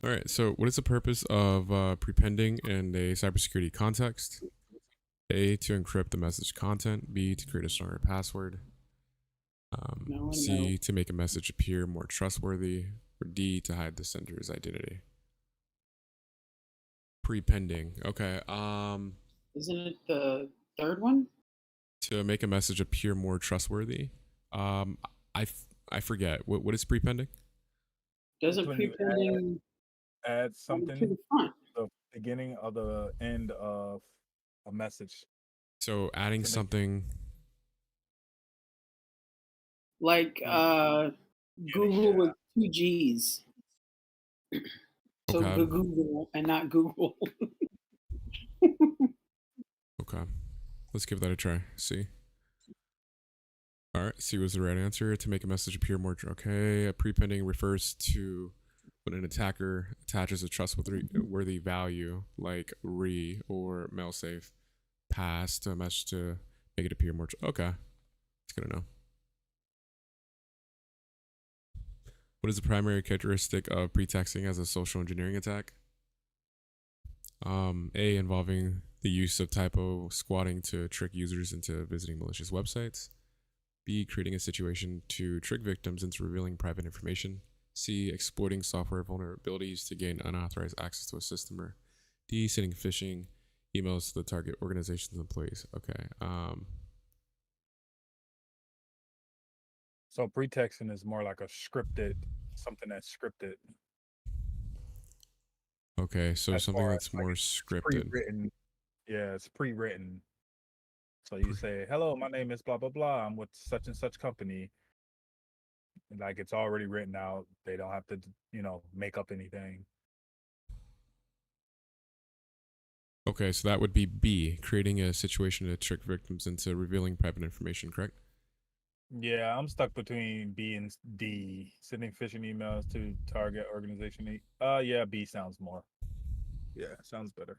All right. So, what is the purpose of prepending in a cybersecurity context? A, to encrypt the message content. B, to create a stronger password. No, I know. C, to make a message appear more trustworthy. Or D, to hide the sender's identity. Prepending. Okay. Isn't it the third one? To make a message appear more trustworthy. Um, I, I forget. What is prepending? That's Doesn't when you prepending add go to something the front? the beginning or the end of a message So, adding to make it something. Like the beginning. Google Yeah. with two G's. So Okay. the Google and not Google. Okay. Let's give that a try. See. All right. C was the right answer. To make a message appear more. Okay. Prepending refers to when an attacker attaches a trustworthy value like re or mailsafe pass to a message to make it appear more. Okay. It's good to know. What is the primary characteristic of pretexting as a social engineering attack? A, involving the use of typo squatting to trick users into visiting malicious websites. B, creating a situation to trick victims into revealing private information. C, exploiting software vulnerabilities to gain unauthorized access to a system. Or D, sending phishing emails to the target organization's employees. Okay. So pretexting is more like a scripted, something that's scripted Okay. So as something far as that's like more it's scripted. pre-written. Yeah, it's pre-written. So you say, "Hello, my name is blah blah blah. I'm with such and such company." And like it's already written out. They don't have to, make up anything. Okay. So that would be B, creating a situation to trick victims into revealing private information, correct? Yeah, I'm stuck between B and D. Sending phishing emails to target organization. Yeah, B sounds more. Yeah, sounds better.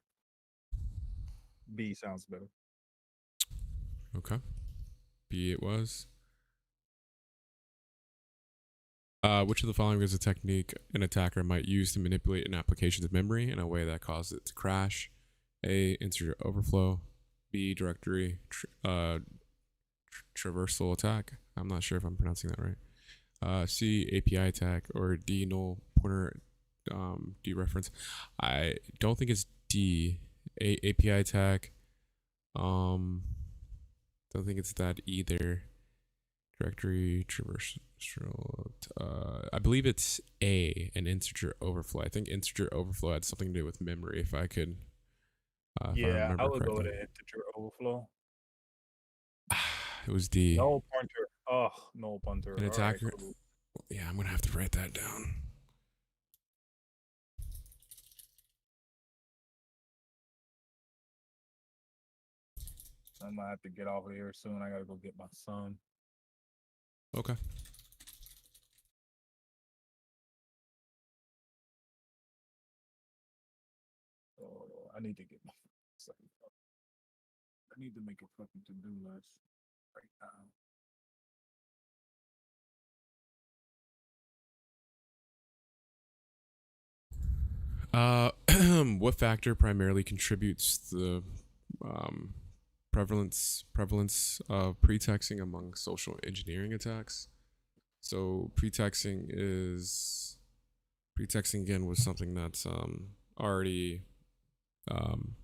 B sounds better. Okay. B it was. Which of the following is a technique an attacker might use to manipulate an application's memory in a way that causes it to crash? A, integer overflow. B, directory traversal attack. I'm not sure if I'm pronouncing that right. C, API attack. Or D, null pointer dereference. I don't think it's D. API attack. Um, don't think it's that either. Directory traversal. I believe it's A, an integer overflow. I think integer overflow had something to do with memory, if I Yeah, I remember would go with correctly. an integer overflow. It was D. No pointer. Oh, no pointer. An All right, attacker. cool. Yeah, I'm gonna have to write that down. I might have to get off of here soon. I gotta go get my son. Okay. Oh, I need to get my son. I need to make a fucking to-do list right now. What factor primarily contributes to the um, prevalence of pretexting among social engineering attacks? So pretexting again was something already um,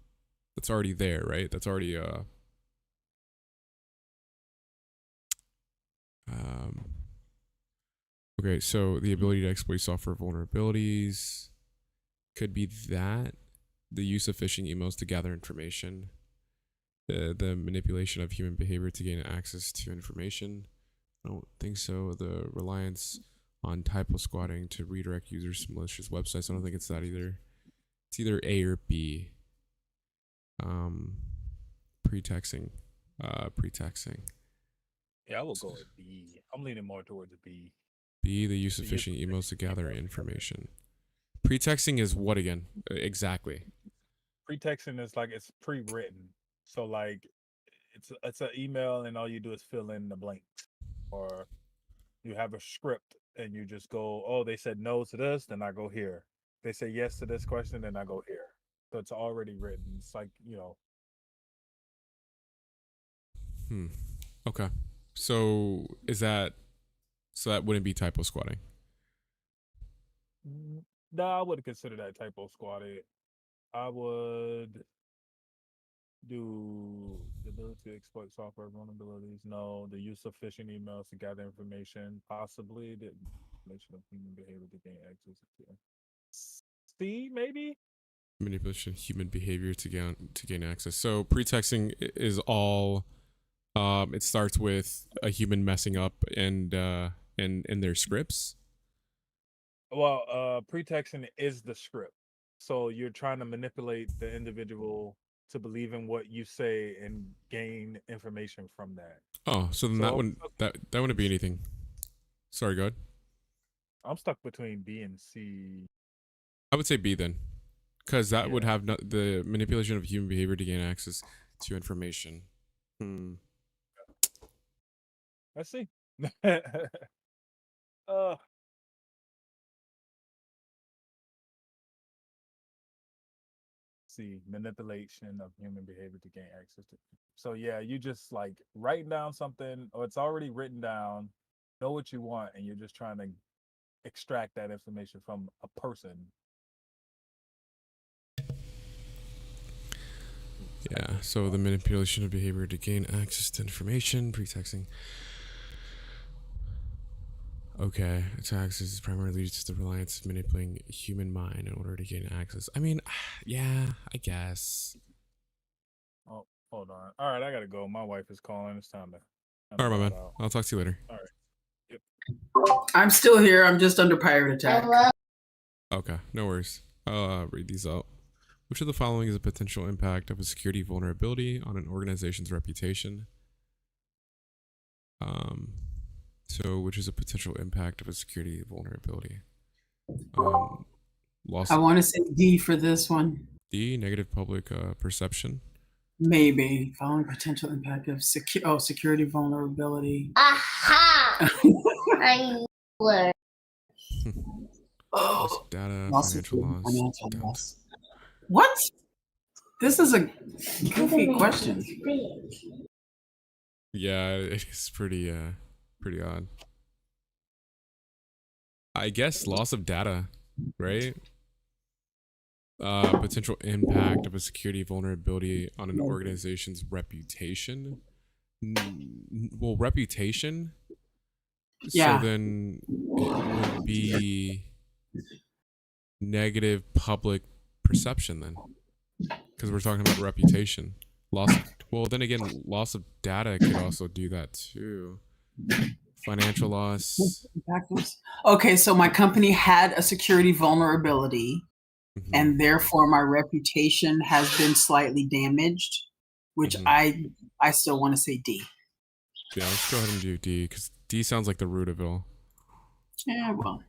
that's already there, right? That's already um, okay. So the ability to exploit software vulnerabilities could be that the use of phishing emails to gather information, the manipulation of human behavior to gain access to information. I don't think so. The reliance on typo squatting to redirect users to malicious websites. I don't think it's that either. It's either A or B. Um, pretexting. Pretexting. Yeah, I will go with B. I'm leaning more towards B. B, the use of The use phishing of emails to phishing gather emails to gather. information. Pretexting is what again? Exactly. Pretexting is like it's pre-written, so like it's an email and all you do is fill in the blanks, or you have a script and you just go, oh, they said no to this, then I go here. they say yes to this question, then I go here. So it's already written. It's like, Okay. So that wouldn't be typo squatting? no, I wouldn't consider that typo squatting. I would do the ability to exploit software vulnerabilities. No, the use of phishing emails to gather information. Possibly the manipulation of human behavior to gain access to. C, maybe. Manipulation of human behavior to gain access. So pretexting is all. It starts with a human messing up and in their scripts. Well, pretexting is the script. So you're trying to manipulate the individual to believe in what you say and gain information from that. Oh, so then that wouldn't be anything. Sorry, go ahead. I'm stuck between B and C. I would say B then, because that would have the manipulation of human behavior to gain access to information. Let's see. See, manipulation of human behavior to gain access to. So yeah, you just like writing down something, or it's already written down, know what you want, and you're just trying to extract that information from a person. Yeah, so the manipulation of behavior to gain access to information, pretexting. Okay, attacks is primarily just the reliance of manipulating human mind in order to gain access. I mean, yeah, I guess. Oh, hold on. All right, I gotta go. My wife is calling. It's time to. All right, my man. I'll talk to you later. All right. Yep. I'm still here. I'm just under pirate attack. Okay, no worries. I'll read these out. Which of the following is a potential impact of a security vulnerability on an organization's reputation? So which is a potential impact of a security vulnerability? I want to say D for this one. D, negative public perception. Maybe following potential impact of security vulnerability. Aha! I learned. Loss of data, financial loss. What? This is a goofy question. Yeah, it is pretty odd. I guess loss of data, right? Potential impact of a security vulnerability on an organization's reputation. Well, reputation. Yeah. So then it would be negative public perception then, because we're talking about reputation. Well, then again, loss of data could also do that too. Financial loss. Okay, so my company had a security vulnerability, and therefore my reputation has been slightly damaged, which I still want to say D. Yeah, let's go ahead and do D, because D sounds like the root of it all. Yeah, well.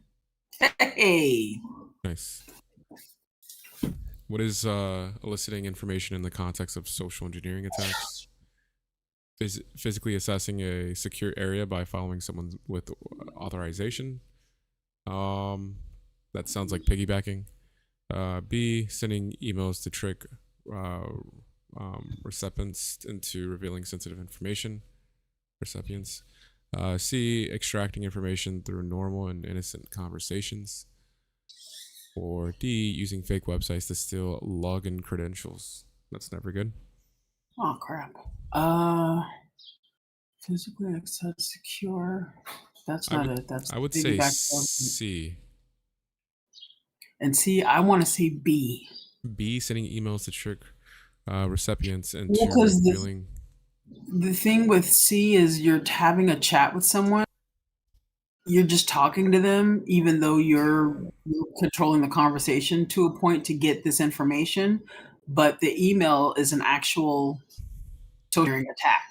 Hey. Nice. What is eliciting information in the context of social engineering attacks? Physically assessing a secure area by following someone with authorization. That sounds like piggybacking. B, sending emails to trick recipients into revealing sensitive information. Recipients. C, extracting information through normal and innocent conversations. Or D, using fake websites to steal login credentials. That's never good. Oh crap. Physically access secure. That's not it. That's I would say C. And C, I want to say B. B, sending emails to trick recipients into revealing. The thing with C is you're having a chat with someone. You're just talking to them, even though you're controlling the conversation to a point to get this information. But the email is an actual social attack.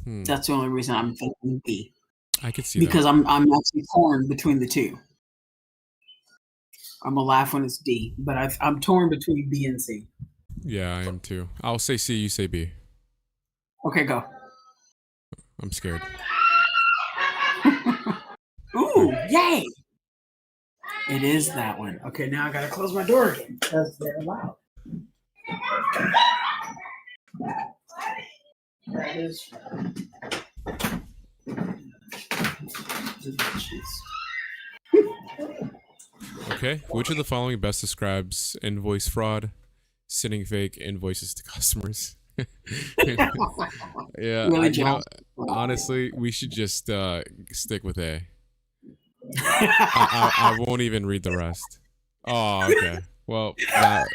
That's the only reason I'm thinking B. I could see because that. I'm actually torn between the two. I'm gonna laugh when it's D, but I'm torn between B and C. Yeah, I am too. I'll say C, you say B. Okay, go. I'm scared. Ooh, yay! It is that one. Okay, now I gotta close my door again because they're loud. That is. Okay. Which of the following best describes invoice fraud? Sending fake invoices to customers. Yeah, Really, you know, Josh? honestly, we should just stick with A. I won't even read the rest. Oh, okay. Well, that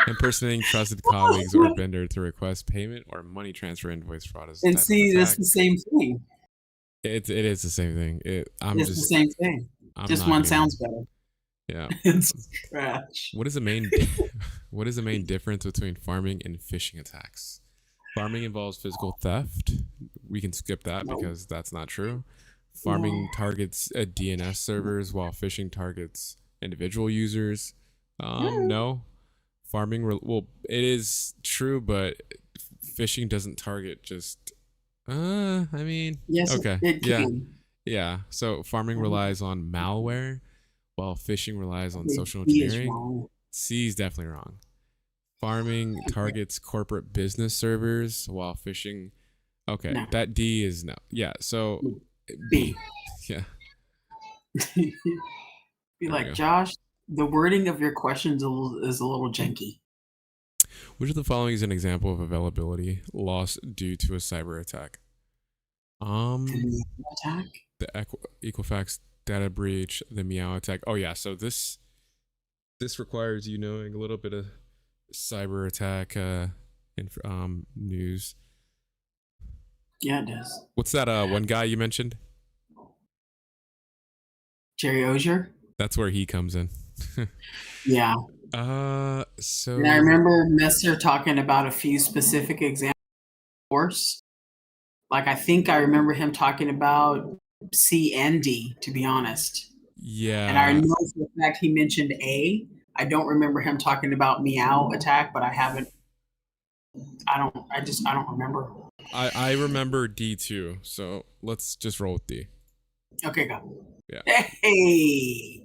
impersonating trusted colleagues or vendor to request payment or money transfer invoice fraud is a And type see, of that's attack. the same thing. It is the same thing. I'm It's the just same thing. I'm Just not one gonna sounds even- better. Yeah. It's trash. What is the main what is the main difference between farming and phishing attacks? Farming involves physical theft. We can skip that No. because that's not true. Farming No. targets DNS servers while phishing targets individual users. No. Farming well, it is true, but phishing doesn't target just I mean, Yes, okay. it Yeah. can. Yeah. So farming relies on malware while phishing relies on social He is engineering. wrong. C is definitely wrong. Farming targets corporate business servers while phishing. Okay, No. that D is no. Yeah, so B. Yeah. Be we like, go. Josh, the wording of your questions is a little janky. Which of the following is an example of availability loss due to a cyber attack? Attack? The Equifax data breach, the Meow attack. Oh yeah, so this requires you knowing a little bit of cyber attack news. Yeah, it does. What's that one guy you mentioned? Jerry Ozier? That's where he comes in. Yeah. So And I remember Messer talking about a few specific examples of course. Like I think I remember him talking about C and D, to be honest. yeah. And I know for the fact he mentioned A. I don't remember him talking about Meow attack, but I don't remember. I remember D too, so let's just roll with D. Okay, go. Yeah. Hey.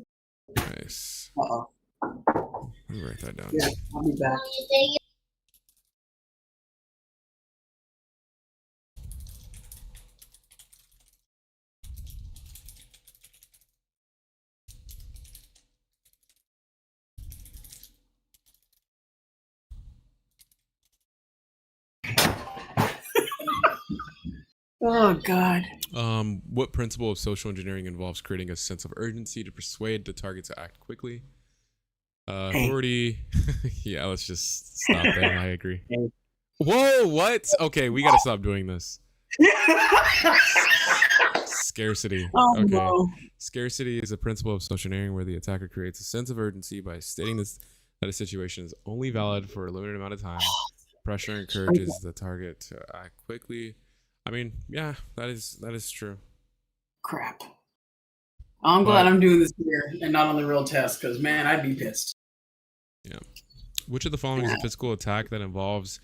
Nice. Uh-oh. Let me write that down. Yeah, I'll be back. Oh God. What principle of social engineering involves creating a sense of urgency to persuade the target to act quickly? Authority. Yeah, let's just stop there. I agree. Hey. Whoa, what? Okay, we gotta stop doing this. Scarcity. Oh Okay. no. Scarcity is a principle of social engineering where the attacker creates a sense of urgency by stating that a situation is only valid for a limited amount of time. Pressure encourages the target to act quickly. I mean, yeah, that is true. Crap. I'm glad I'm doing this here and not on the real test, because man, I'd be pissed. Yeah. Which of the following is a physical attack that involves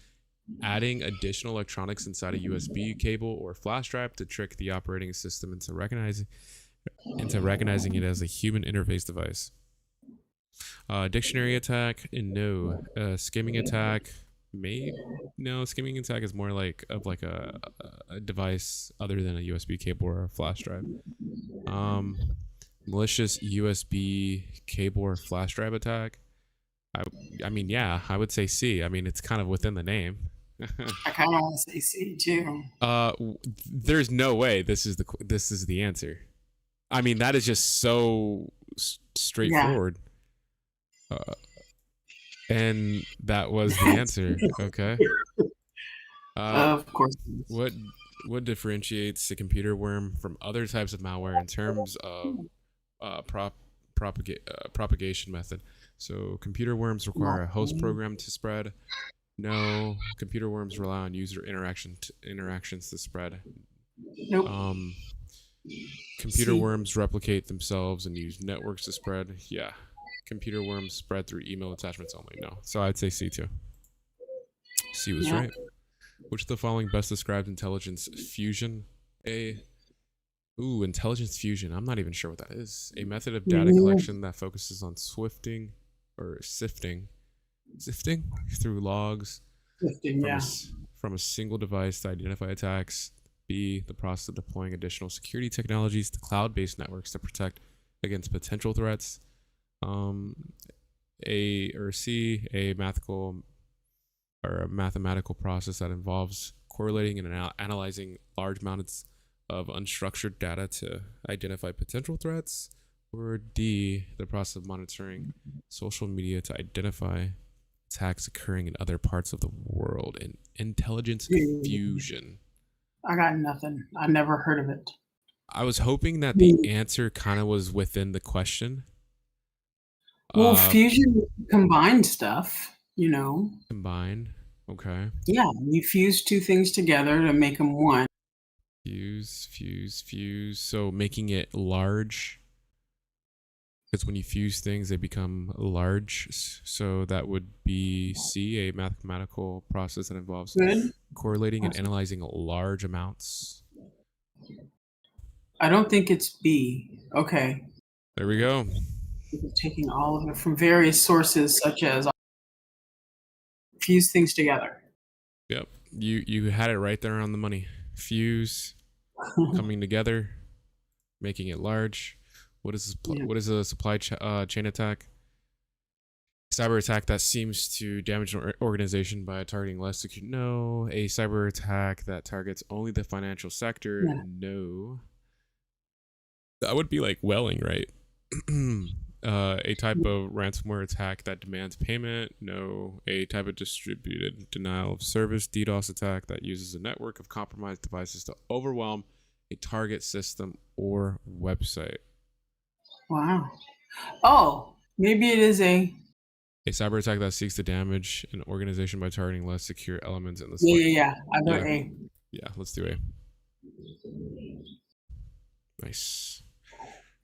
adding additional electronics inside a USB cable or flash drive to trick the operating system into recognizing it as a human interface device? Dictionary attack, no. Skimming attack, maybe. No, skimming attack is more like a device other than a USB cable or a flash drive. Malicious USB cable or flash drive attack. I mean, yeah, I would say C. I mean, it's kind of within the name. I kind of want to say C too. There's no way this is the answer. I mean, that is just so straightforward. And that was the answer. Okay. Of course. What differentiates a computer worm from other types of malware in terms of propagation method? So computer worms require a host program to spread. No, computer worms rely on user interactions to spread. Nope. Computer C. worms replicate themselves and use networks to spread. Yeah. Computer worms spread through email attachments only. No. So I'd say C too. C was right. Which of the following best describes intelligence fusion? A. Ooh, intelligence fusion. I'm not even sure what that is. A method of data Mhm. collection that focuses on sifting through logs Shifting, from yeah. from a single device to identify attacks. B, the process of deploying additional security technologies to cloud-based networks to protect against potential threats. A or C, a mathematical process that involves correlating and analyzing large amounts of unstructured data to identify potential threats. Or D, the process of monitoring social media to identify attacks occurring in other parts of the world. And intelligence fusion. I got nothing. I never heard of it. I was hoping that the answer kind of was within the question. Well, fusion combined stuff, Combine. Okay. Yeah, you fuse two things together to make them one. Fuse. So making it large. Because when you fuse things, they become large. So that would be C, a mathematical process that involves Good. correlating and analyzing large amounts. I don't think it's B. Okay. There we go. Taking all of it from various sources, such as fuse things together. Yep. You had it right there on the money. Fuse, coming together, making it large. What is a supply chain attack? Cyber attack that seems to damage an organization by targeting less secure. No. A cyber attack that targets only the financial sector. Yeah. No. That would be like Welling, right? A type of ransomware attack that demands payment. No. A type of distributed denial of service DDoS attack that uses a network of compromised devices to overwhelm a target system or website. Wow. Oh, maybe it is a cyber attack that seeks to damage an organization by targeting less secure elements in the Yeah. I got A. Yeah, let's do A. Nice.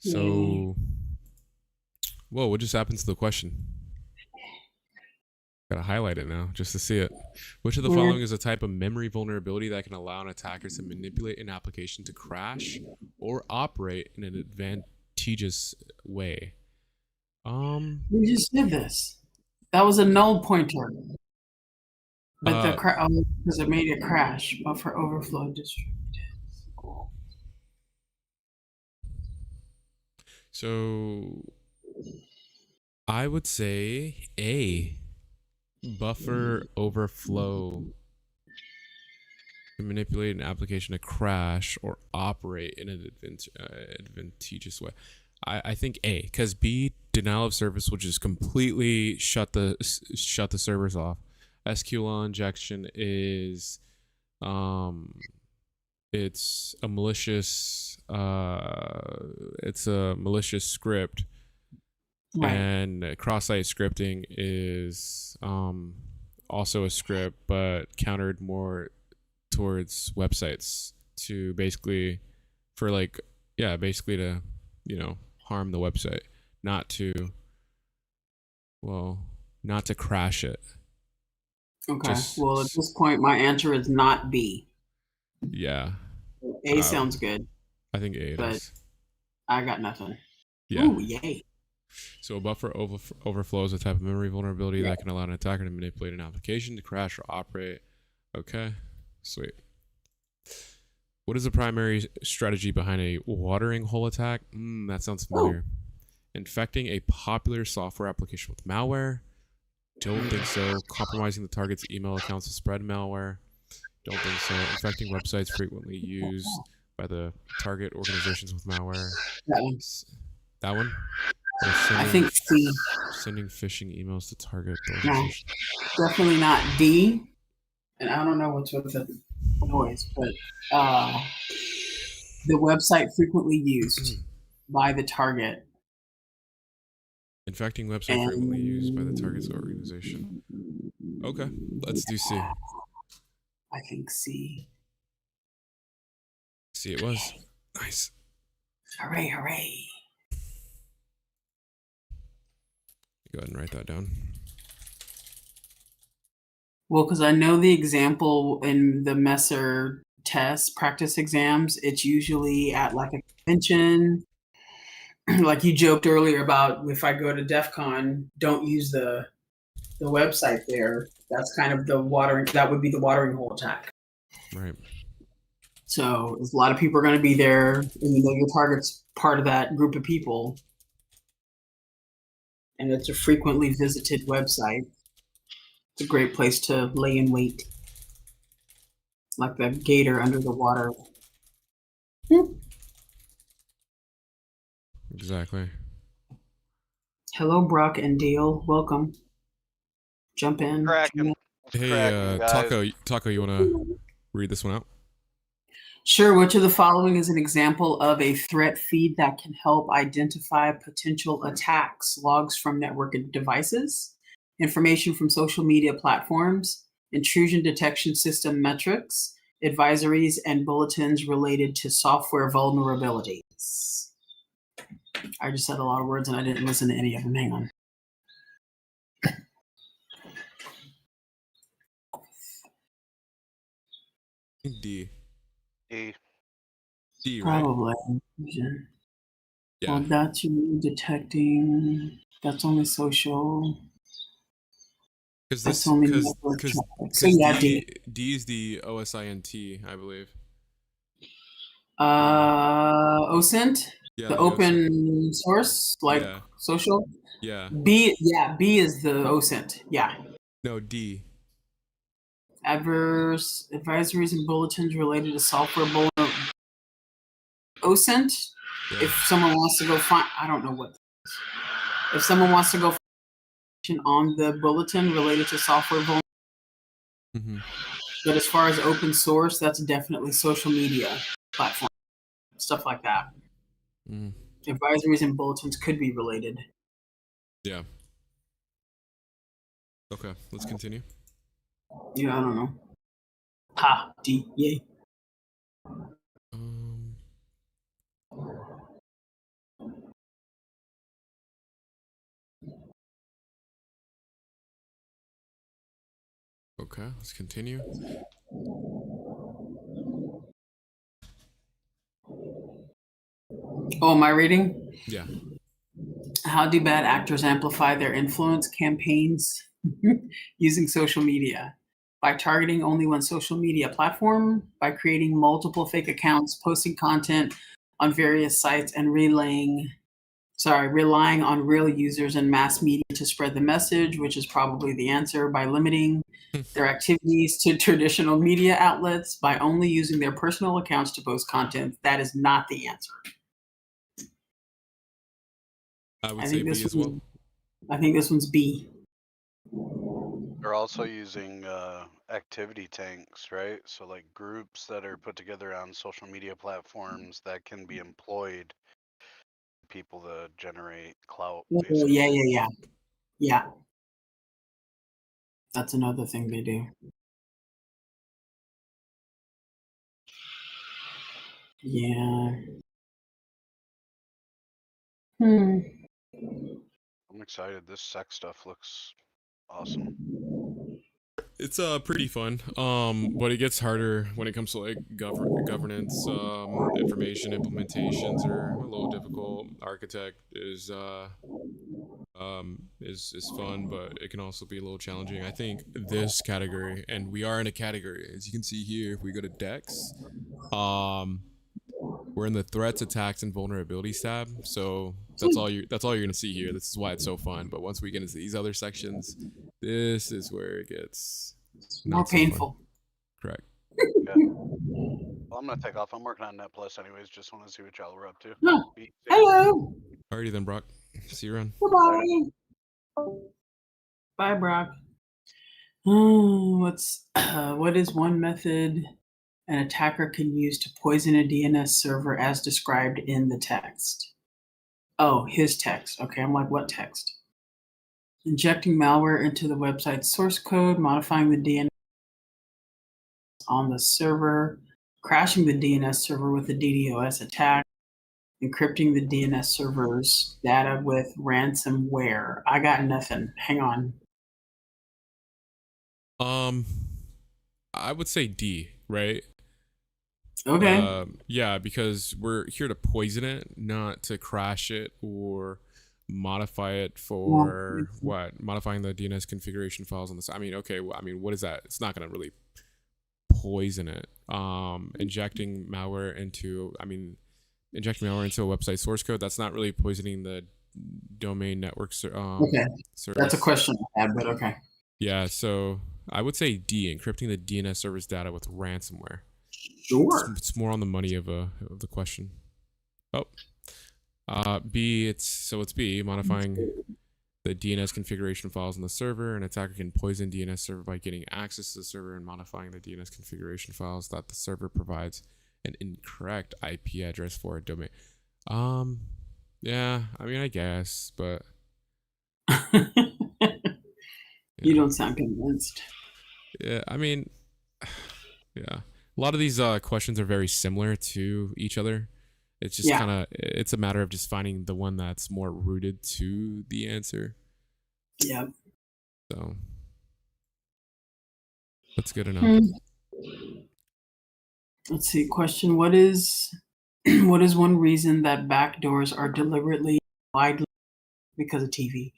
So, whoa, what just happened to the question? Gotta highlight it now just to see it. Which of the following is a type of memory vulnerability that can allow an attacker to manipulate an application to crash or operate in an advantageous way? We just did this. That was a null pointer. But because it made it crash, buffer overflow distributed. Cool. So I would say A, buffer overflow to manipulate an application to crash or operate in an advantageous way. I think A, because B, denial of service will just completely shut the servers off. SQL injection is it's a malicious script. Right. And cross-site scripting is also a script, but countered more towards websites to basically to harm the website, not to crash it. Okay. Well, at this point, my answer is not B. Yeah. A sounds good. I think A is. I got nothing. Yeah. Ooh, yay. So a buffer overflow is a type of memory vulnerability that can allow an attacker to manipulate an application to crash or operate. Okay, sweet. What is the primary strategy behind a watering hole attack? That sounds familiar. Infecting a popular software application with malware. Don't think so. Compromising the target's email accounts to spread malware. Don't think so. Infecting websites frequently used by the target organizations with malware. That one? I think C. Sending phishing emails to target organization. No, definitely not D. And I don't know what's with the voice, but the website frequently used by the target. Infecting website frequently used by the target's organization. Okay, let's do C. I think C. C it was. Nice. Hooray, hooray. Go ahead and write that down. Well, because I know the example in the Messer tests, practice exams, it's usually at like a convention. Like you joked earlier about if I go to DEF CON, don't use the website there. That's kind of that would be the watering hole attack. Right. So a lot of people are going to be there, and you know your target's part of that group of people. And it's a frequently visited website. It's a great place to lay in wait. Like the gator under the water. Exactly. Hello, Brock and Dale. Welcome. Jump in. Cracking. Hey, Taco, you want to read this one out? Sure. Which of the following is an example of a threat feed that can help identify potential attacks? Logs from networked devices, information from social media platforms, intrusion detection system metrics, advisories, and bulletins related to software vulnerabilities. I just said a lot of words and I didn't listen to any of them. Hang on. D. D. D, right? Probably. Yeah. Well, that's you detecting. That's only social. Because That's only network traffic. So yeah, D is the OSINT, I believe. OSINT, Yeah, the the open source, like Yeah. social. Yeah. B is the OSINT. Yeah. No, D. Adverse advisories and bulletins related to software OSINT. Yeah. If someone wants to go find, I don't know what. If someone wants to go find on the bulletin related to software Mm-hmm. But as far as open source, that's definitely social media platform, stuff like that. Mm. Advisories and bulletins could be related. Yeah. Okay, let's continue. Yeah, I don't know. Ha, D, yay. Okay, let's continue. Oh, am I reading? Yeah. How do bad actors amplify their influence campaigns using social media? By targeting only one social media platform, by creating multiple fake accounts, posting content on various sites, and relying on real users and mass media to spread the message, which is probably the answer, by limiting their activities to traditional media outlets, by only using their personal accounts to post content. That is not the answer. I would say B as well. I think this one's B. They're also using activity tanks, right? So like groups that are put together on social media platforms that can be employed people to generate clout. Oh, yeah. That's another thing they do. Yeah. I'm excited. This sex stuff looks awesome. It's pretty fun. But it gets harder when it comes to like governance. Information implementations are a little difficult. Architect is fun, but it can also be a little challenging. I think this category, and we are in a category, as you can see here, if we go to Dex, we're in the threats, attacks, and vulnerabilities tab. So that's all you're gonna see here. This is why it's so fun. But once we get into these other sections, this is where it gets more painful. Correct. Yeah. Well, I'm gonna take off. I'm working on Net Plus anyways. Just want to see what y'all were up to. Oh, hello. Alrighty then, Brock. See you around. Goodbye. Bye, Brock. What is one method an attacker can use to poison a DNS server as described in the text? Oh, his text. Okay, I'm like, what text? Injecting malware into the website's source code, modifying the DNS on the server, crashing the DNS server with a DDoS attack, encrypting the DNS server's data with ransomware. I got nothing. Hang on. I would say D, right? Okay. Yeah, because we're here to poison it, not to crash it or modify it Well, for what? Modifying the DNS configuration files on this. I mean, okay, well, I mean, what is that? It's not going to really poison it. Injecting malware into, injecting malware into a website source code, that's not really poisoning the domain network okay. service. That's a question I had, but okay. Yeah, so I would say D, encrypting the DNS service data with ransomware. Sure. It's more on the money of the question. Oh, B, it's B, modifying the DNS configuration files on the server. An attacker can poison DNS server by getting access to the server and modifying the DNS configuration files that the server provides an incorrect IP address for a domain. Yeah, I mean, I guess, but You don't sound convinced. yeah, I mean, yeah, a lot of these questions are very similar to each other. It's just kind of, it's a matter of just finding the one that's more rooted to the answer. Yeah. So that's good enough. Let's see. Question: What is what is one reason that backdoors are deliberately widely because of TV?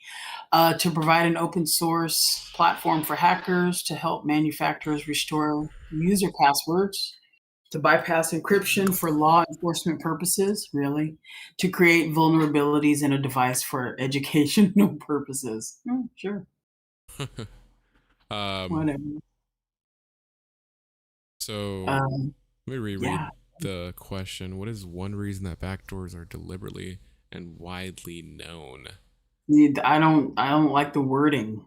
To provide an open source platform for hackers to help manufacturers restore user passwords, to bypass encryption for law enforcement purposes, really, to create vulnerabilities in a device for educational purposes. Sure. Whatever. So let me reread the question. What is one reason that backdoors are deliberately and widely known? I don't like the wording.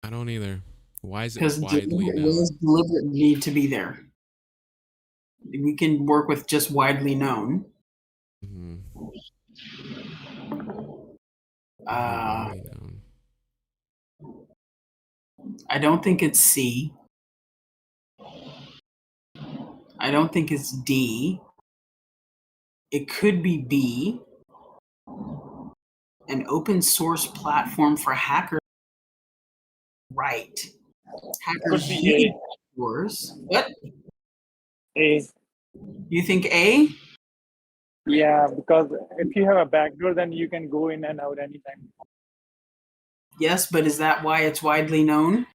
I don't either. Why is it Because widely known? deliberate need to be there. We can work with just widely known. Widely known. I don't think it's C. I don't think it's D. It could be B. An open source platform for hackers. Right. Hackers Could be need backdoors. What? A. You think A? Yeah, because if you have a backdoor, then you can go in and out anytime. Yes, but is that why it's widely known?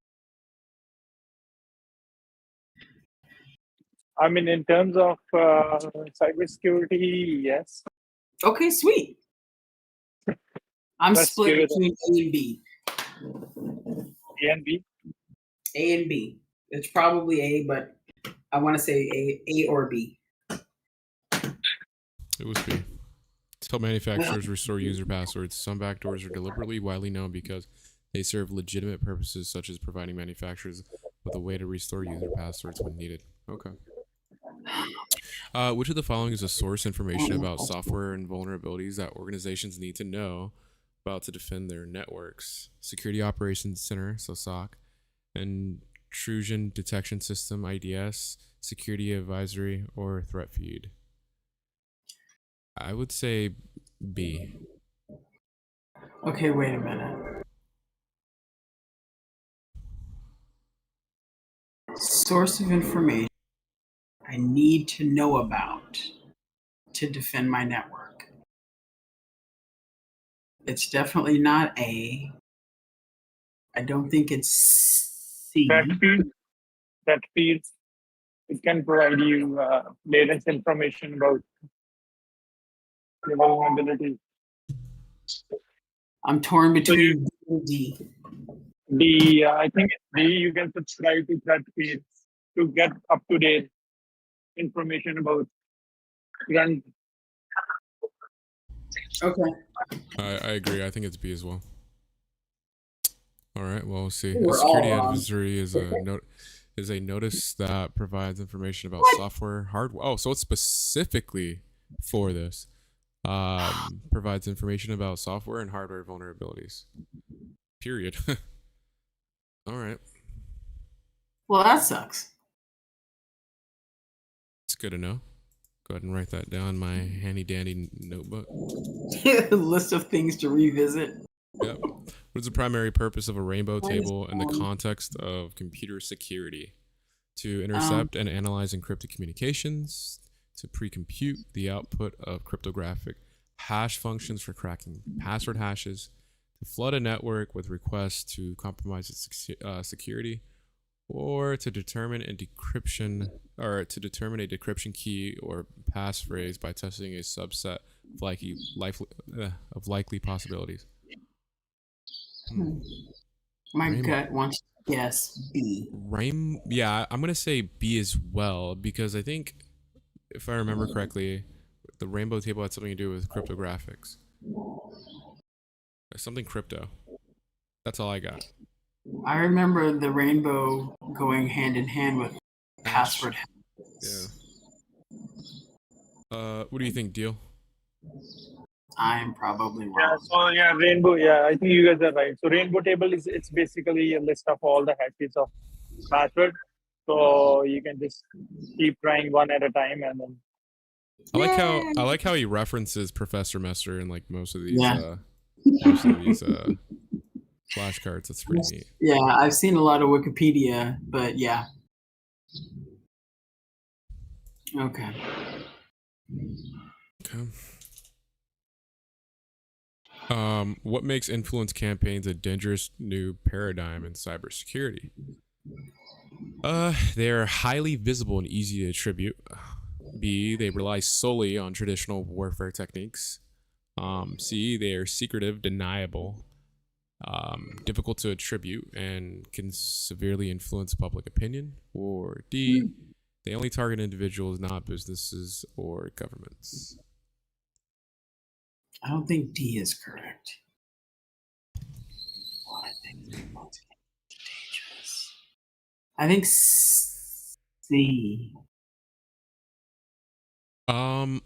I mean, in terms of cybersecurity, yes. Okay, sweet. I'm Let's split give it between A and B. A and B. A and B. It's probably A, but I want to say A or B. It was B. To help manufacturers restore user passwords, some backdoors are deliberately widely known because they serve legitimate purposes, such as providing manufacturers with a way to restore user passwords when needed. Okay. Which of the following is a source information about software and vulnerabilities that organizations need to know about to defend their networks? Security Operations Center, so SOC, Intrusion Detection System, IDS, Security Advisory, or Threat Feed? I would say B. Okay, wait a minute. Source of information I need to know about to defend my network. It's definitely not A. I don't think it's C. That feed, it can provide you latest information about your vulnerability. I'm torn between B and D. D, I think D, you can subscribe to that feed to get up to date information about run. Okay. I agree. I think it's B as well. All right. Well, we'll see. We're A security all wrong. advisory is a notice that provides information about software, hardware. Oh, so it's specifically for this. Provides information about software and hardware vulnerabilities. Period. All right. Well, that sucks. It's good to know. Go ahead and write that down in my handy dandy notebook. List of things to revisit. Yep. What is the primary purpose of a rainbow table in the context of computer security? To intercept and analyze encrypted communications, to pre-compute the output of cryptographic hash functions for cracking password hashes, to flood a network with requests to compromise its security, or to determine a decryption key or passphrase by testing a subset of likely possibilities. My Rainbow. gut wants to guess B. Yeah, I'm gonna say B as well, because I think, if I remember correctly, the rainbow table had something to do with cryptographics. Something crypto. That's all I got. I remember the rainbow going hand in hand with password. Yeah. What do you think, Deal? I'm probably wrong. Yeah, so yeah, rainbow. Yeah, I think you guys are right. So rainbow table it's basically a list of all the hashes of password. So you can just keep trying one at a time, and then I like how he references Professor Messer in like most of these Yeah. flashcards. That's pretty neat. Yeah, I've seen a lot of Wikipedia, but yeah. Okay. What makes influence campaigns a dangerous new paradigm in cybersecurity? They are highly visible and easy to attribute. B, they rely solely on traditional warfare techniques. C, they are secretive, deniable, difficult to attribute, and can severely influence public opinion. Or D, they only target individuals, not businesses or governments. I don't think D is correct. I think C.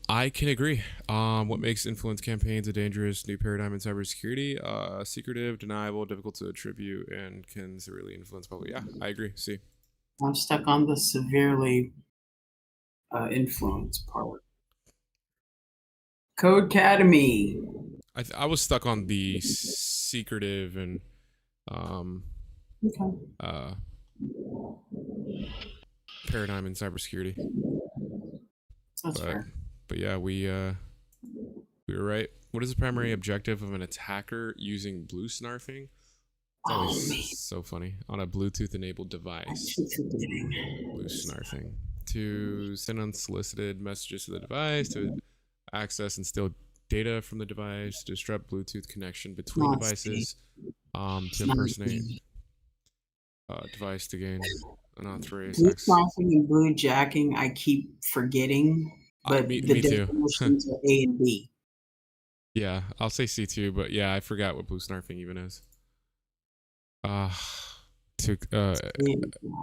I can agree. What makes influence campaigns a dangerous new paradigm in cybersecurity? Secretive, deniable, difficult to attribute, and can severely influence public. Yeah, I agree. C. I'm stuck on the severely influenced part. Code Academy. I was stuck on the secretive and paradigm in cybersecurity. That's fair. But yeah, we were right. What is the primary objective of an attacker using blue snarfing? It's always so funny. On a Bluetooth-enabled device. Blue snarfing. To send unsolicited messages to the device, to access and steal data from the device, to disrupt Bluetooth connection between devices, to impersonate device to gain unauthorized access. Blue snarfing and blue jacking, I keep forgetting, but me the too. definitions are A and B. Yeah, I'll say C too, but yeah, I forgot what blue snarfing even is. To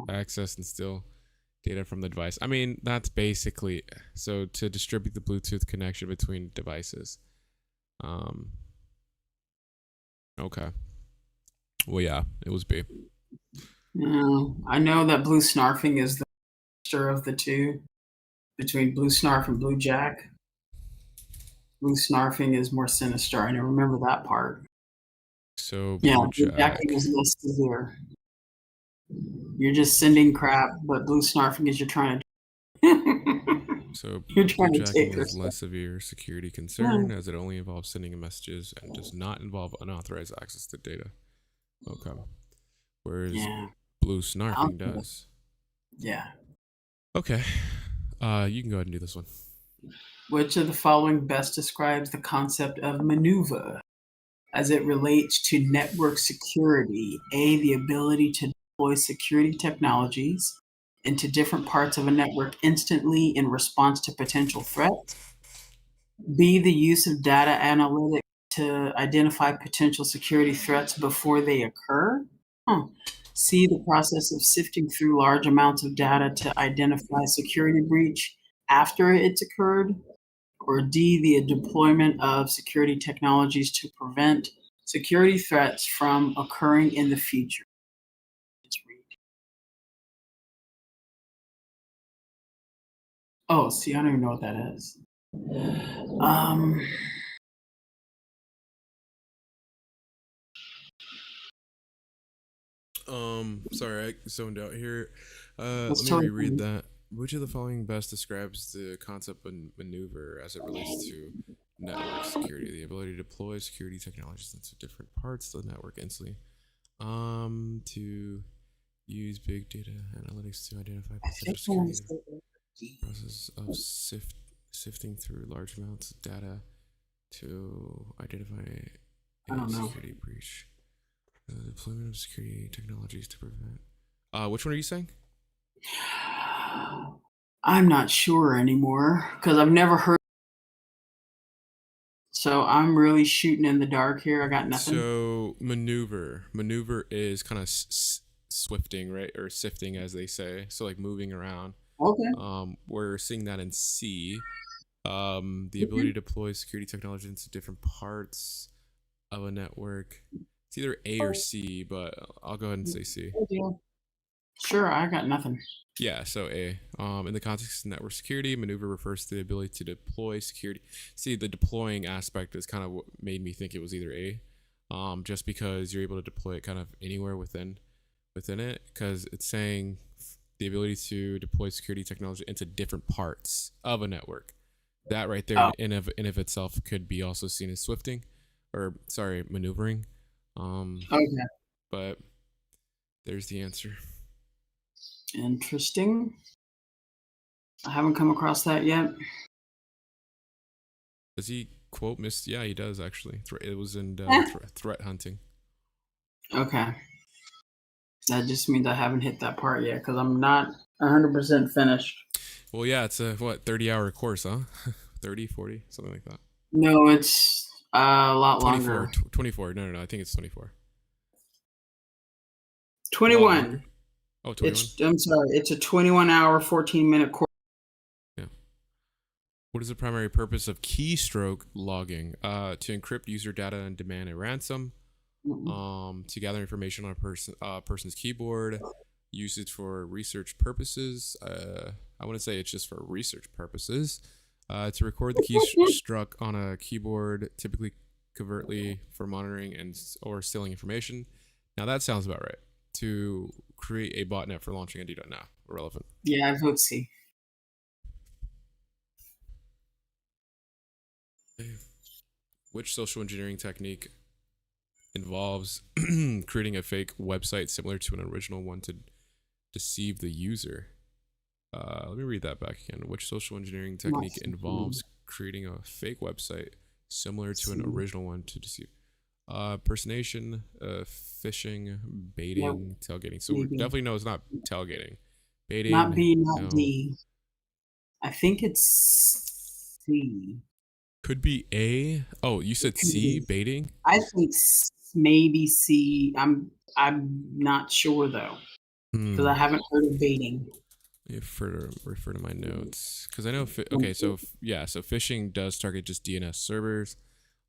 access and steal data from the device. I mean, that's basically so to distribute the Bluetooth connection between devices. Okay. Well, yeah, it was B. I know that blue snarfing is the mixture of the two between blue snarf and blue jack. Blue snarfing is more sinister. I remember that part. So yeah, blue blue jacking is less severe. You're just sending crap, but blue snarfing is you're trying to. So you're trying blue to take jacking is less severe security concern as it only involves sending messages and does not involve unauthorized access to data. Okay. Whereas blue snarfing does. Yeah. Okay. You can go ahead and do this one. Which of the following best describes the concept of maneuver as it relates to network security? A, the ability to deploy security technologies into different parts of a network instantly in response to potential threats. B, the use of data analytics to identify potential security threats before they occur. C, the process of sifting through large amounts of data to identify security breach after it's occurred. Or D, the deployment of security technologies to prevent security threats from occurring in the future. Oh, see, I don't even know what that is. Sorry, I zoned out here. Let me totally reread that. Which of the following best describes the concept of maneuver as it relates to network security? The ability to deploy security technologies into different parts of the network instantly. To use big data analytics to identify I think potential one security is process of sifting through large amounts of data to identify I don't a know. security breach. The deployment of security technologies to prevent. Which one are you saying? I'm not sure anymore because I've never heard. So I'm really shooting in the dark here. I got nothing. So maneuver is kind of swifting, right, or sifting, as they say. So like moving around. Okay. We're seeing that in C. The ability to deploy security technology into different parts of a network. It's either A or C, but I'll go ahead and say C. Sure, I got nothing. Yeah, so A. In the context of network security, maneuver refers to the ability to deploy security. See, the deploying aspect is kind of what made me think it was either A. Just because you're able to deploy it kind of anywhere within it, because it's saying the ability to deploy security technology into different parts of a network. That right there in of itself could be also seen as swifting, or sorry, maneuvering. Okay. But there's the answer. Interesting. I haven't come across that yet. Does he quote Miss? Yeah, he does actually. It was in threat hunting. Okay. That just means I haven't hit that part yet because I'm not 100% finished. Well, yeah, it's a 30-hour course, huh? 30, 40, something like that. No, it's a lot 24, longer. 24. No, I think it's 24. 21. Oh, 21. I'm sorry. It's a 21-hour, 14-minute course. Yeah. What is the primary purpose of keystroke logging? To encrypt user data and demand a ransom. To gather information on a person's keyboard. Usage for research purposes. I want to say it's just for research purposes. To record the keys struck on a keyboard, typically covertly for monitoring or stealing information. Now that sounds about right. To create a botnet for launching a DDoS. Nah, irrelevant. Yeah, I vote C. Which social engineering technique involves creating a fake website similar to an original one to deceive the user? Let me read that back again. Which social engineering technique involves creating a fake website similar to an original one to deceive? Impersonation, phishing, baiting, tailgating. So we definitely know it's not tailgating. Baiting. Not B, not no. D. I think it's C. Could be A. Oh, you said C, baiting? I think maybe C. I'm not sure though, because I haven't heard of baiting. Refer to my notes, because I know. Okay, so so phishing does target just DNS servers.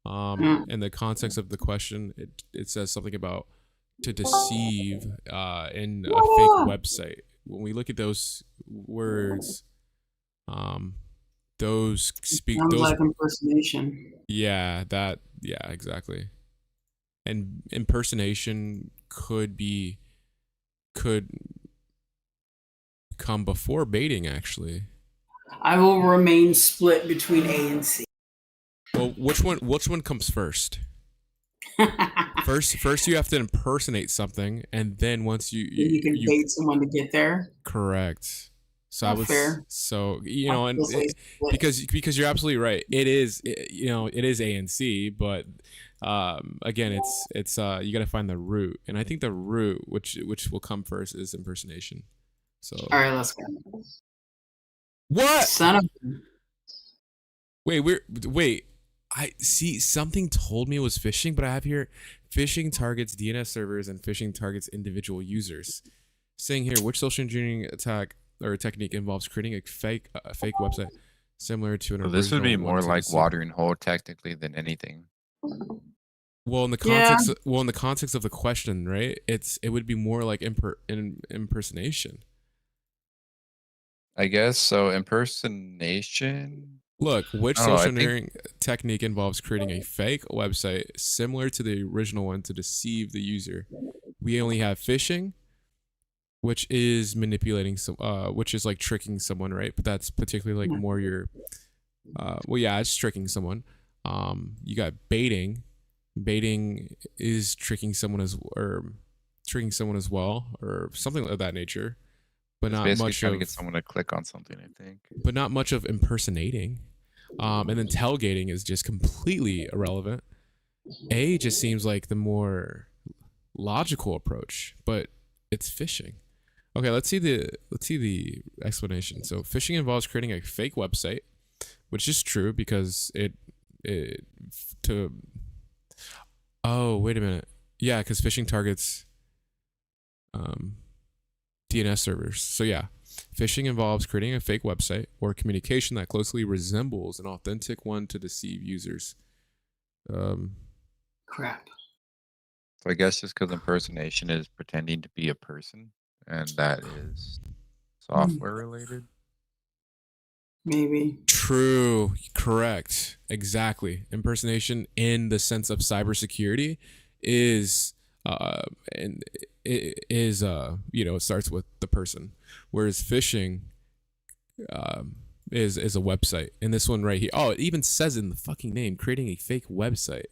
In the context of the question, it says something about to deceive in a fake website. When we look at those words, those speak. Sounds those like impersonation. Yeah, exactly. And impersonation could come before baiting, actually. I will remain split between A and C. Well, which one comes first? First you have to impersonate something, and then once you can bait someone to get there. Correct. So I was fair. So and because you're absolutely right. It is A and C, but again, it's you got to find the root, and I think the root which will come first is impersonation. So all right, let's go. What? Son of. Wait. I see something told me it was phishing, but I have here phishing targets DNS servers and phishing targets individual users. Saying here, which social engineering attack or technique involves creating a fake website similar to an original? This would be more like watering hole technically than anything. Well, in the context of the question, right? It would be more like impersonation. I guess so. Impersonation. Look, which social engineering technique involves creating a fake website similar to the original one to deceive the user? We only have phishing, which is manipulating some, which is like tricking someone, right? But that's particularly like more your, well, yeah, it's tricking someone. You got baiting. Baiting is tricking someone as well, or something of that nature. But It's not basically much trying to of, get someone to click on something, I think. but not much of impersonating. And then tailgating is just completely irrelevant. A just seems like the more logical approach, but it's phishing. Okay, let's see the explanation. So phishing involves creating a fake website, which is true because it to oh, wait a minute. Yeah, because phishing targets DNS servers. So yeah, phishing involves creating a fake website or communication that closely resembles an authentic one to deceive users. Crap. So I guess just because impersonation is pretending to be a person, and that is software related. Maybe. True. Correct. Exactly. Impersonation in the sense of cybersecurity is and it is it starts with the person, whereas phishing is a website. And this one right here, oh, it even says in the fucking name, creating a fake website.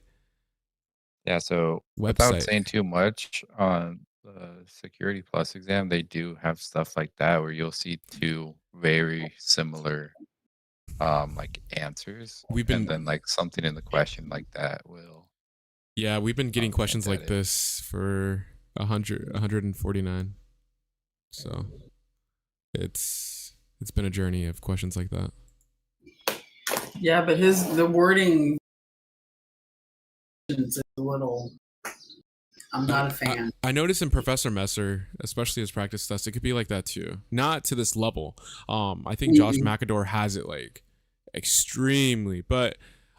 Yeah, so without saying too much, on the Security Plus exam, they do have stuff like that where you'll see two very similar like answers, and then like something in the question like that will. Yeah, we've been getting questions like this for 149. So it's been a journey of questions like that. Yeah, but the wording is a little. I'm not a fan. I noticed in Professor Messer, especially his practice tests, it could be like that too. Not to this level. I think Josh McAdor has it like extremely, but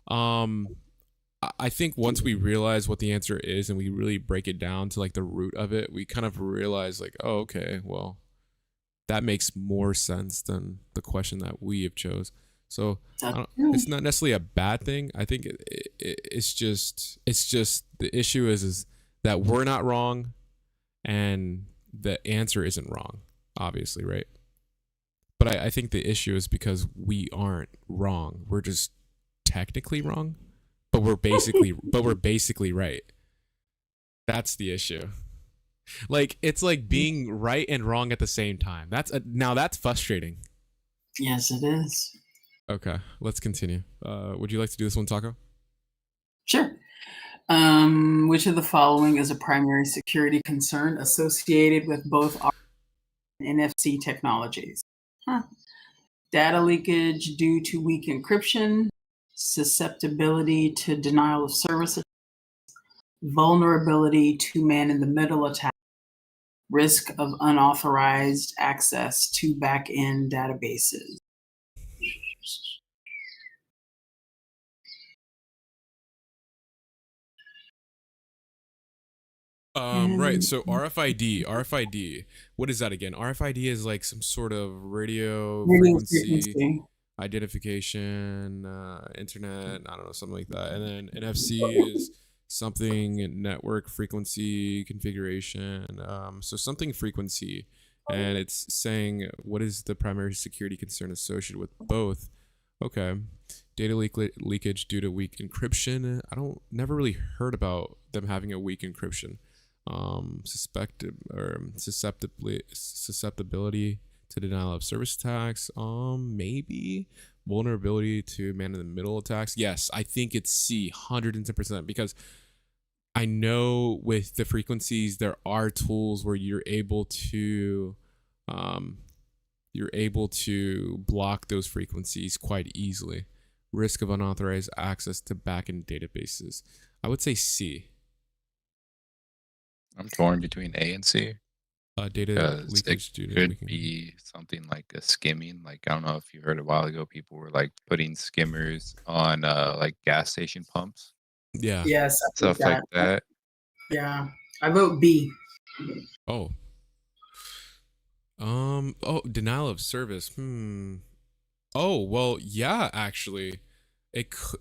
I think once we realize what the answer is and we really break it down to like the root of it, we kind of realize like, oh, okay, well, that makes more sense than the question that we have chose. So it's not necessarily a bad thing. I think it's just the issue is that we're not wrong and the answer isn't wrong, obviously, right? But I think the issue is because we aren't wrong. We're just technically wrong, but we're basically right. That's the issue. Like it's like being right and wrong at the same time. Now that's frustrating. Yes, it is. Okay, let's continue. Would you like to do this one, Taco? Sure. Which of the following is a primary security concern associated with both R and NFC technologies? Data leakage due to weak encryption, susceptibility to denial of service, vulnerability to man-in-the-middle attack, risk of unauthorized access to back-end databases. Right. So RFID. What is that again? RFID is like some sort of radio frequency identification, internet. I don't know, something like that. And then NFC is something network frequency configuration. So something frequency, and it's saying what is the primary security concern associated with both. Okay. Data leakage due to weak encryption. Never really heard about them having a weak encryption. Susceptibility to denial of service attacks. Maybe vulnerability to man-in-the-middle attacks. Yes, I think it's C, 110%, because I know with the frequencies there are tools where you're able to block those frequencies quite easily. Risk of unauthorized access to backend databases. I would say C. I'm torn between A and C. Data leakage could be something like a skimming. Like I don't know if you heard a while ago, people were like putting skimmers on like gas station pumps. Yeah. Yes. Stuff like that. Yeah. I vote B. Oh. Oh, denial of service. Oh, well, yeah, actually.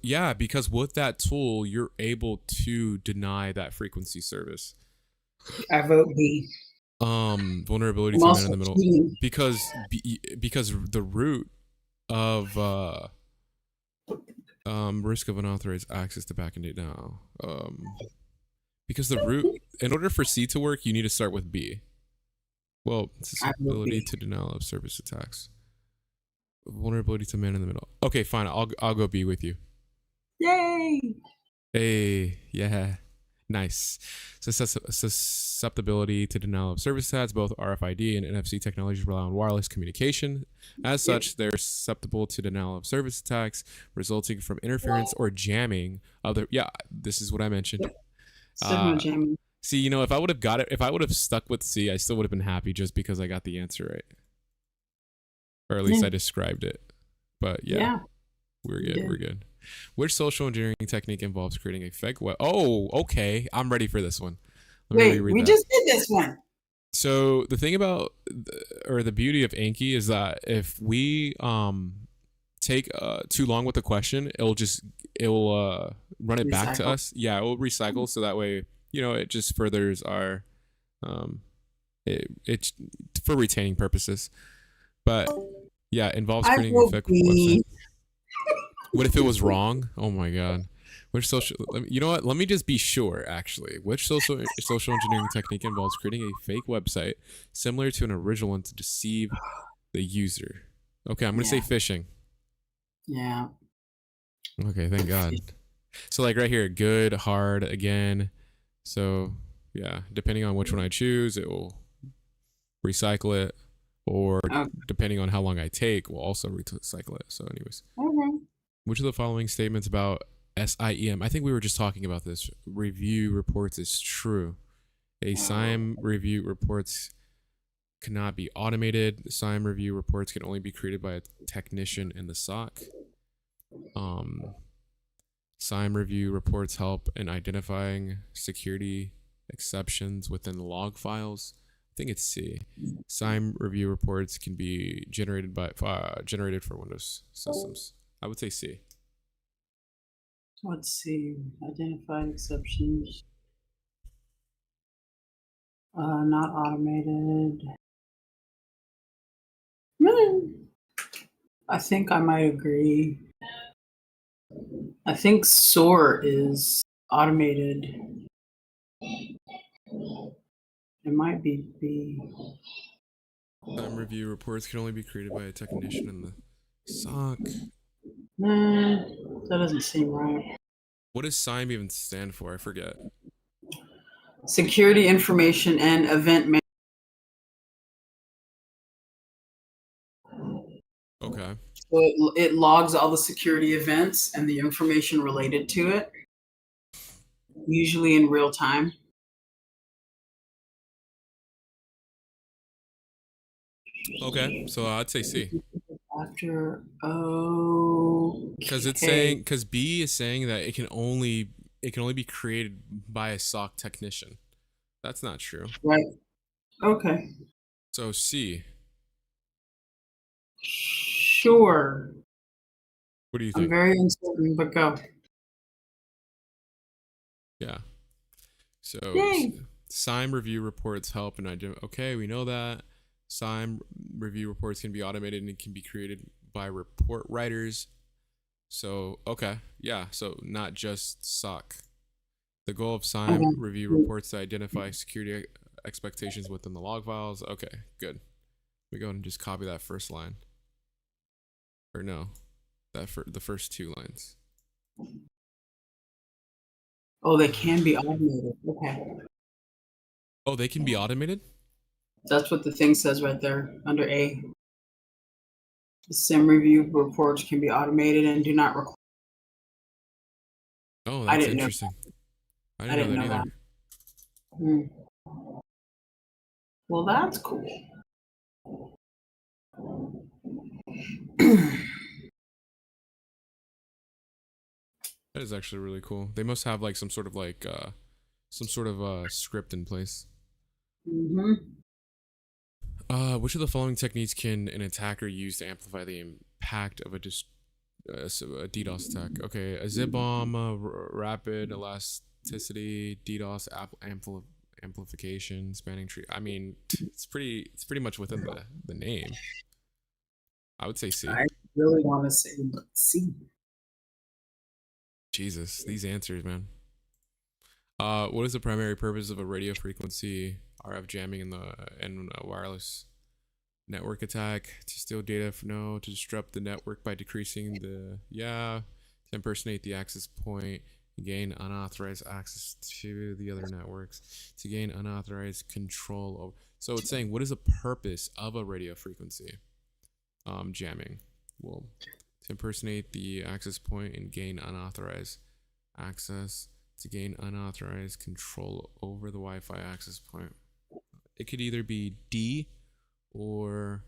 Yeah, because with that tool, you're able to deny that frequency service. I vote B. Vulnerability I'm to man also in the middle cheating. because the root of risk of unauthorized access to backend data now. Because the root, in order for C to work, you need to start with B. Well, susceptibility to denial of service attacks. Vulnerability to man in the middle. Okay, fine. I'll go B with you. Yay! Hey, yeah. Nice. Susceptibility to denial of service attacks. Both RFID and NFC technologies rely on wireless communication. As such, they're susceptible to denial of service attacks resulting from interference or jamming of the. Yeah, this is what I mentioned. Jamming. See, you know, if I would have got it, if I would have stuck with C, I still would have been happy just because I got the answer right, or at least I described it. But yeah. We're good. We're good. Which social engineering technique involves creating a fake web? Oh, okay. I'm ready for this one. Wait, we just did this one. So the thing about, the beauty of Anki is that if we take too long with the question, it will run it back to us. Yeah, it will recycle, so that way, you know, it just furthers our it's for retaining purposes. But yeah, it involves creating a fake website. What if it was wrong? Oh my god. Which social? You know what? Let me just be sure. Actually, which social engineering technique involves creating a fake website similar to an original one to deceive the user? Okay, I'm gonna say phishing. Yeah. Okay, thank God. So like right here, good, hard, again. So yeah, depending on which one I choose, it will recycle it, or depending on how long I take, will also recycle it. So anyways. Okay. Which of the following statements about SIEM? I think we were just talking about this. Review reports is true. A SIEM review reports cannot be automated. SIEM review reports can only be created by a technician in the SOC. SIEM review reports help in identifying security exceptions within log files. I think it's C. SIEM review reports can be generated for Windows systems. I would say C. Let's see. Identified exceptions. Not automated. I think I might agree. I think SOAR is automated. It might be B. SIEM review reports can only be created by a technician in the SOC. Nah, that doesn't seem right. What does SIEM even stand for? I forget. Security Information and Event Management. Okay. So it logs all the security events and the information related to it, usually in real time. Okay, so I'd say C. Because it's saying, because B is saying that it can only be created by a SOC technician. That's not true. Right. Okay. So C. Sure. What do you think? I'm very uncertain, but go. Yeah. So Yay. SIEM review reports help and identify. Okay, we know that. SIEM review reports can be automated and it can be created by report writers. So, okay. Yeah. So not just SOC. The goal of SIEM review reports to identify security expectations within the log files. Okay, good. We go and just copy that first line. Or no, the first two lines. Oh, they can be automated. Okay. Oh, they can be automated? That's what the thing says right there under A. The SIM review reports can be automated and do not require. Oh, that's interesting. I didn't know that either. Well, that's cool. That is actually really cool. They must have like some sort of script in place. Which of the following techniques can an attacker use to amplify the impact of a DDoS attack? Okay, a zip bomb, rapid elasticity, DDoS amplification, spanning tree. I mean, it's pretty much within the name. I would say C. I really want to say C. Jesus, these answers, man. What is the primary purpose of a radio frequency RF jamming in a wireless network attack? To steal data to disrupt the network by decreasing the to impersonate the access point, gain unauthorized access to the other networks, to gain unauthorized control over. So it's saying, what is the purpose of a radio frequency jamming? Well, to impersonate the access point and gain unauthorized access, to gain unauthorized control over the Wi-Fi access point. It could either be D or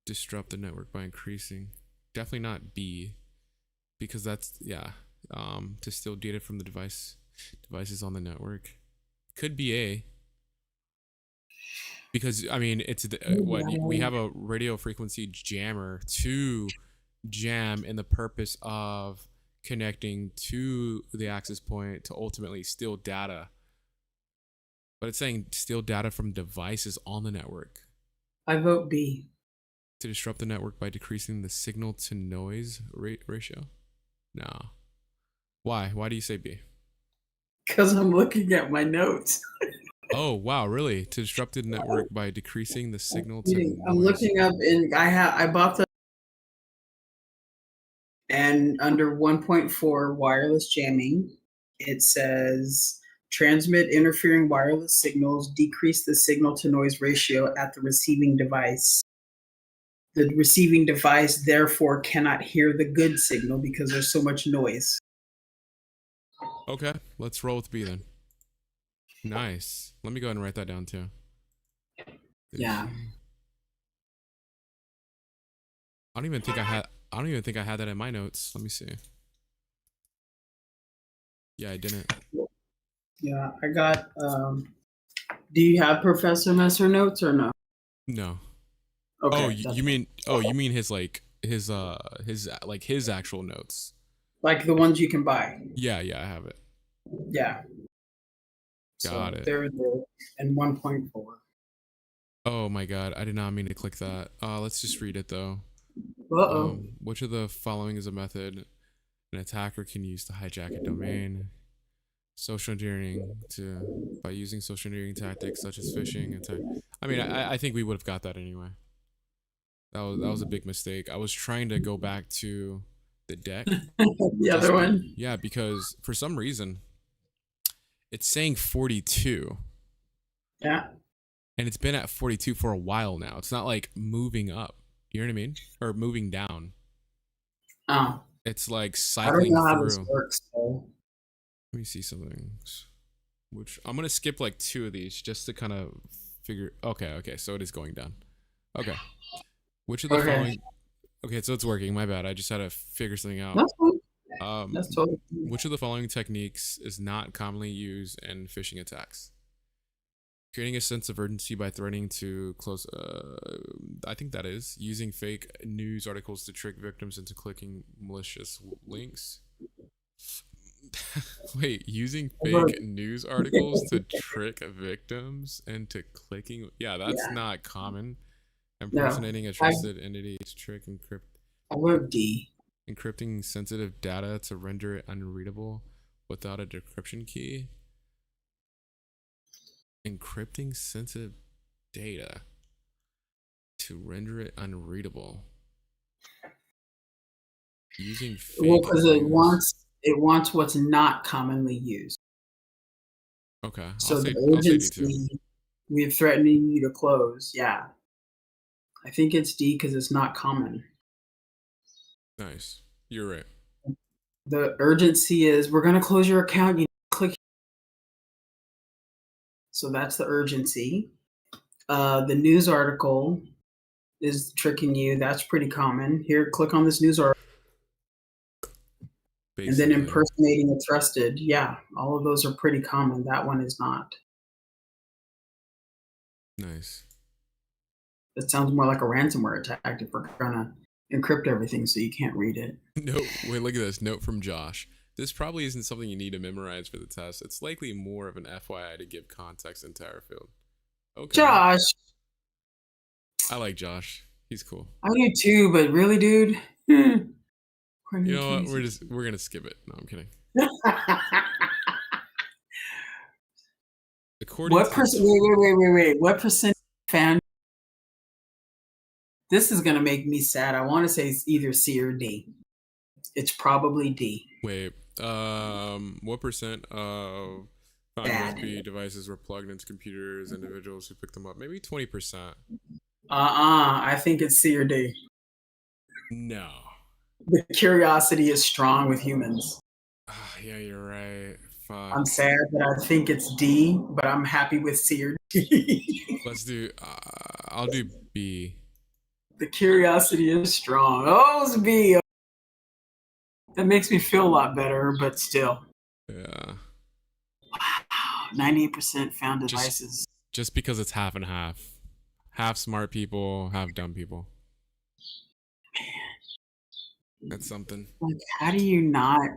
disrupt the network by increasing. Definitely not B, because that's to steal data from the devices on the network. Could be A, because I mean it's we have a radio frequency jammer to jam in the purpose of connecting to the access point to ultimately steal data. But it's saying steal data from devices on the network. I vote B. To disrupt the network by decreasing the signal to noise ratio? No. Why? Why do you say B? Because I'm looking at my notes. Oh, wow, really? To disrupt the network by decreasing the signal to noise. I'm looking up I bought the and under 1.4 wireless jamming, it says transmit interfering wireless signals, decrease the signal to noise ratio at the receiving device. The receiving device therefore cannot hear the good signal because there's so much noise. Okay, let's roll with B then. Nice. Let me go ahead and write that down too. Yeah. I don't even think I had that in my notes. Let me see. Yeah, I didn't. Yeah, I got do you have Professor Messer notes or no? No. Okay. You mean his actual notes. Like the ones you can buy. Yeah, I have it. Yeah. Got it. They're there in 1.4. Oh my god, I did not mean to click that. Let's just read it though. Uh-oh. Which of the following is a method an attacker can use to hijack a domain? Social engineering by using social engineering tactics such as phishing attack. I mean, I think we would have got that anyway. That was a big mistake. I was trying to go back to the deck. The other one? Yeah, because for some reason it's saying 42. Yeah. And it's been at 42 for a while now. It's not like moving up. You know what I mean? Or moving down. Oh. It's like cycling through. I don't know how this works, though. Let me see something. Which I'm gonna skip like 2 of these just to kind of figure. Okay. So it is going down. Okay. Which of the following? Okay, so it's working. My bad. I just had to figure something out. That's fine. That's totally fine. Which of the following techniques is not commonly used in phishing attacks? Creating a sense of urgency by threatening to close. I think that is using fake news articles to trick victims into clicking malicious links. Wait, using fake news articles to trick victims into clicking? Yeah, that's not common. Impersonating a trusted entity to trick encrypt. I wrote D. Encrypting sensitive data to render it unreadable without a decryption key. Encrypting sensitive data to render it unreadable. Using fake. Well, because it wants what's not commonly used. Okay. So the urgency, we're threatening you to close. Yeah. I think it's D because it's not common. Nice. You're right. The urgency is we're going to close your account. You click. So that's the urgency. The news article is tricking you. That's pretty common. Here, click on this news article. Basically. And then impersonating a trusted. Yeah, all of those are pretty common. That one is not. Nice. That sounds more like a ransomware attack if we're going to encrypt everything so you can't read it. No, wait, look at this. Note from Josh. This probably isn't something you need to memorize for the test. It's likely more of an FYI to give context into our field. Okay. Josh. I like Josh. He's cool. I do too, but really, dude. You know what? We're gonna skip it. No, I'm kidding. According What percent? Wait. What percent fan? This is gonna make me sad. I want to say it's either C or D. It's probably D. Wait. What percent of found USB devices were plugged into computers? Individuals who picked them up? Maybe 20%. I think it's C or D. No. The curiosity is strong with humans. Yeah, you're right. Fuck. I'm sad that I think it's D, but I'm happy with C or D. Let's do. I'll do B. The curiosity is strong. Oh, it's B. That makes me feel a lot better, but still. Yeah. Wow, 98% found devices. Just because it's half and half. Half smart people, half dumb people. That's something. Like, how do you not?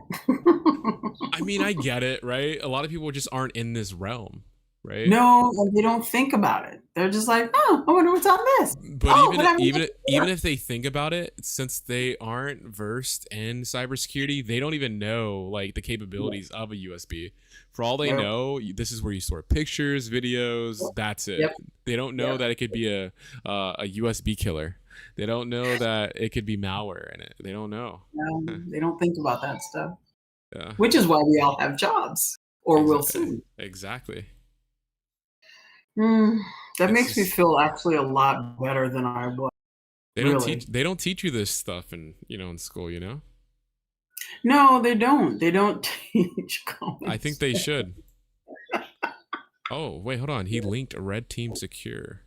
I mean, I get it, right? A lot of people just aren't in this realm, right? No, and they don't think about it. They're just like, oh, I wonder what's on this. But even if they think about it, since they aren't versed in cybersecurity, they don't even know like the capabilities of a USB. For all they know, this is where you store pictures, videos. That's it. Yep. They don't know that it could be a USB killer. They don't know that it could be malware in it. They don't know. No, they don't think about that stuff. Yeah. Which is why we all have jobs, or will soon. Exactly. That makes me feel actually a lot better than I was. They don't teach you this stuff in school, you know? No, they don't. They don't teach comments. I think they should. Oh, wait, hold on. He linked Red Team Secure.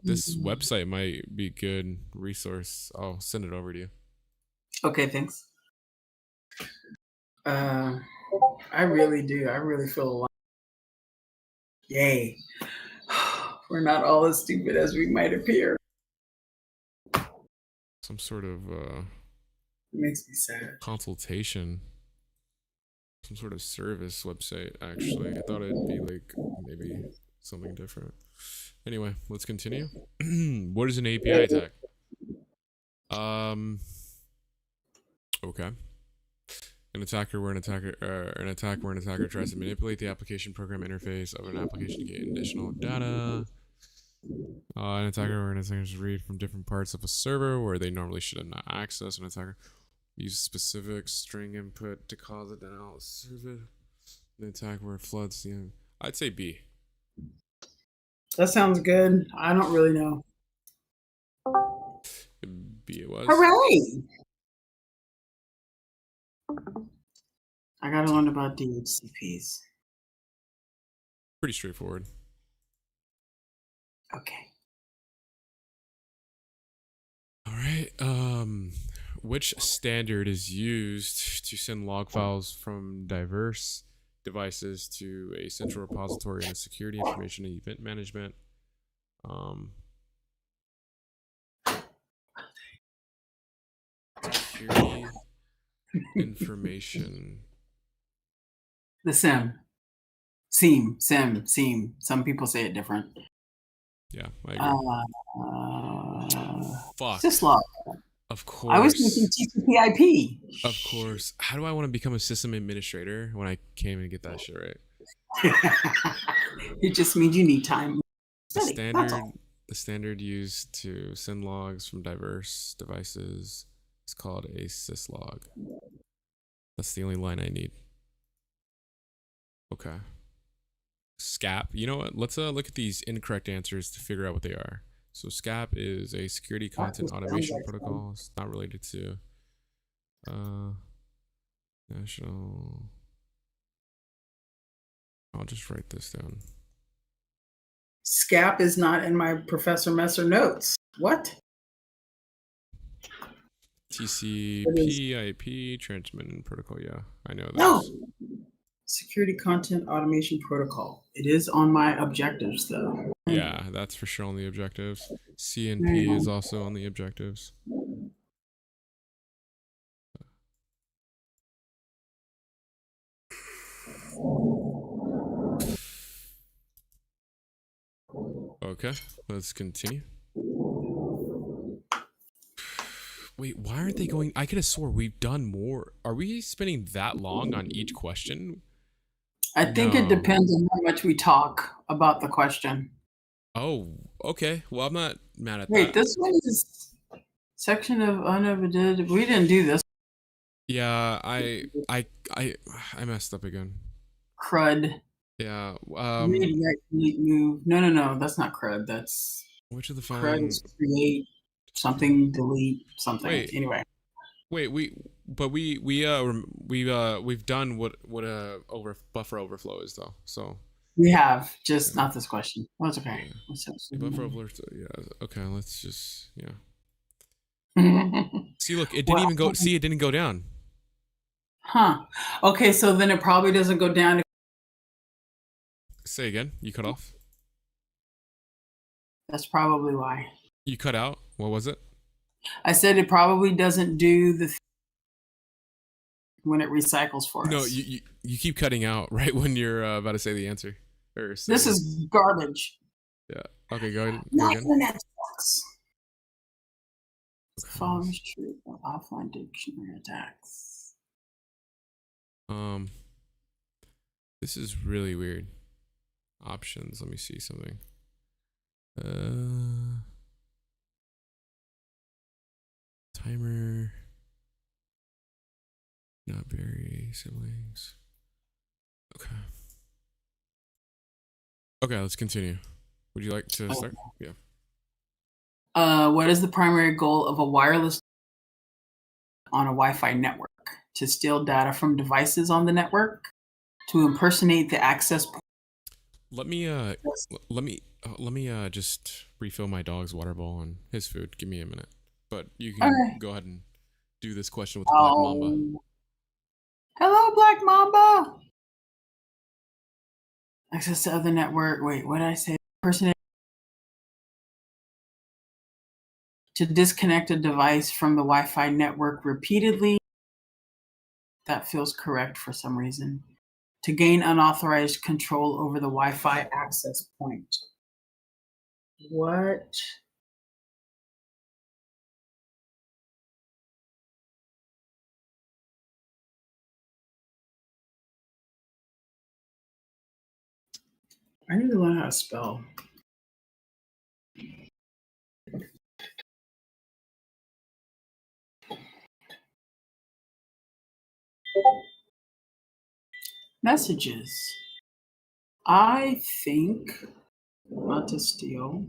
This website might be a good resource. I'll send it over to you. Okay, thanks. I really do. I really feel a lot. Yay. We're not all as stupid as we might appear. Some sort of it makes me sad. Consultation. Some sort of service website, actually. I thought it'd be like maybe something different. Anyway, let's continue. What is an API attack? Okay. An attack where an attacker tries to manipulate the application program interface of an application to get additional data. An attacker where an attacker read from different parts of a server where they normally should not access. An attacker use specific string input to cause it to out server. An attack where it floods the. I'd say B. That sounds good. I don't really know. B it was. Hooray! I gotta learn about DHCPs. Pretty straightforward. Okay. All right. Which standard is used to send log files from diverse devices to a central repository in a security information and event management? Security information. The SIEM. Some people say it different. Yeah, I agree. Fuck. Syslog. Of course. I was thinking TCP/IP. Of course. How do I want to become a system administrator when I can't even get that shit right? It just means you need time. The standard used to send logs from diverse devices is called a syslog. That's the only line I need. Okay. SCAP. You know what? Let's look at these incorrect answers to figure out what they are. So SCAP is a security content automation protocol. It's not related to national. I'll just write this down. SCAP is not in my Professor Messer notes. What? TCP/IP transmission protocol. Yeah, I know that. No. Security content automation protocol. It is on my objectives, though. Yeah, that's for sure on the objectives. CNP is also on the objectives. Okay, let's continue. Wait, why aren't they going? I could have swore we've done more. Are we spending that long on each question? I think it depends on how much we talk about the question. Oh, okay. Well, I'm not mad at that. Wait, this one is section of unevident. We didn't do this. Yeah, I messed up again. Crud. Yeah. Read, write, delete, move. No. That's not crud. That's which of the crud following? is create something, delete something. Wait. Anyway. Wait, we've done what buffer overflow is though. So we have just not this question. Well, it's okay. Yeah. Buffer overflow. Yeah. Okay. Let's just See, look, it didn't even go. See, it didn't go down. Huh. Okay, so then it probably doesn't go down. Say again. You cut off. That's probably why. You cut out. What was it? I said it probably doesn't do the when it recycles for us. No, you keep cutting out right when you're about to say the answer. This is garbage. Yeah. Okay, go ahead. My internet sucks. The following is true of offline dictionary attacks. This is really weird. Options. Let me see something. Timer. Not very siblings. Okay. Okay, let's continue. Would you like to start? Yeah. What is the primary goal of a wireless on a Wi-Fi network? To steal data from devices on the network? To impersonate the access point? Let me just refill my dog's water bowl and his food. Give me a minute. But you can go ahead and do this question with the Black Mamba. Hello, Black Mamba. Access to other network. Wait, what did I say? Impersonate. To disconnect a device from the Wi-Fi network repeatedly. That feels correct for some reason. To gain unauthorized control over the Wi-Fi access point. What? I need to learn how to spell. Messages. I think not to steal.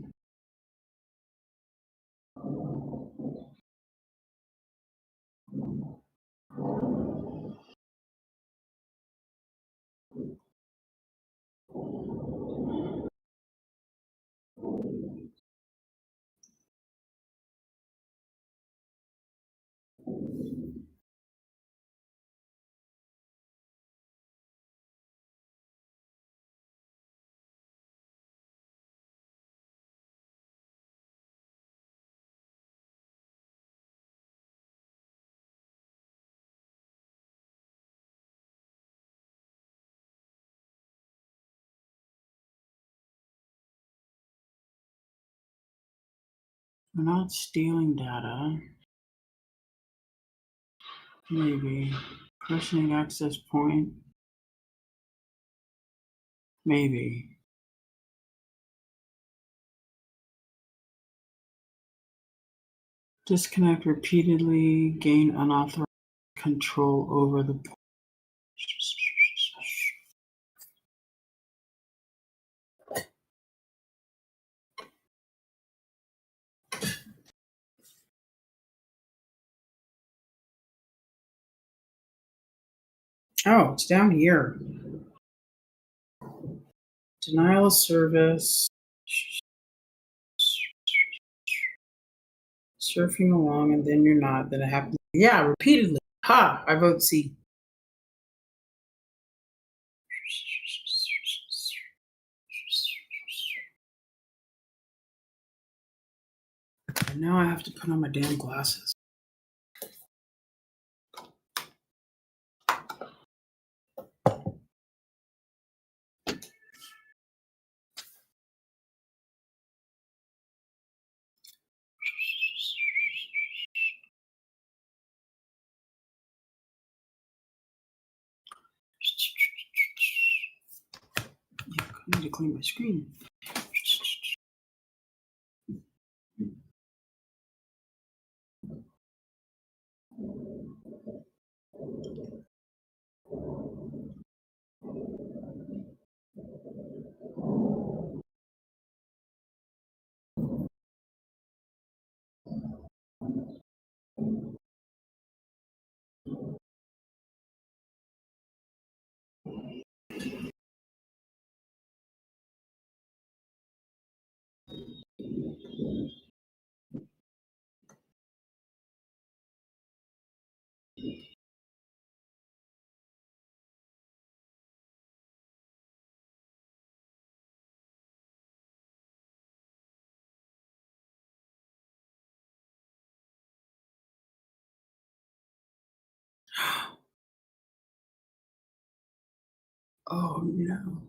We're not stealing data. Maybe. Personal access point. Maybe. Disconnect repeatedly. Gain unauthorized control over the. Oh, it's down here. Denial of service. Surfing along and then you're not. Then it happens. Yeah, repeatedly. Ha! I vote C. And now I have to put on my damn glasses. need to clean my screen. Oh no.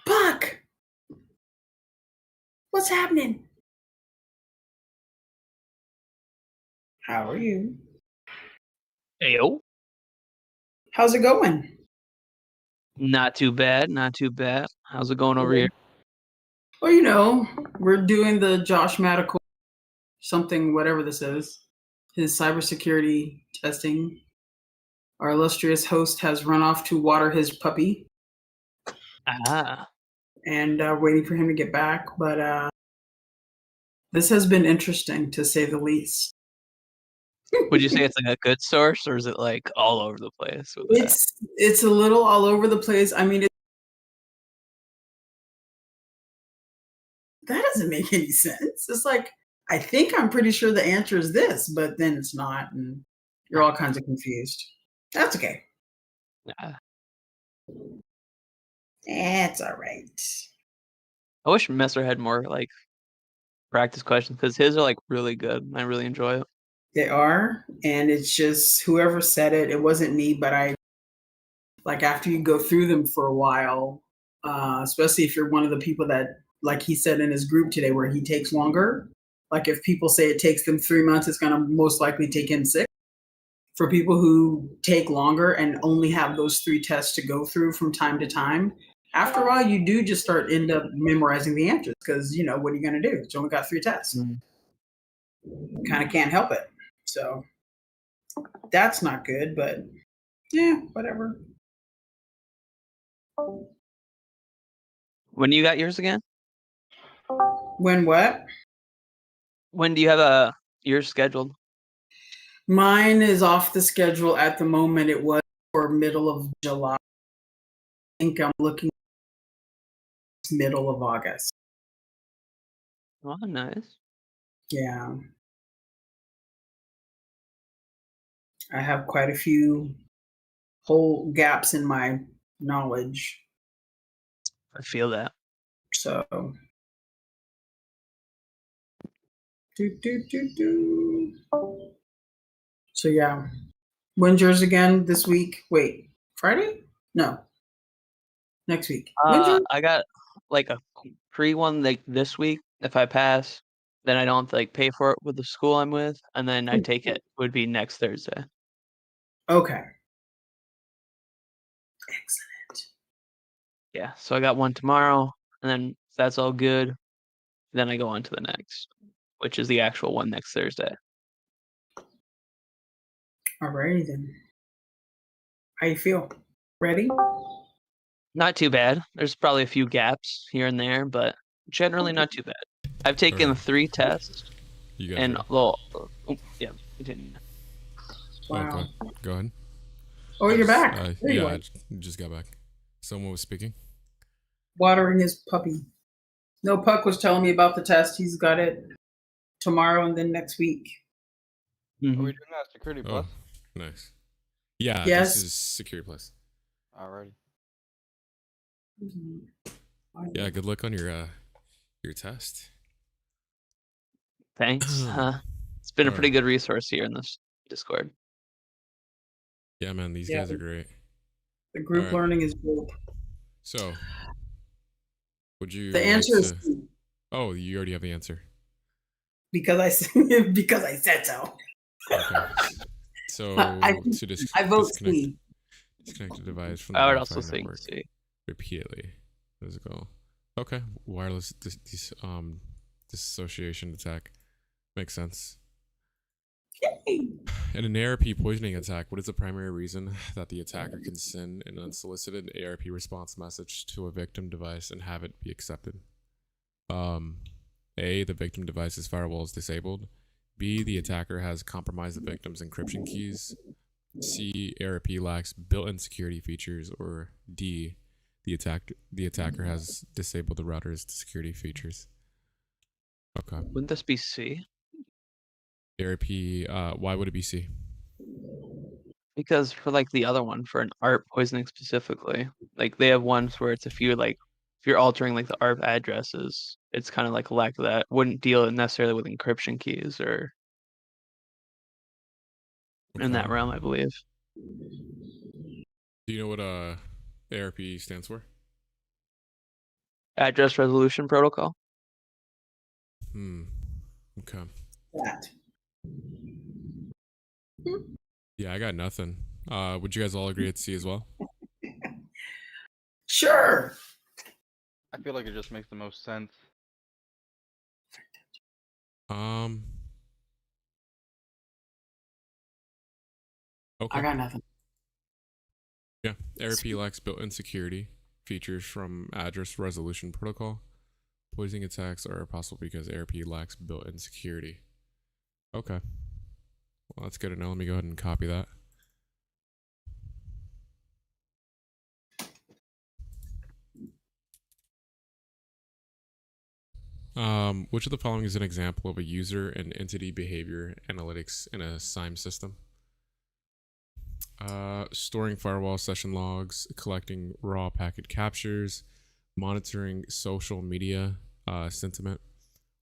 Buck! What's happening? How are you? Ayo. How's it going? Not too bad. Not too bad. How's it going over here? Well, you know, we're doing the Josh Medical something, whatever this is, his cybersecurity testing. Our illustrious host has run off to water his puppy. Ah. And waiting for him to get back. But this has been interesting, to say the least. Would you say it's like a good source, or is it like all over the place? With it's a little all over the place. I mean, that doesn't make any sense. It's like, I think I'm pretty sure the answer is this, but then it's not, and you're all kinds of confused. That's okay. Yeah. That's all right. I wish Messer had more like practice questions because his are like really good. I really enjoy it. They are, and it's just whoever said it. It wasn't me, but I like after you go through them for a while, especially if you're one of the people that, like he said in his group today, where he takes longer. Like if people say it takes them 3 months, it's going to most likely take him 6. For people who take longer and only have those 3 tests to go through from time to time, after a while you do just end up memorizing the answers because what are you going to do? It's only got 3 tests. Kind of can't help it. So that's not good, but yeah, whatever. When do you got yours again? When what? When do you have yours scheduled? Mine is off the schedule at the moment. It was for middle of July. I think I'm looking middle of August. Oh, nice. Yeah. I have quite a few whole gaps in my knowledge. I feel that. So So yeah. When's yours again this week? Wait, Friday? No. Next week. When's yours? I got like a free one like this week. If I pass, then I don't have to like pay for it with the school I'm with, and then I take it would be next Thursday. Okay. Excellent. Yeah, so I got one tomorrow, and then if that's all good, then I go on to the next, which is the actual one next Thursday. Alrighty then. How you feel? Ready? Not too bad. There's probably a few gaps here and there, but generally not too bad. I've taken Alright. 3 tests, You guys and ready? well, yeah, continue. Wow. Go ahead. Oh, you're back. There you Yeah, are. I just got back. Someone was speaking. Watering his puppy. No, Puck was telling me about the test. He's got it tomorrow and then next week. Are we Mhm. doing that security plus? Nice. Yeah, Yes. this is Security Plus. Alrighty. Yeah, good luck on your test. Thanks. It's been a pretty Alright. good resource here in this Discord. Yeah, man, these Yeah. guys are great. The group Alright. learning is dope. So, would you The like answer is to? C, Oh, you already have the answer. because I said because I said so. Okay. So I vote C. disconnect the device from the I would Wi-Fi also think network C. repeatedly. Physical. Okay. Wireless dissociation attack makes sense. In an ARP poisoning attack, what is the primary reason that the attacker can send an unsolicited ARP response message to a victim device and have it be accepted? A, the victim device's firewall is disabled. B, the attacker has compromised the victim's encryption keys. C, ARP lacks built-in security features. Or D, the attacker has disabled the router's security features. Okay. Wouldn't this be C? ARP, why would it be C? Because for like the other one, for an ARP poisoning specifically, like they have ones where it's if you're altering like the ARP addresses, it's kind of like a lack of that. Wouldn't deal necessarily with encryption keys or in that Okay. realm, I believe. Do you know what ARP stands for? Address resolution protocol. Okay. That. Yeah, I got nothing. Would you guys all agree it's C as well? Sure. I feel like it just makes the most sense. Okay. I got nothing. Yeah, ARP lacks built-in security features from address resolution protocol. Poisoning attacks are possible because ARP lacks built-in security. Okay. Well, that's good to know. Let me go ahead and copy that. Which of the following is an example of a user and entity behavior analytics in a SIME system? Storing firewall session logs, collecting raw packet captures, monitoring social media sentiment,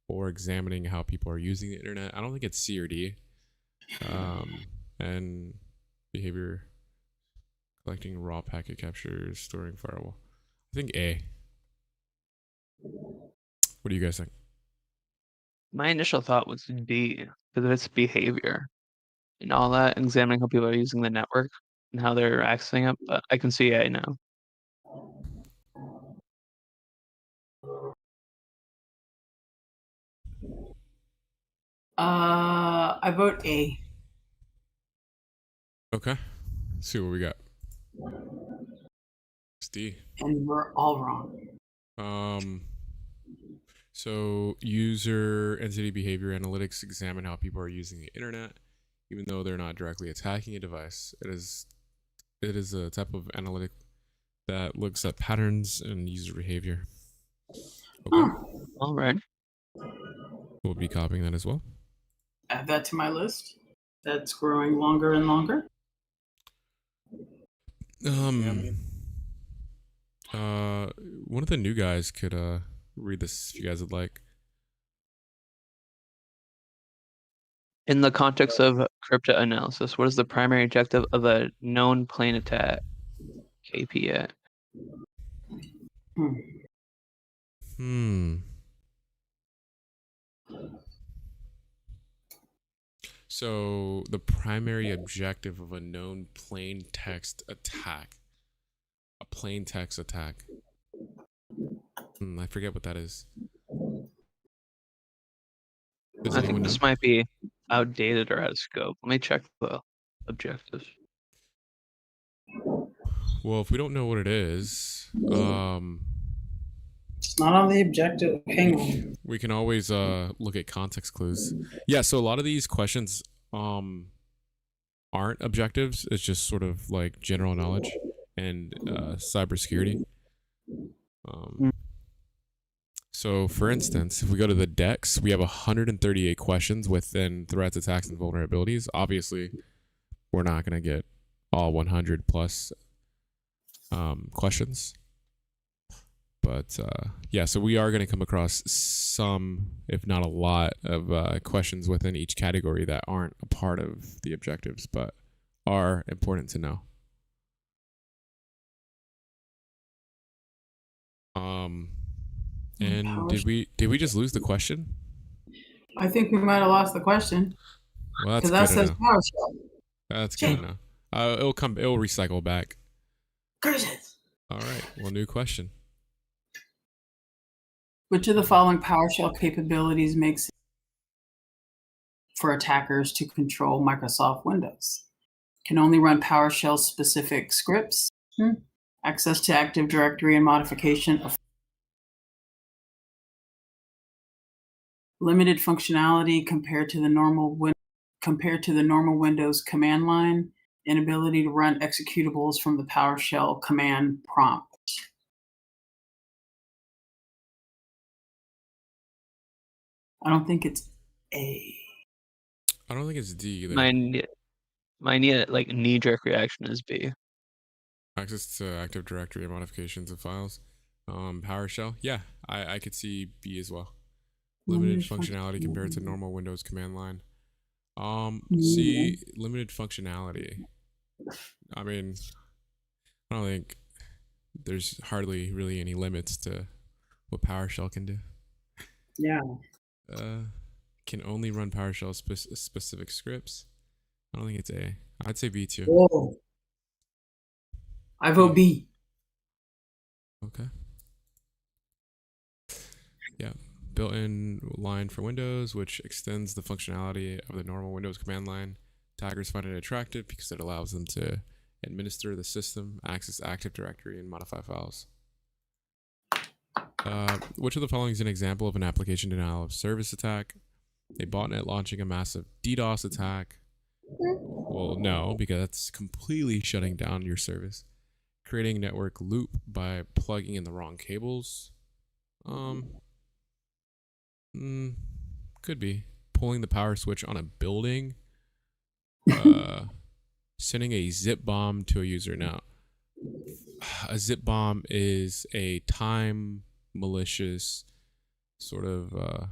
or examining how people are using the internet. I don't think it's C or D. And behavior, collecting raw packet captures, storing firewall. I think A. What do you guys think? My initial thought was D, because it's behavior and all that, examining how people are using the network and how they're accessing it. But I can see A now. I vote A. Okay. Let's see what we got. It's D. And we're all wrong. So user entity behavior analytics examine how people are using the internet, even though they're not directly attacking a device. It is a type of analytic that looks at patterns and user behavior. Okay. All right. We'll be copying that as well. Add that to my list. That's growing longer and longer. One of the new guys could read this if you guys would like. In the context of cryptanalysis, what is the primary objective of a known plane attack? CompTIA. So the primary objective of a known plain text attack. A plain text attack. I forget what that is. I think this might be outdated or out of scope. Let me check the objectives. Well, if we don't know what it is, it's not on the objective. Hang on. We can always look at context clues. Yeah, so a lot of these questions aren't objectives. It's just sort of like general knowledge and cybersecurity. So, for instance, if we go to the DEX, we have 138 questions within threats, attacks, and vulnerabilities. Obviously, we're not going to get all 100 plus questions. But yeah, so we are going to come across some, if not a lot, of questions within each category that aren't a part of the objectives, but are important to know. And did we just lose the question? I think we might have lost the question. Well, that's that good says enough. PowerShell. That's good enough. It'll recycle back. Curses. All right. Well, new question. Which of the following PowerShell capabilities makes it for attackers to control Microsoft Windows? Can only run PowerShell specific scripts. Access to Active Directory and modification of limited functionality compared to the normal Windows command line. Inability to run executables from the PowerShell command prompt. I don't think it's A. I don't think it's D either. My knee-jerk reaction is B. Access to Active Directory and modifications of files. PowerShell. Yeah, I could see B as well. Limited functionality compared to normal Windows command line. C, limited functionality. I mean, I don't think there's hardly really any limits to what PowerShell can do. Yeah. Can only run PowerShell specific scripts. I don't think it's A. I'd say B too. Whoa. I vote B. Okay. Yeah. Built-in line for Windows, which extends the functionality of the normal Windows command line. Attackers find it attractive because it allows them to administer the system, access Active Directory, and modify files. Which of the following is an example of an application denial of service attack? A botnet launching a massive DDoS attack. Well, no, because that's completely shutting down your service. Creating network loop by plugging in the wrong cables. Could be. Pulling the power switch on a building. Sending a zip bomb to a user. Now, a zip bomb is a time malicious sort of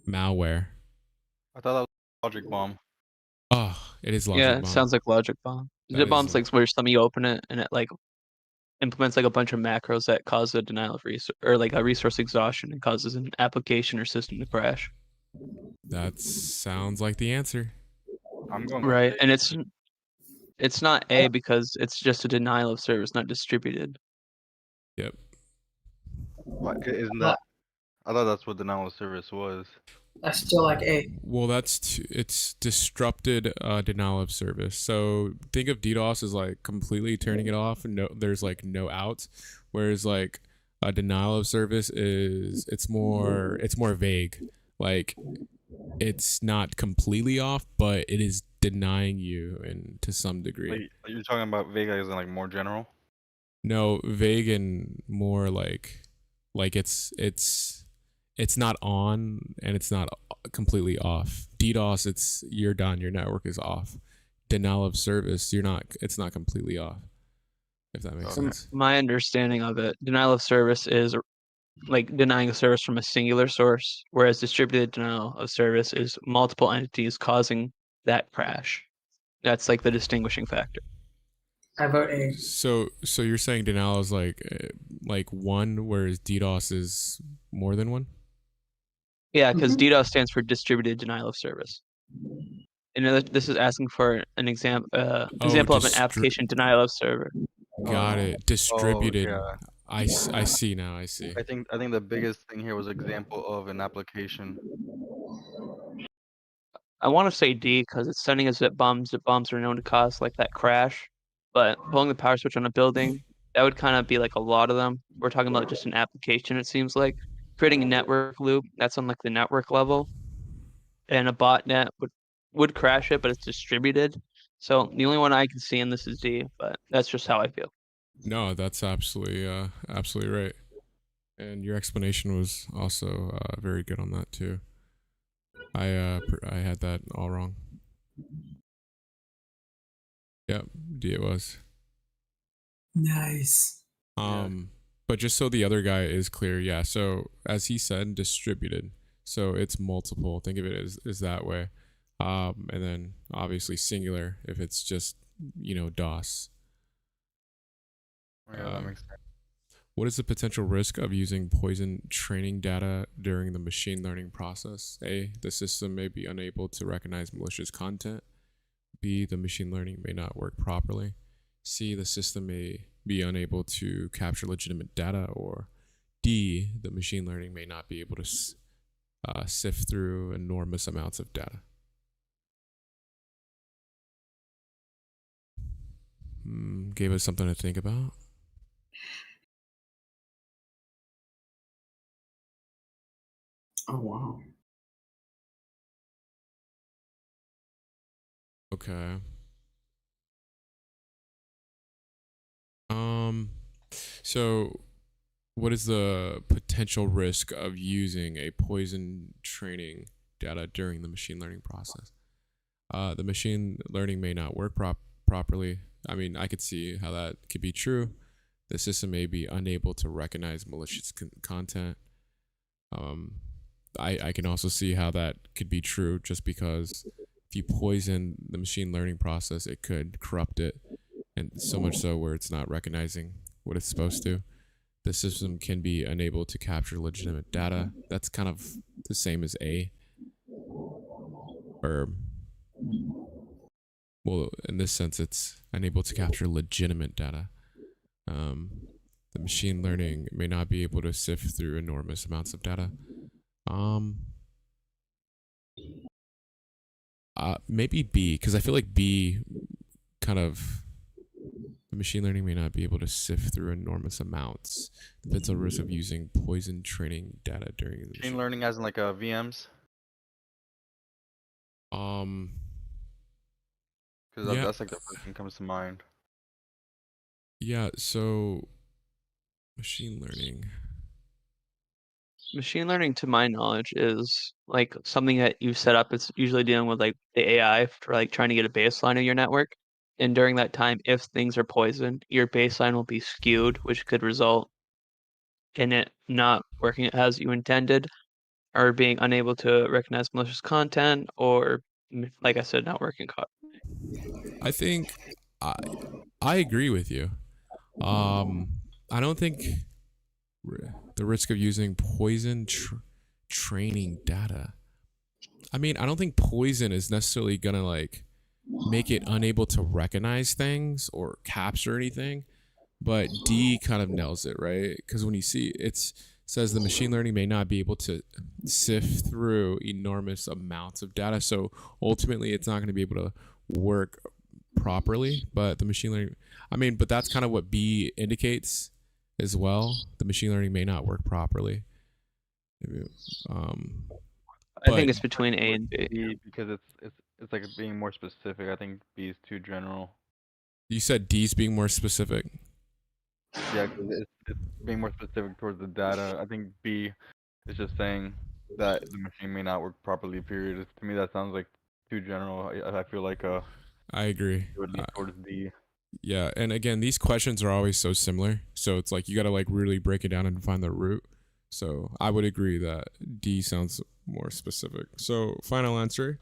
malware. I thought that was logic bomb. Oh, it is logic Yeah, bomb. it sounds like logic bomb. That Zip is bomb's a- like where something you open it and it like implements like a bunch of macros that cause a denial of resource or like a resource exhaustion and causes an application or system to crash. That sounds like the answer. I'm going Right, with and it's not A because it's just a denial of service, not distributed. Yep. What, isn't that? I thought that's what denial of service was. I still like A. Well, it's disrupted denial of service. So think of DDoS as like completely turning it off, and there's like no outs. Whereas like a denial of service it's more vague. Like it's not completely off, but it is denying you and to some degree. Like, you're talking about vague as in like more general. No, vague and more like it's not on and it's not completely off. DDoS, it's you're done. Your network is off. Denial of service, it's not completely off. If that makes sense. My understanding of it, denial of service is like denying a service from a singular source, whereas distributed denial of service is multiple entities causing that crash. That's like the distinguishing factor. I vote A. So you're saying denial is like one, whereas DDoS is more than one? Yeah, because DDoS stands for distributed denial of service. And this is asking for an example of an application denial of server. Got it. Distributed. Oh, yeah. I see now. I see. I think the biggest thing here was example of an application. I want to say D because it's sending a zip bomb. Zip bombs are known to cause like that crash, but pulling the power switch on a building, that would kind of be like a lot of them. We're talking about just an application, it seems like. Creating a network loop, that's on like the network level. And a botnet would crash it, but it's distributed. So the only one I can see in this is D, but that's just how I feel. No, that's absolutely right. And your explanation was also very good on that too. I had that all wrong. Yep, D it was. Nice. But just so the other guy is clear, yeah. So as he said, distributed. So it's multiple. Think of it as that way. And then obviously singular if it's just DOS. Yeah, that makes sense. What is the potential risk of using poison training data during the machine learning process? A, the system may be unable to recognize malicious content. B, the machine learning may not work properly. C, the system may be unable to capture legitimate data. Or D, the machine learning may not be able to sift through enormous amounts of data. Gave us something to think about. Oh, wow. Okay. So what is the potential risk of using a poison training data during the machine learning process? The machine learning may not work properly. I mean, I could see how that could be true. The system may be unable to recognize malicious content. I can also see how that could be true just because if you poison the machine learning process, it could corrupt it. And so much so where it's not recognizing what it's supposed to. The system can be unable to capture legitimate data. That's kind of the same as A. Or, well, in this sense, it's unable to capture legitimate data. The machine learning may not be able to sift through enormous amounts of data. Maybe B, because I feel like B kind of, the machine learning may not be able to sift through enormous amounts. That's a risk of using poison training data during the Machine learning as in like VMs. Because that's like the first thing comes to mind. Yeah, so machine learning. Machine learning, to my knowledge, is like something that you set up. It's usually dealing with like the AI for like trying to get a baseline of your network. And during that time, if things are poisoned, your baseline will be skewed, which could result in it not working as you intended, or being unable to recognize malicious content, or like I said, not working. I think I agree with you. I don't think the risk of using poison training data. I mean, I don't think poison is necessarily gonna like make it unable to recognize things or capture anything, but D kind of nails it, right? Because when you see it says the machine learning may not be able to sift through enormous amounts of data, so ultimately it's not going to be able to work properly. But the machine learning, I mean, but that's kind of what B indicates as well. The machine learning may not work properly. I think it's between A and B because it's like being more specific. I think B is too general. You said D's being more specific. Yeah, because it's being more specific towards the data. I think B is just saying that the machine may not work properly. Period. To me, that sounds like too general. I feel like I agree. It would lean towards D. Yeah, and again, these questions are always so similar, so it's like you got to like really break it down and find the root. So I would agree that D sounds more specific. So final answer,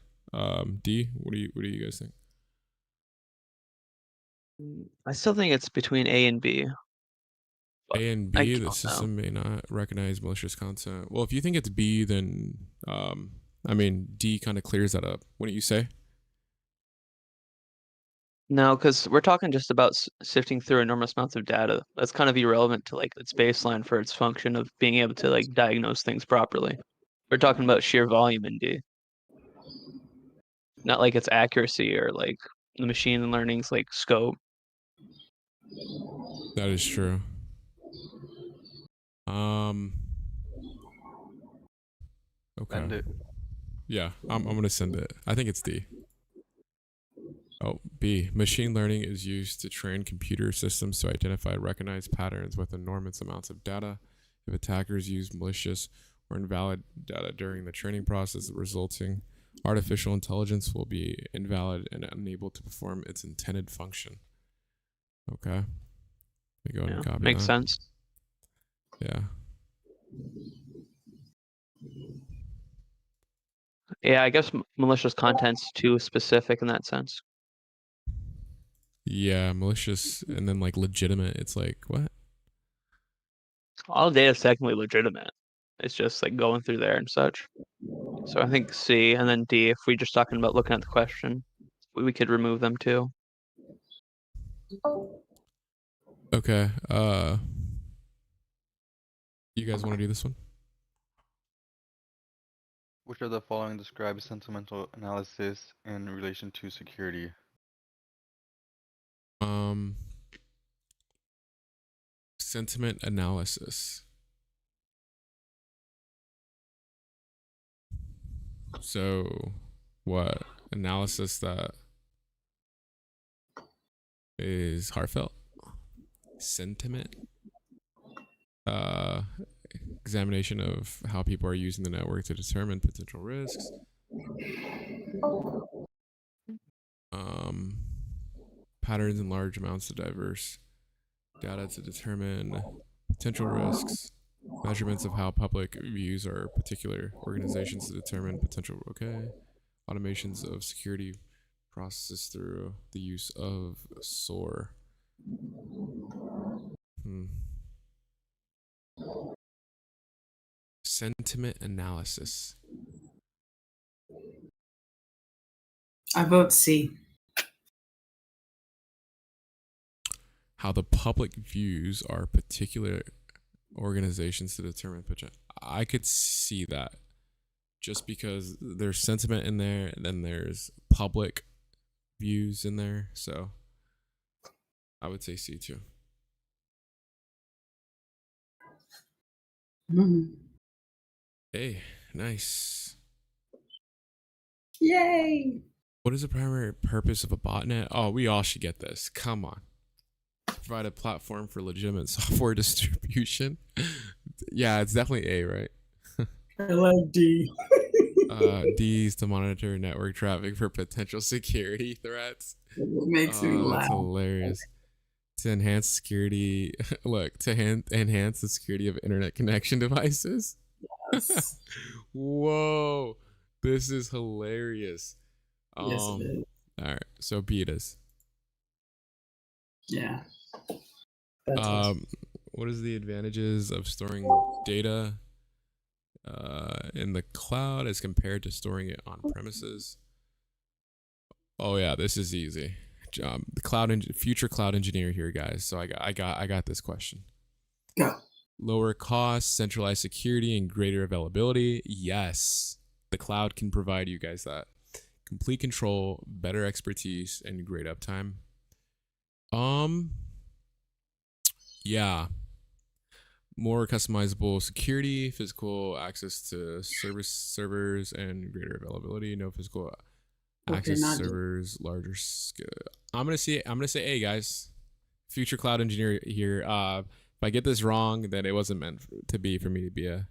D. What do you guys think? I still think it's between A and B. A and B, the system may not recognize malicious content. Well, if you think it's B, then I mean D kind of clears that up. Wouldn't you say? No, because we're talking just about sifting through enormous amounts of data. That's kind of irrelevant to like its baseline for its function of being able to like diagnose things properly. We're talking about sheer volume in D, not like its accuracy or like the machine learning's like scope. That is true. Okay. Send it. Yeah, I'm gonna send it. I think it's D. Oh, B. Machine learning is used to train computer systems to identify and recognize patterns with enormous amounts of data. If attackers use malicious or invalid data during the training process, the resulting artificial intelligence will be invalid and unable to perform its intended function. Okay. Let me go ahead and copy Makes that. sense. Yeah. Yeah, I guess malicious content's too specific in that sense. Yeah, malicious and then like legitimate. It's like, what? All data is technically legitimate. It's just like going through there and such. So I think C, and then D, if we're just talking about looking at the question, we could remove them too. Okay. You guys want to do this one? Which of the following describes sentimental analysis in relation to security? Sentiment analysis. So, what analysis that is heartfelt? Sentiment. Examination of how people are using the network to determine potential risks. Patterns in large amounts of diverse data to determine potential risks. Measurements of how public views our particular organizations to determine potential. Okay. Automations of security processes through the use of SOAR. Sentiment analysis. I vote C. How the public views our particular organizations to determine potential. I could see that just because there's sentiment in there, and then there's public views in there. So I would say C too. Hey, nice. Yay! What is the primary purpose of a botnet? Oh, we all should get this. Come on. Provide a platform for legitimate software distribution. Yeah, it's definitely A, right? I like D. D is to monitor network traffic for potential security threats. It makes me laugh. That's hilarious. To enhance security, look, to enhance the security of internet connection devices. Yes. Whoa, this is hilarious. Yes, it is. All right, so B it is. Yeah. That's awesome. What is the advantages of storing data in the cloud as compared to storing it on premises? Oh yeah, this is easy. The future cloud engineer here, guys. So I got this question. Go. Lower cost, centralized security, and greater availability. Yes, the cloud can provide you guys that. Complete control, better expertise, and great uptime. Yeah. More customizable security, physical access to servers, and greater availability. No physical access to servers, larger scale. I'm gonna say A, guys. Future cloud engineer here. If I get this wrong, then it wasn't meant to be for me to be a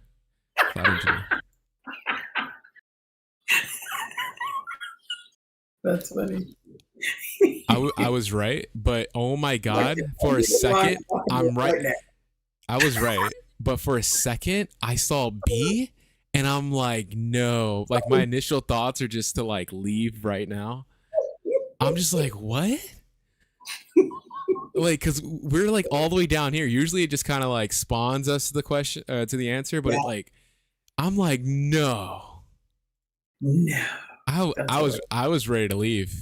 cloud engineer. That's funny. I was right, but oh my god, for a second, I'm right. I was right, but for a second, I saw B, and I'm like, no. Like, my initial thoughts are just to like leave right now. I'm just like, what? Like, because we're like all the way down here. Usually, it just kind of like spawns us to the question, to the answer, but it like, I'm like, no. I was ready to leave.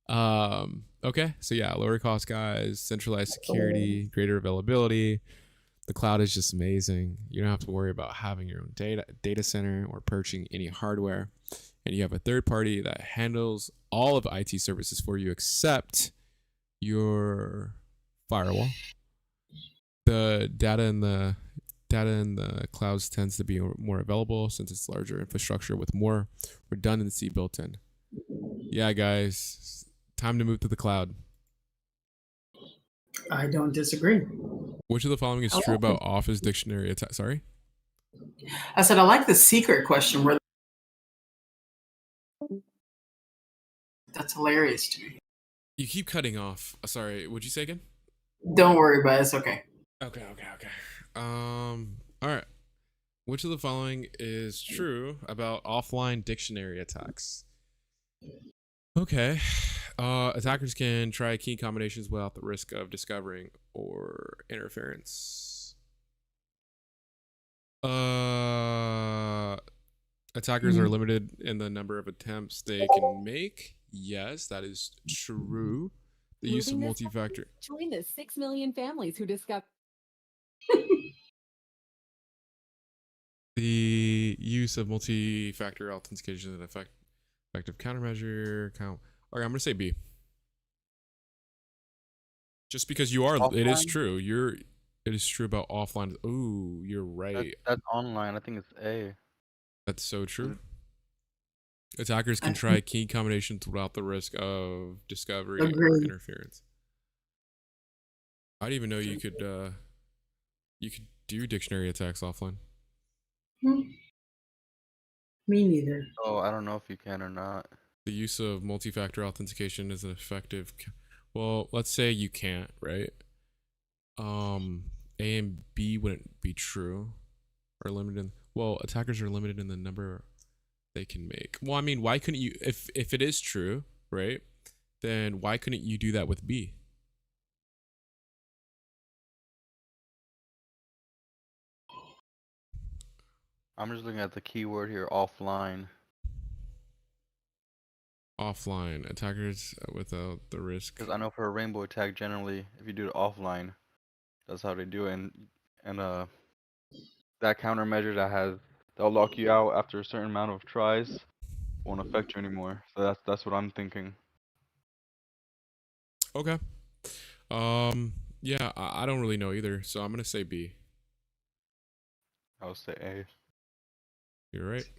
Okay, so yeah, lower cost, guys, centralized security, greater availability. The cloud is just amazing. You don't have to worry about having your own data center or purchasing any hardware, and you have a third party that handles all of IT services for you except your firewall. The data in the clouds tends to be more available since it's larger infrastructure with more redundancy built in. Yeah, guys, time to move to the cloud. I don't disagree. Which of the following is true about Office Dictionary attack? Sorry? I said I like the secret question where that's hilarious to me. You keep cutting off. Sorry, what'd you say again? Don't worry about it, it's okay. Okay. All right. Which of the following is true about offline dictionary attacks? Okay. Attackers can try key combinations without the risk of discovering or interference. Attackers are limited in the number of attempts they can make. Yes, that is true. The use of multi-factor. Join the 6 million families who discover. The use of multi-factor authentication is an effective countermeasure. Okay, I'm gonna say B. Just because you are, offline? It is true. It is true about offline. Ooh, you're right. That's online. I think it's A. That's so true. Attackers can try key combinations without the risk of discovery or interference. I didn't even know you could do dictionary attacks offline. Me neither. Oh, I don't know if you can or not. The use of multi-factor authentication is an effective. Well, let's say you can't, right? A and B wouldn't be true, or limited. Well, attackers are limited in the number they can make. Well, I mean, why couldn't you? If it is true, right? Then why couldn't you do that with B? I'm just looking at the keyword here, offline. Offline attackers without the risk. Because I know for a rainbow attack, generally, if you do it offline, that's how they do it. And that countermeasure they'll lock you out after a certain amount of tries won't affect you anymore. So that's what I'm thinking. Okay. Yeah, I don't really know either, so I'm gonna say B. I'll say A. You're right.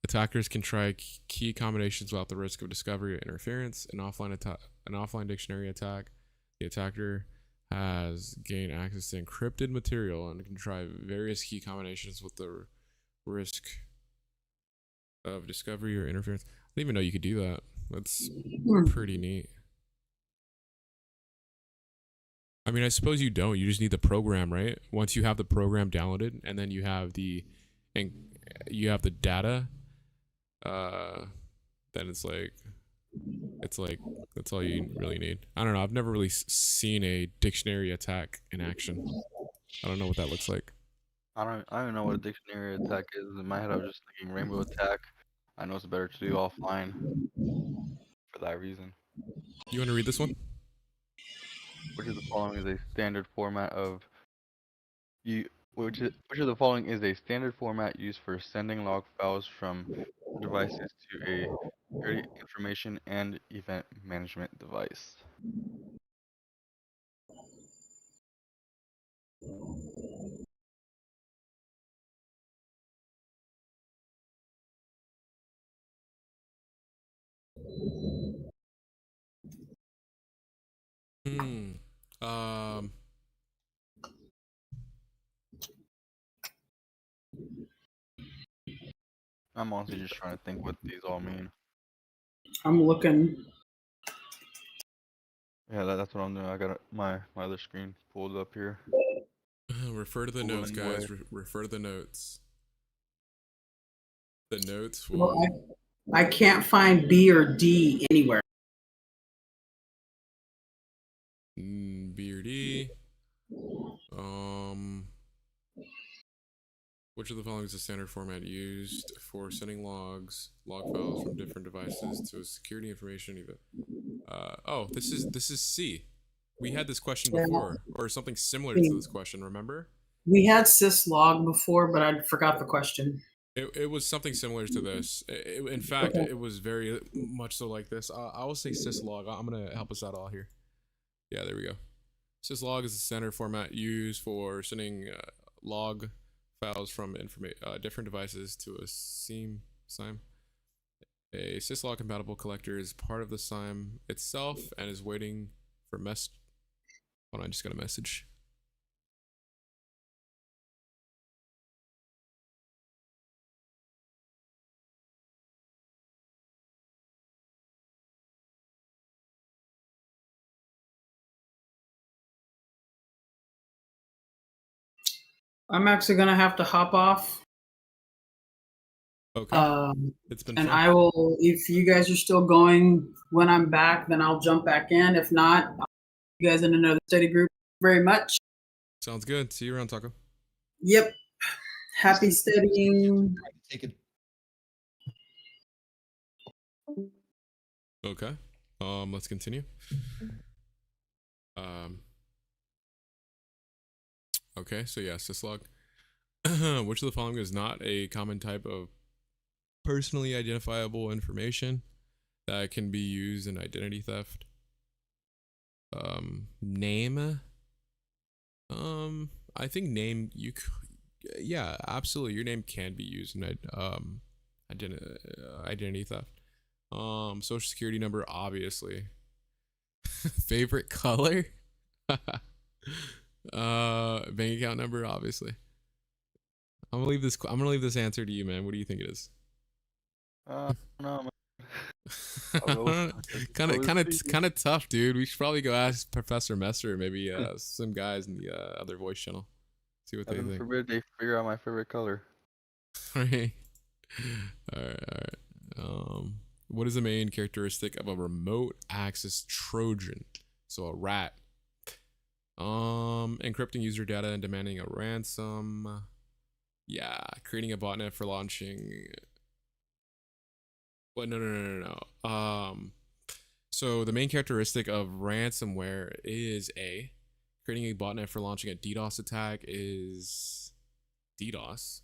Attackers can try key combinations without the risk of discovery or interference. An offline dictionary attack. The attacker has gained access to encrypted material and can try various key combinations risk of discovery or interference. I didn't even know you could do that. That's pretty neat. I mean, I suppose you don't. You just need the program, right? Once you have the program downloaded, and then you have the data, then it's like that's all you really need. I don't know. I've never really seen a dictionary attack in action. I don't know what that looks like. I don't even know what a dictionary attack is. In my head, I was just thinking rainbow attack. I know it's better to do offline for that reason. You want to read this one? Which of the following is a standard format of which of the following is a standard format used for sending log files from devices to a security information and event management device? Um. I'm honestly just trying to think what these all mean. I'm looking. Yeah, that's what I'm doing. I got my other screen pulled up here. Refer to the notes, guys. Refer to the notes. The notes will. Well, I can't find B or D anywhere. B or D. Which of the following is the standard format used for sending log files from different devices to a security information event? Oh, this is C. We had this question before, or something similar to this question. Remember? We had syslog before, but I forgot the question. It was something similar to this. In fact, it was very much so like this. I will say syslog. I'm gonna help us out all here. Yeah, there we go. Syslog is the standard format used for sending log files from different devices to a SIEM. A syslog compatible collector is part of the SIEM itself and is waiting for Hold on, I just got a message. I'm actually gonna have to hop off. Okay. It's been and fun. I will, if you guys are still going when I'm back, then I'll jump back in. If not, I'll see you guys in another study group. Very much. Sounds good. See you around, Taco. Yep. Happy studying. Take it. Okay. Let's continue. Okay, so yeah, syslog. Which of the following is not a common type of personally identifiable information that can be used in identity theft? Name. I think name yeah, absolutely. Your name can be used in identity theft. Social security number, obviously. Favorite color? Bank account number, obviously. I'm gonna leave this answer to you, man. What do you think it is? No, man. Kind of tough, dude. We should probably go ask Professor Messer, maybe some guys in the other voice channel, see what they think. Forbid they figure out my favorite color. Right. All right. What is the main characteristic of a remote access Trojan? So a rat. Encrypting user data and demanding a ransom. Yeah, creating a botnet for launching. Well, no. So the main characteristic of ransomware is creating a botnet for launching a DDoS attack is DDoS.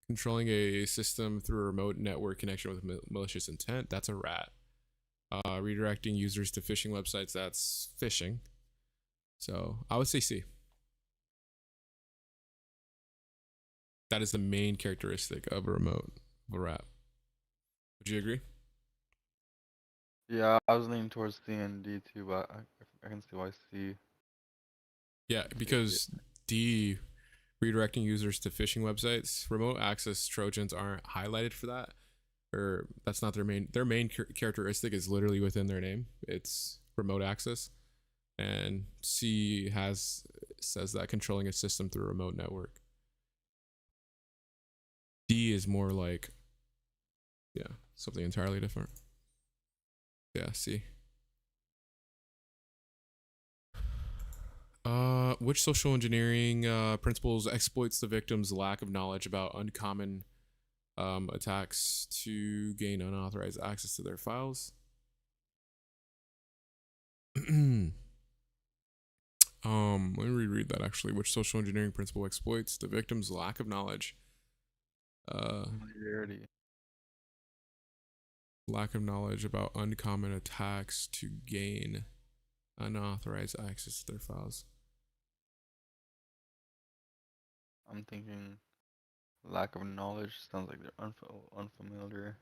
Controlling a system through a remote network connection with malicious intent, that's a rat. Redirecting users to phishing websites, that's phishing. So I would say C. That is the main characteristic of a rat. Would you agree? Yeah, I was leaning towards C and D too, but I can see why C. Yeah, because D redirecting users to phishing websites. Remote access Trojans aren't highlighted for that, or that's not their main. Their main characteristic is literally within their name. It's remote access, and C says that controlling a system through a remote network. D is more like, yeah, something entirely different. Yeah, C. Which social engineering principles exploits the victim's lack of knowledge about uncommon attacks to gain unauthorized access to their files? Let me reread that actually. Which social engineering principle exploits the victim's lack of knowledge? Familiarity. Lack of knowledge about uncommon attacks to gain unauthorized access to their files. I'm thinking lack of knowledge sounds like they're unfamiliar.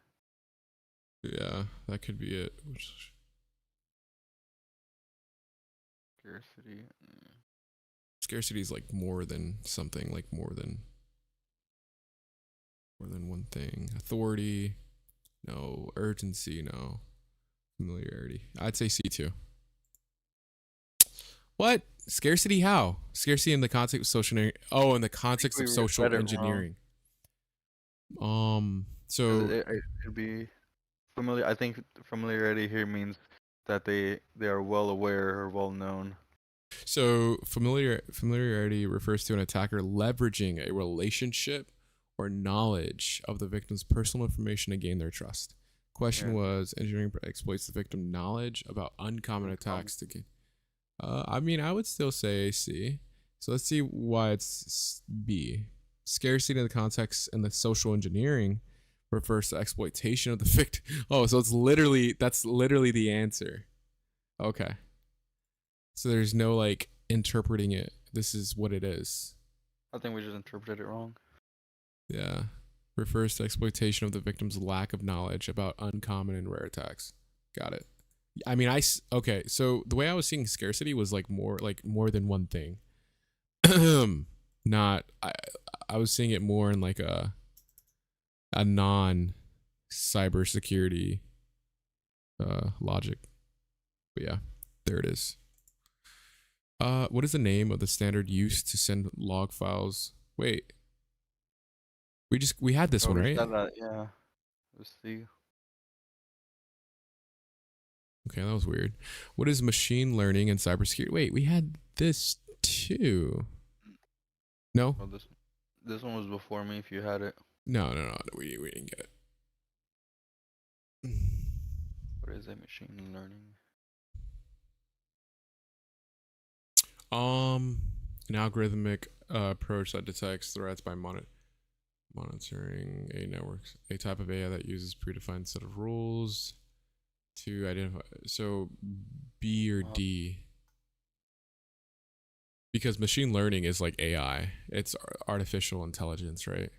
Yeah, that could be it. Scarcity. Scarcity is like more than something, like more than one thing. Authority, no. Urgency, no. Familiarity. I'd say C too. What? Scarcity? How? Scarcity in the context of social. Oh, in the context of social engineering. So it'd be familiar. I think familiarity here means that they are well aware or well known. So familiarity refers to an attacker leveraging a relationship or knowledge of the victim's personal information to gain their trust. Question was, engineering exploits the victim knowledge about uncommon attacks to gain. I mean, I would still say C. So let's see why it's B. Scarcity in the context and the social engineering refers to exploitation of the victim. Oh, so that's literally the answer. Okay. So there's no like interpreting it. This is what it is. I think we just interpreted it wrong. Yeah. Refers to exploitation of the victim's lack of knowledge about uncommon and rare attacks. Got it. I mean, okay. So the way I was seeing scarcity was like more than one thing. Not. I was seeing it more in like a non cybersecurity logic. But yeah, there it is. What is the name of the standard used to send log files? Wait. We had this one, right? Said that, yeah. Let's see. Okay, that was weird. What is machine learning and cybersecurity? Wait, we had this too. No? Oh, this one was before me if you had it. No, we didn't get it. What is a machine learning? An algorithmic approach that detects threats by monitoring a network, a type of AI that uses predefined set of rules to identify. So B or D, because machine learning is like AI. It's artificial intelligence, right?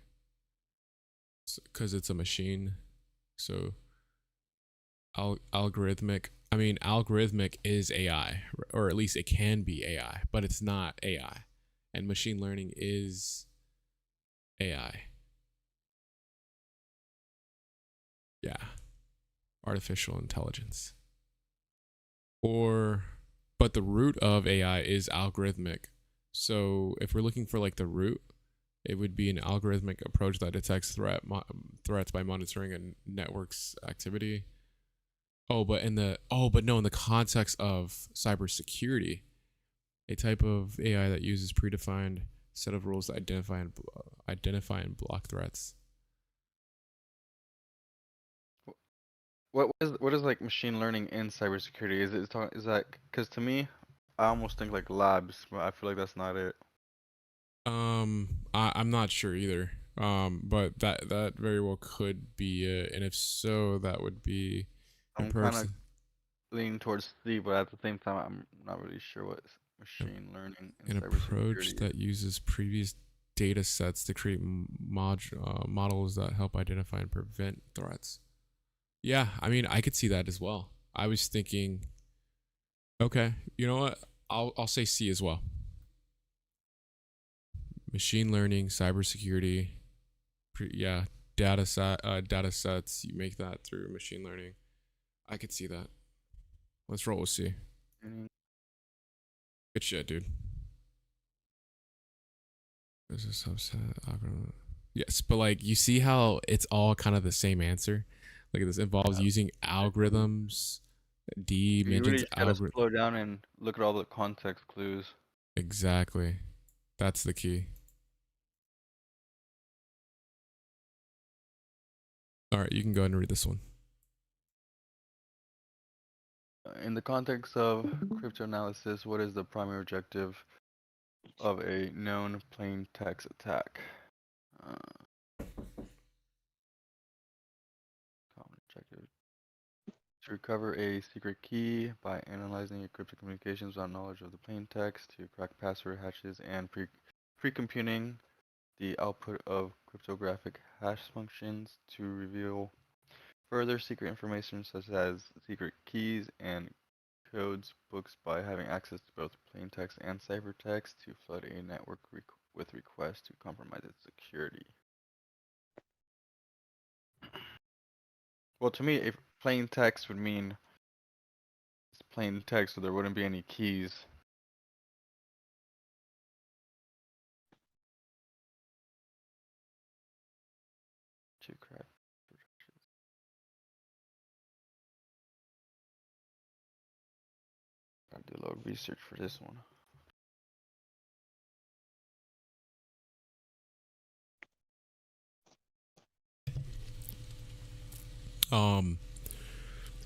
Because it's a machine. So algorithmic is AI, or at least it can be AI, but it's not AI. And machine learning is AI. Yeah. Artificial intelligence. But the root of AI is algorithmic. So if we're looking for like the root, it would be an algorithmic approach that detects threats by monitoring a network's activity. But in the context of cybersecurity, a type of AI that uses predefined set of rules to identify and block threats. What is like machine learning in cybersecurity? Is that because to me, I almost think like labs, but I feel like that's not it. I'm not sure either. But that very well could be it, and if so, that would be. I'm kind of leaning towards C, but at the same time, I'm not really sure what machine learning in an approach that uses previous data sets to create models that help identify and prevent threats. Yeah, I mean, I could see that as well. I was thinking, okay, you know what? I'll say C as well. Machine learning, cybersecurity. Yeah, data sets. You make that through machine learning. I could see that. Let's roll with C. Good shit, dude. There's a subset algorithm. Yes, but like you see how it's all kind of the same answer. Like this involves using algorithms. D You really mentions just gotta slow down and look at all the context clues. Exactly. That's the key. All right, you can go ahead and read this one. In the context of cryptanalysis, what is the primary objective of a known plain text attack? Common objective: to recover a secret key by analyzing encrypted communications without knowledge of the plain text, to crack password hashes, and pre-computing the output of cryptographic hash functions to reveal further secret information such as secret keys and codes books by having access to both plain text and ciphertext to flood a network with requests to compromise its security. Well, to me, if plain text would mean it's plain text, so there wouldn't be any keys. To crack. Gotta do a little research for this one.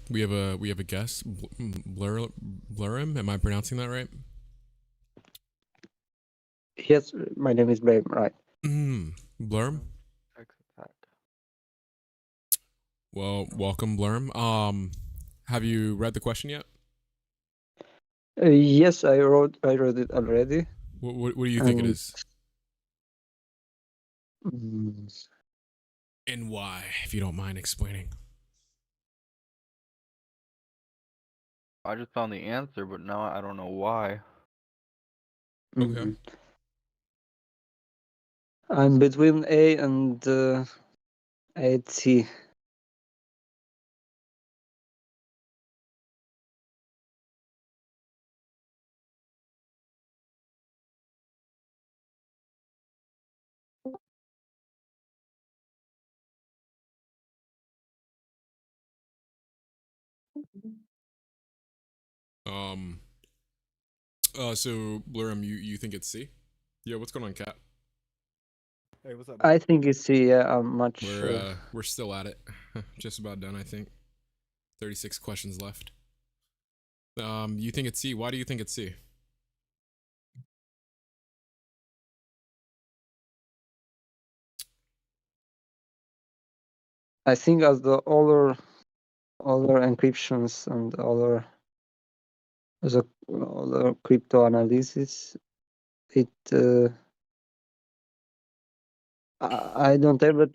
We have a guest, Blurim. Am I pronouncing that right? Yes, my name is Babe, right? Blurim. Well, welcome, Blurim. Have you read the question yet? Yes, I wrote it already. What do you think it is? And why, if you don't mind explaining? I just found the answer, but now I don't know why. Okay. I'm between A and A and C. So Blurim, you think it's C? Yeah, what's going on, Cat? Hey, what's up? I think it's C. Yeah, I'm much. We're still at it. Just about done, I think. 36 questions left. You think it's C? Why do you think it's C? I think as the other encryptions and other crypto analysis, it I don't have the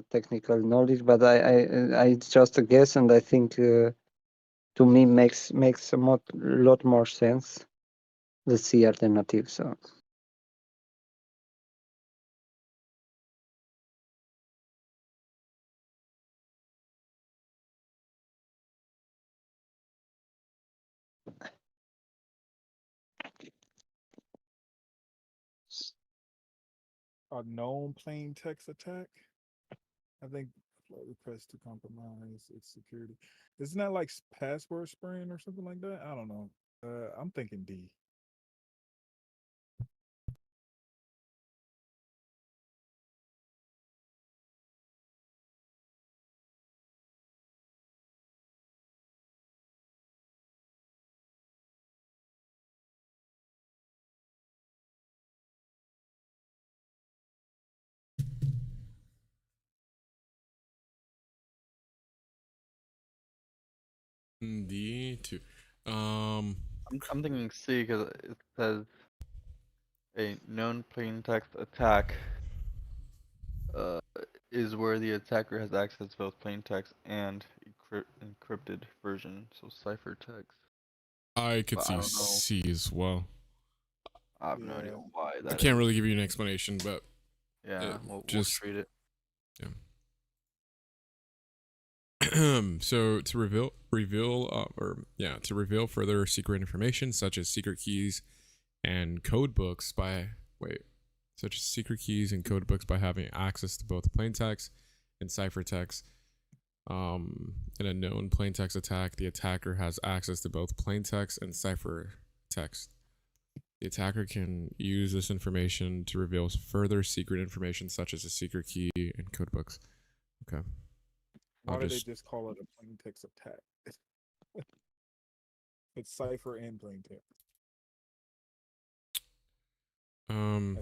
technical knowledge, but I it's just a guess, and I think to me makes a lot more sense the C alternative. So A known plain text attack. I think request to compromise its security. Isn't that like password spraying or something like that? I don't know. I'm thinking D. D2. I'm thinking C because it says a known plain text attack is where the attacker has access to both plain text and encrypted version, so ciphertext. I could But see C as well. have no idea why that I can't is. really give you an explanation, but Yeah, we'll just treat it. yeah. So to reveal further secret information such as secret keys and code books by having access to both plaintext and ciphertext. In a known plaintext attack, the attacker has access to both plaintext and ciphertext. The attacker can use this information to reveal further secret information such as a secret key and code books. Okay. Why did they just call it a plain text attack? It's cipher and plain text. I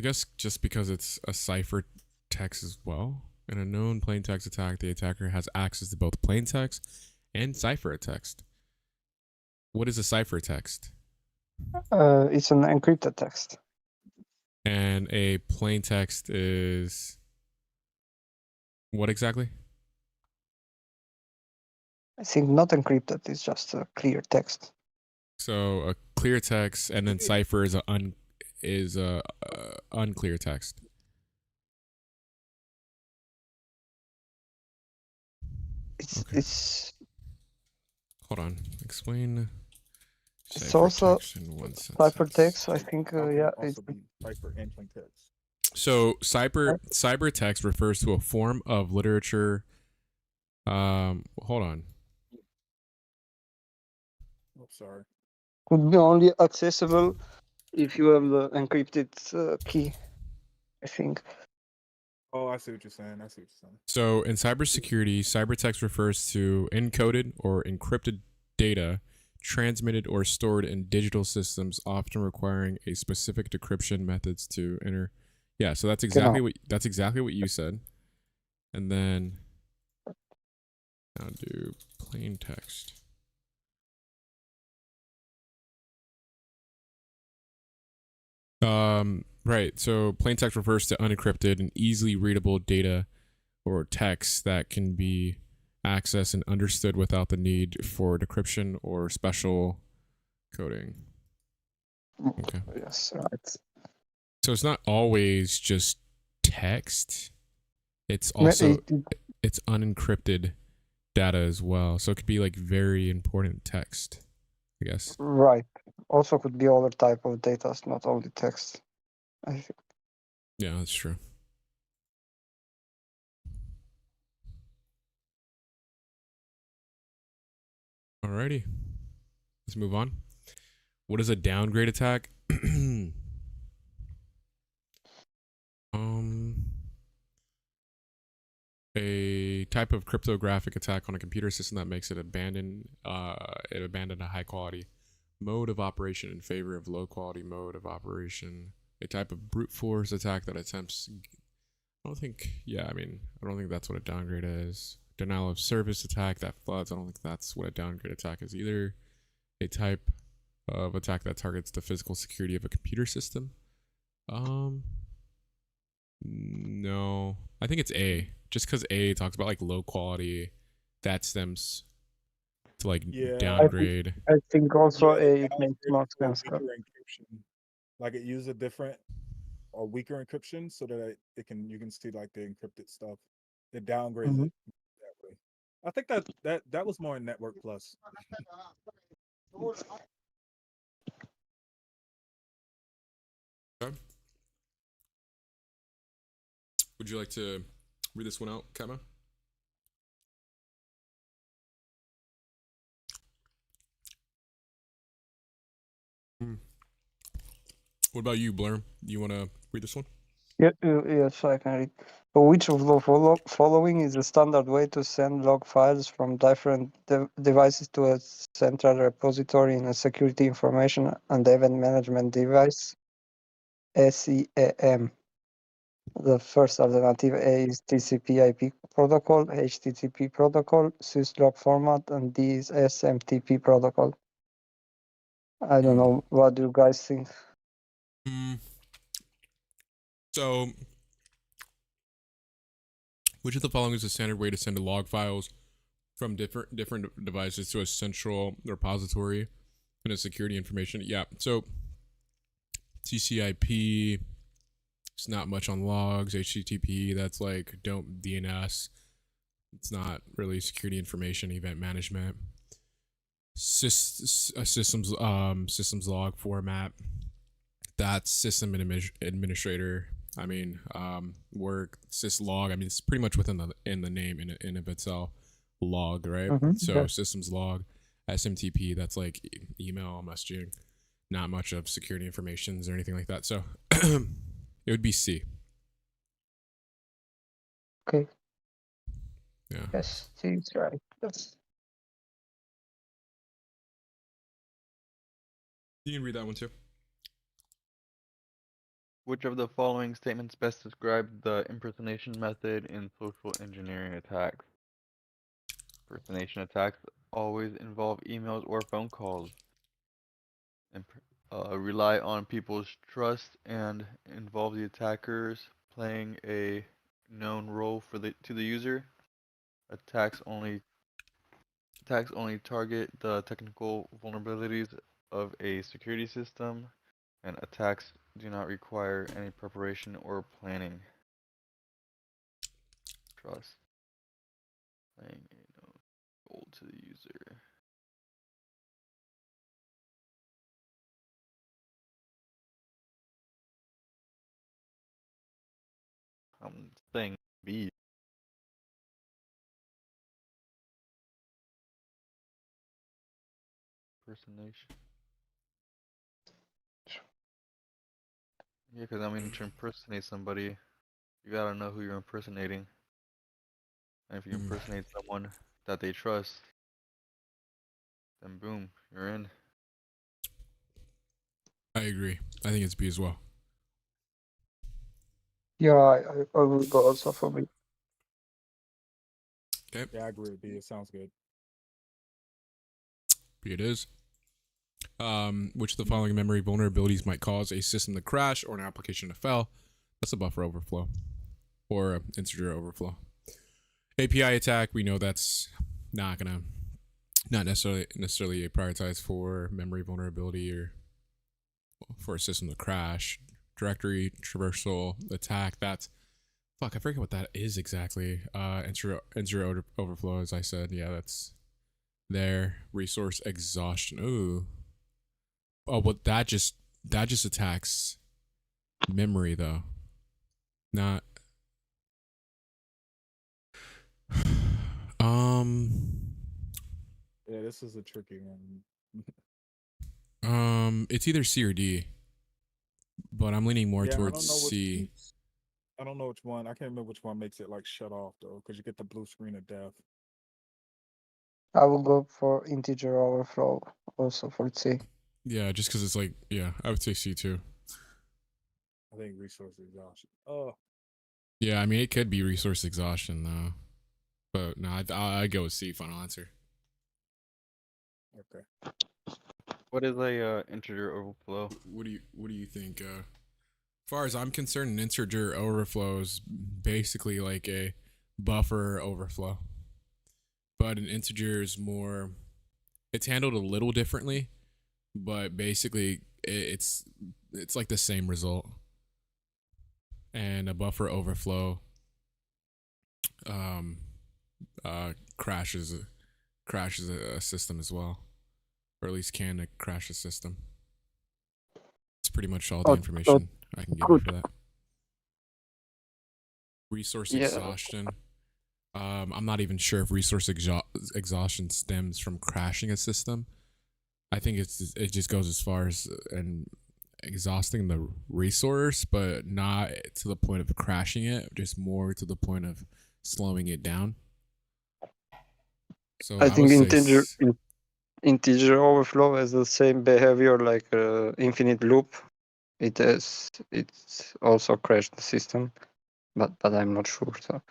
guess just because it's a cipher text as well. In a known plain text attack, the attacker has access to both plain text and ciphertext. What is a ciphertext? It's an encrypted text. And a plain text is what exactly? I think not encrypted. It's just a clear text. So a clear text, and then cipher is a unclear text. It's hold on. Explain. It's also ciphertext. I think it's cipher and plain text. So cybertext refers to a form of literature. Hold on. Oh, sorry. Could be only accessible if you have the encrypted key, I think. Oh, I see what you're saying. So in cybersecurity, cybertext refers to encoded or encrypted data transmitted or stored in digital systems, often requiring a specific decryption methods to enter. Yeah, so that's exactly what you said. And then now do plain text. Right. So plain text refers to unencrypted and easily readable data or text that can be accessed and understood without the need for decryption or special coding. Okay. Yes, right. So it's not always just text. It's also it's unencrypted data as well. So it could be like very important text, I guess. Right. Also could be other type of data, not only text. I think. Yeah, that's true. Alrighty. Let's move on. What is a downgrade attack? A type of cryptographic attack on a computer system that makes it abandon a high quality mode of operation in favor of low quality mode of operation. A type of brute force attack that attempts. I don't think that's what a downgrade is. Denial of service attack that floods. I don't think that's what a downgrade attack is either. A type of attack that targets the physical security of a computer system. No, I think it's A. Just because A talks about like low quality, that stems to like downgrade. I think also it makes more sense. Like it uses a different or weaker encryption so that you can see like the encrypted stuff. It downgrades it that way. I think that was more in Network Plus. Okay. Would you like to read this one out, Kema? What about you, Blair? You want to read this one? Yes, I can read. So which of the following is the standard way to send log files from different devices to a central repository in a security information and event management device? SEAM. The first alternative A is TCP/IP protocol, HTTP protocol, syslog format, and D is SMTP protocol. I don't know. What do you guys think? So, which of the following is the standard way to send log files from different devices to a central repository in a security information? Yeah. So, TCP. It's not much on logs. HTTP, that's like don't DNS. It's not really security information, event management. Systems log format. That's system administrator. I mean, work syslog. I mean, it's pretty much within the name in of itself. Log, right? So yeah. systems log, SMTP. That's like email messaging. Not much of security informations or anything like that. So it would be C. Okay. Yeah. Yes, seems right. Yes. You can read that one too. Which of the following statements best describe the impersonation method in social engineering attacks? Impersonation attacks always involve emails or phone calls. Rely on people's trust and involve the attackers playing a known role to the user. Attacks only target the technical vulnerabilities of a security system, and attacks do not require any preparation or planning. Trust. Playing a known role to the user. I'm saying B. Impersonation. Yeah, because I mean, to impersonate somebody, you gotta know who you're impersonating. And if you impersonate someone that they trust, then boom, you're in. I agree. I think it's B as well. Yeah, I will go also for B. Okay. Yeah, I agree with B. It sounds good. B it is. Which of the following memory vulnerabilities might cause a system to crash or an application to fail? That's a buffer overflow or an integer overflow. API attack, we know that's not necessarily a prioritized for memory vulnerability or for a system to crash. Directory traversal attack, that's fuck, I forget what that is exactly. Integer overflow, as I said, yeah, that's there. Resource exhaustion. Ooh. Oh, but that just attacks memory though. Not Yeah, this is a tricky one. It's either C or D. But I'm leaning more towards C. I don't know which one. I can't remember which one makes it like shut off though, because you get the blue screen of death. I will go for integer overflow also for C. Yeah, just because it's like, yeah, I would say C too. I think resource exhaustion. Oh. Yeah, I mean, it could be resource exhaustion though. But no, I'd go with C, final answer. Okay. What is a integer overflow? What do you think? As far as I'm concerned, an integer overflow is basically like a buffer overflow. But an integer is more, it's handled a little differently, but basically it's like the same result. And a buffer overflow crashes a system as well, or at least can crash a system. It's pretty much all the information I can give you for that. Resource exhaustion. I'm not even sure if resource exhaustion stems from crashing a system. I think it just goes as far as exhausting the resource, but not to the point of crashing it, just more to the point of slowing it down. So I think integer overflow has the same behavior like infinite loop. It's also crashed the system, but I'm not sure. So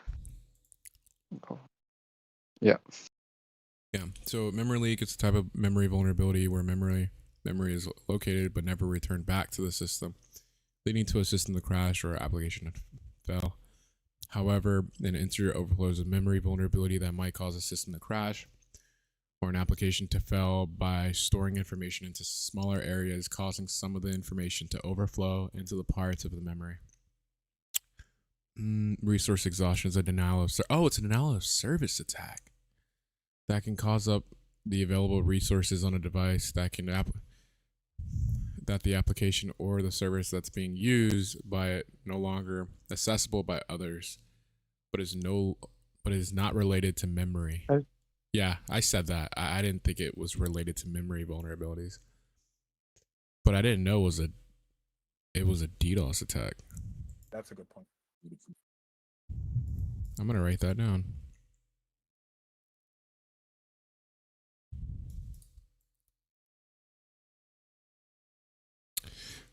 yeah. Yeah. So memory leak is a type of memory vulnerability where memory is located but never returned back to the system, leading to a system to crash or application to fail. However, an integer overflow is a memory vulnerability that might cause a system to crash or an application to fail by storing information into smaller areas, causing some of the information to overflow into the parts of the memory. Resource exhaustion is a denial of it's a denial of service attack that can cause up the available resources on a device that the application or the service that's being used by it no longer accessible by others, but is not related to memory. Yeah, I said that. I didn't think it was related to memory vulnerabilities, but I didn't know it was a DDoS attack. That's a good point. I'm gonna write that down.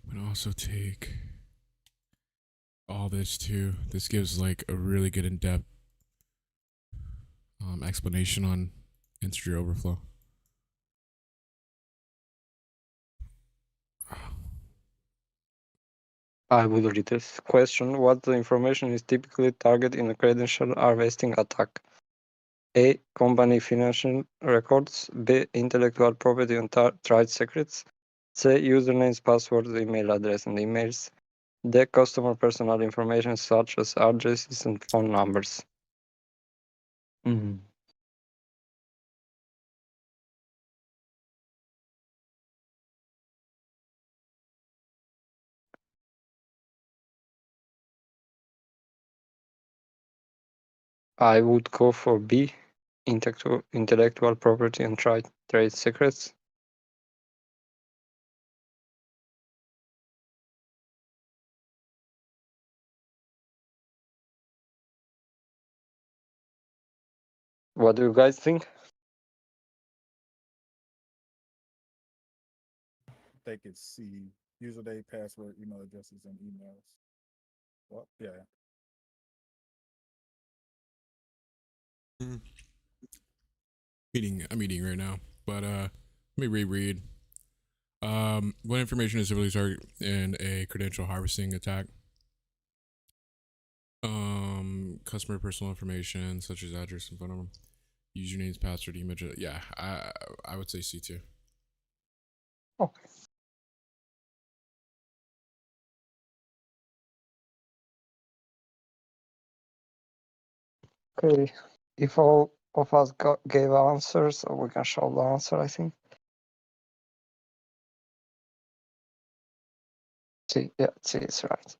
I'm gonna also take all this too. This gives like a really good in-depth explanation on integer overflow. I will read this question. What the information is typically targeted in a credential harvesting attack? A. Company financial records. B. Intellectual property and trade secrets. C. Usernames, passwords, email address, and emails. D. Customer personal information such as addresses and phone numbers. I would go for B. Intellectual property and trade secrets. What do you guys think? I think it's C. Username, password, email addresses, and emails. Well, yeah. I'm eating right now, but let me reread. What information is typically targeted in a credential harvesting attack? Customer personal information such as address and phone number, usernames, password, email. Yeah, I would say C2. Okay. Okay. If all of us gave answers, we can show the answer, I think. C, yeah, C is right.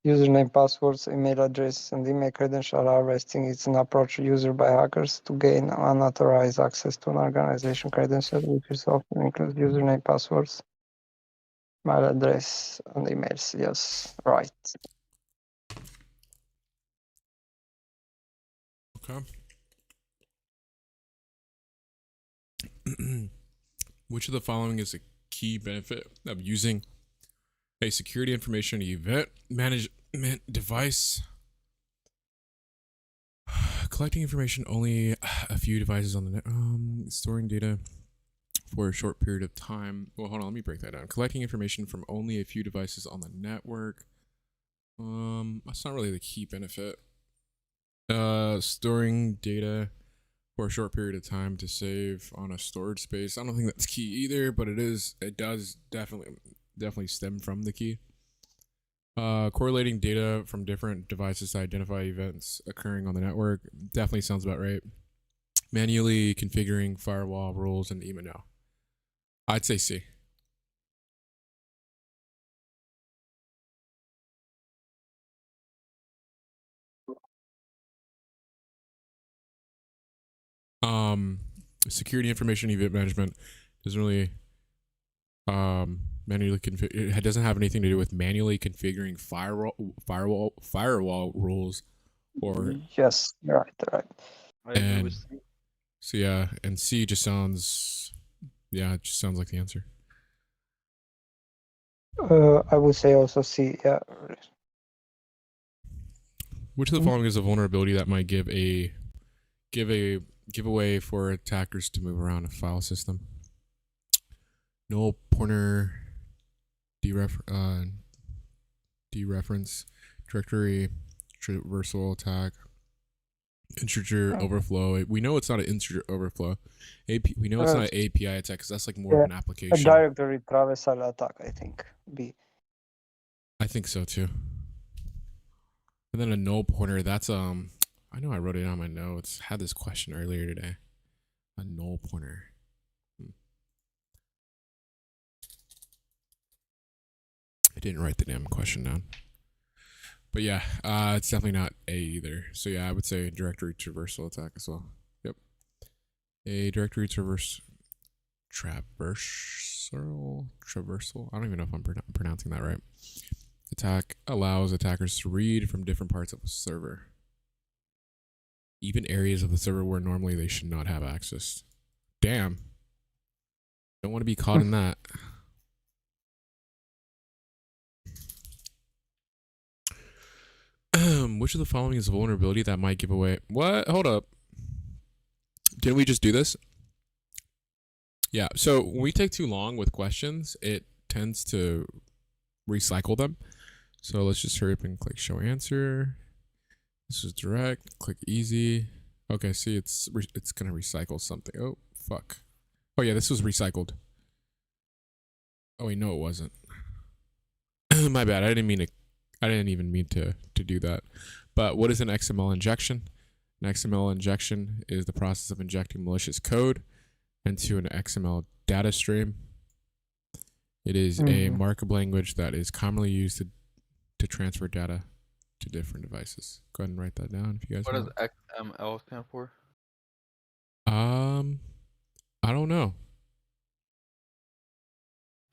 Username, passwords, email address, and email credential harvesting is an approach used by hackers to gain unauthorized access to an organization credentials, which often includes username, passwords, email address, and emails. Yes, right. Okay. Which of the following is a key benefit of using a security information event management device? Collecting information only a few devices on the net. Storing data for a short period of time. Well, hold on, let me break that down. Collecting information from only a few devices on the network. That's not really the key benefit. Storing data for a short period of time to save on a storage space. I don't think that's key either, but it does definitely stem from the key. Correlating data from different devices to identify events occurring on the network definitely sounds about right. Manually configuring firewall rules and email. No, I'd say C. Security information event management doesn't really manually configure. It doesn't have anything to do with manually configuring firewall rules or yes, right. I agree with C. So yeah, and C just sounds it just sounds like the answer. I would say also C. Yeah. Which of the following is a vulnerability that might give a way for attackers to move around a file system? Null pointer dereference directory traversal attack, Integer overflow. We know it's not an integer overflow. We know it's not an API attack because that's like more of an A application. directory traversal attack, I think. B. I think so too. And then a null pointer. That's I know I wrote it on my notes. Had this question earlier today. A null pointer. I didn't write the damn question down. But yeah, it's definitely not A either. So yeah, I would say directory traversal attack as well. Yep. A directory traversal. I don't even know if I'm pronouncing that right. Attack allows attackers to read from different parts of a server, even areas of the server where normally they should not have access. Damn. Don't want to be caught in that. Which of the following is a vulnerability that might give away? What? Hold up. Didn't we just do this? Yeah. So when we take too long with questions, it tends to recycle them. So let's just hurry up and click show answer. This is direct. Click easy. Okay. See, it's gonna recycle something. Oh fuck. Oh yeah, this was recycled. Oh wait, no, it wasn't. My bad. I didn't even mean to do that. But what is an XML injection? An XML injection is the process of injecting malicious code into an XML data stream. It is a markup language that is commonly used to transfer data to different devices. Go ahead and write that down if you guys want. What does XML stand for? I don't know.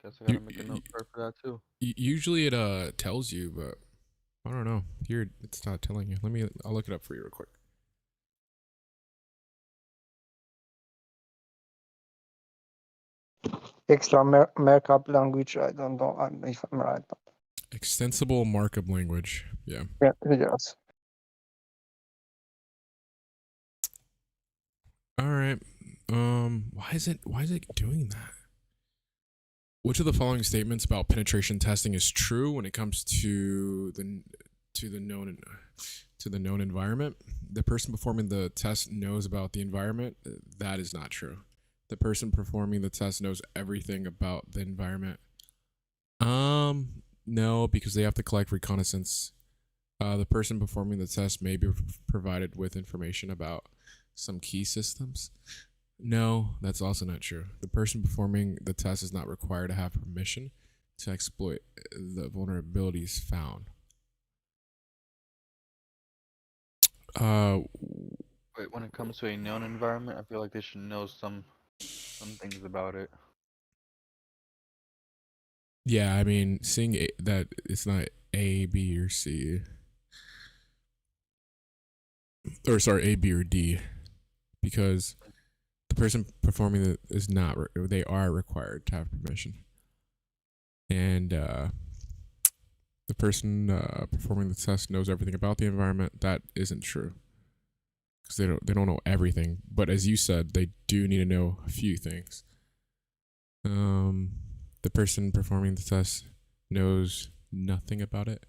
Guess I gotta make a note for that too. Usually it tells you, but I don't know. Here it's not telling you. I'll look it up for you real quick. Extra markup language. I don't know if I'm right. Extensible markup language. Yeah. Yeah. Yes. All right. Why is it doing that? Which of the following statements about penetration testing is true when it comes to the known environment? The person performing the test knows about the environment. That is not true. The person performing the test knows everything about the environment. No, because they have to collect reconnaissance. The person performing the test may be provided with information about some key systems. No, that's also not true. The person performing the test is not required to have permission to exploit the vulnerabilities found. Wait, when it comes to a known environment, I feel like they should know some things about it. Yeah, I mean, seeing that it's not A, B, or C. Or sorry, A, B, or D. Because the person performing it is not, they are required to have permission. And the person performing the test knows everything about the environment. That isn't true. Because they don't know everything. But as you said, they do need to know a few things. The person performing the test knows nothing about it.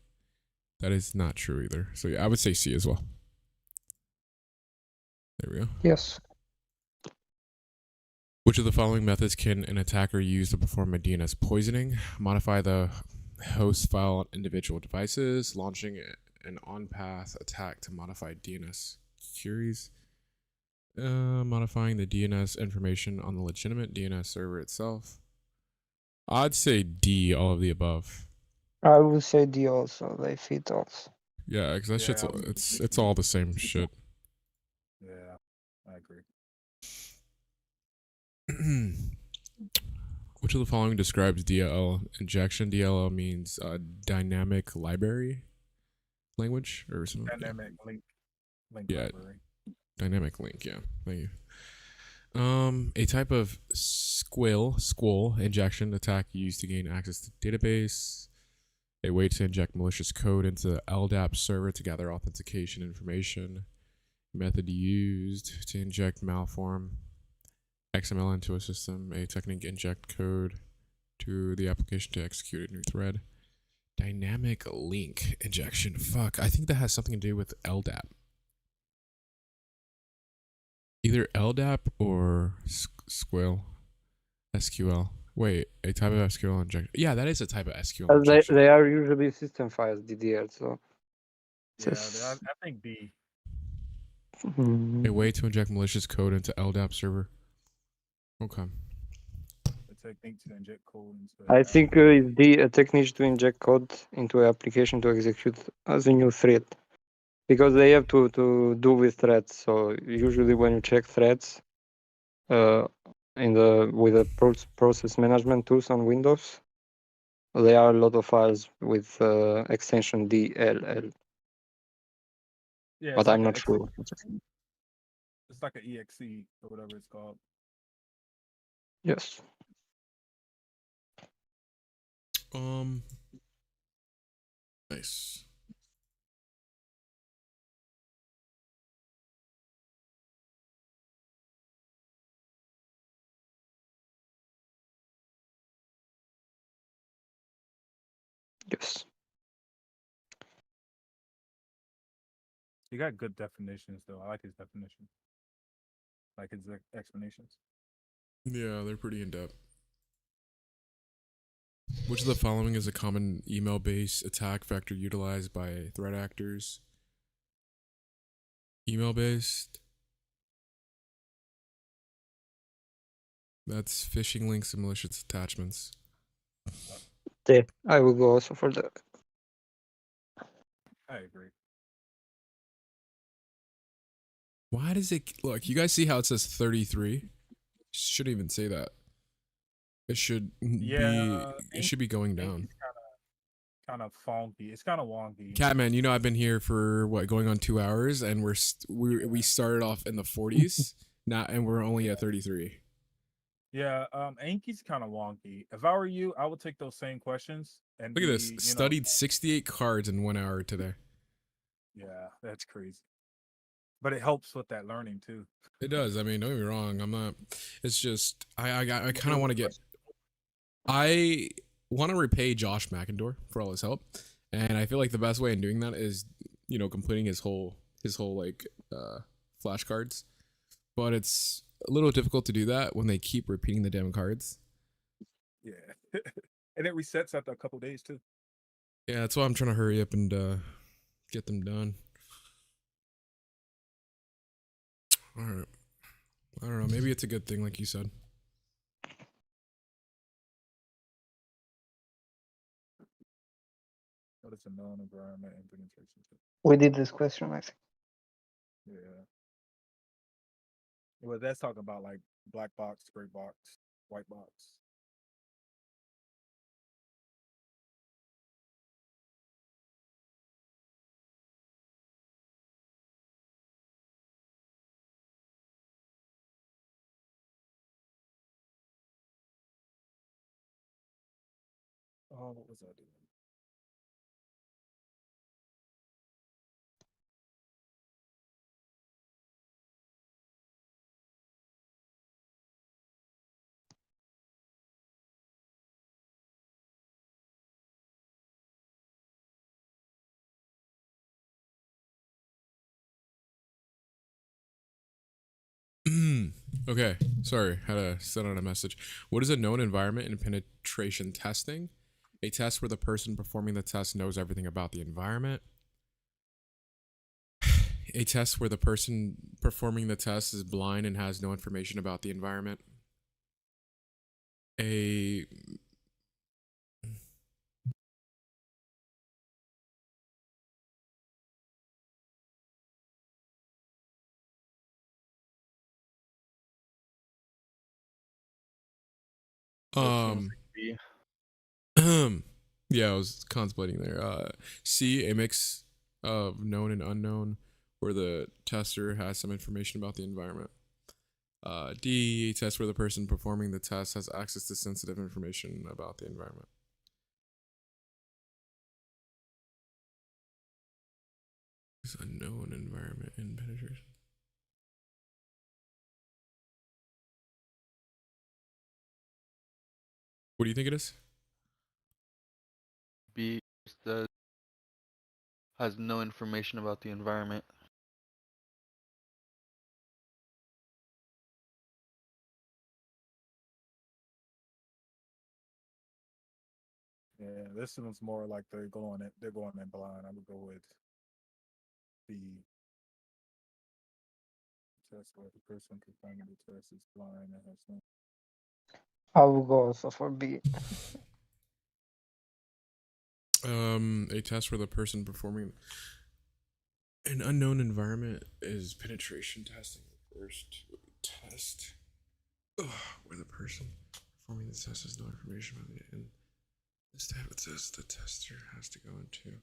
That is not true either. So yeah, I would say C as well. There we go. Yes. Which of the following methods can an attacker use to perform a DNS poisoning? Modify the host file on individual devices, launching an on-path attack to modify DNS queries, modifying the DNS information on the legitimate DNS server itself. I'd say D, all of the above. I would say D also. They fit also. Yeah, because that shit's it's all the same shit. Yeah, I agree. Which of the following describes DLL injection? DLL means dynamic library language or something. Dynamic link library. Dynamic link. Yeah, thank you. A type of squall injection attack used to gain access to database. A way to inject malicious code into the LDAP server to gather authentication information. Method used to inject malform XML into a system. A technique inject code to the application to execute a new thread. Dynamic link injection. Fuck, I think that has something to do with LDAP. Either LDAP or SQL. SQL. Wait, a type of SQL injection. Yeah, that is a type of SQL injection. They are usually system files, DDL. So Yeah, I think B. A way to inject malicious code into LDAP server. Okay. A technique to inject code into. I think it's a technique to inject code into an application to execute as a new thread, because they have to do with threads. So usually when you check threads, with the process management tools on Windows, there are a lot of files with extension DLL. Yeah, but I'm not sure. It's like an exe or whatever it's called. Yes. Nice. Yes. He got good definitions though. I like his definition. Like his explanations. Yeah, they're pretty in depth. Which of the following is a common email-based attack vector utilized by threat actors? Email-based. That's phishing links and malicious attachments. Yeah, I will go also for that. I agree. Why does it look? You guys see how it says 33? Shouldn't even say that. It should be. It should be going down. Kind of funky. It's kind of wonky. Catman, you know I've been here for what, going on 2 hours, and we started off in the 40s, now, and we're only at 33. Yeah, Anki's kind of wonky. If I were you, I would take those same questions and Look at this. Studied 68 cards in 1 hour today. Yeah, that's crazy. But it helps with that learning too. It does. I mean, don't get me wrong. I'm not. It's just I kind of want to get. I want to repay Josh McIndoe for all his help, and I feel like the best way in doing that is, completing his whole like flashcards. But it's a little difficult to do that when they keep repeating the damn cards. Yeah, and it resets after a couple days too. Yeah, that's why I'm trying to hurry up and get them done. All right. I don't know. Maybe it's a good thing, like you said. What is a known environment and penetration? We did this question, I think. Yeah. Well, that's talking about like black box, gray box, white box. Oh, what was I doing? Okay, sorry, had to send out a message. What is a known environment in penetration testing? A test where the person performing the test knows everything about the environment. A test where the person performing the test is blind and has no information about the environment. A yeah, I was contemplating there. C, a mix of known and unknown, where the tester has some information about the environment. D, a test where the person performing the test has access to sensitive information about the environment. It's a known environment in penetration. What do you think it is? B says has no information about the environment. Yeah, this one's more like they're going in blind. I would go with the test where the person performing the test is blind and has no. I will go also for B. A test where the person performing an unknown environment is penetration testing. First test where the person performing the test has no information about it, and this type of test the tester has to go into.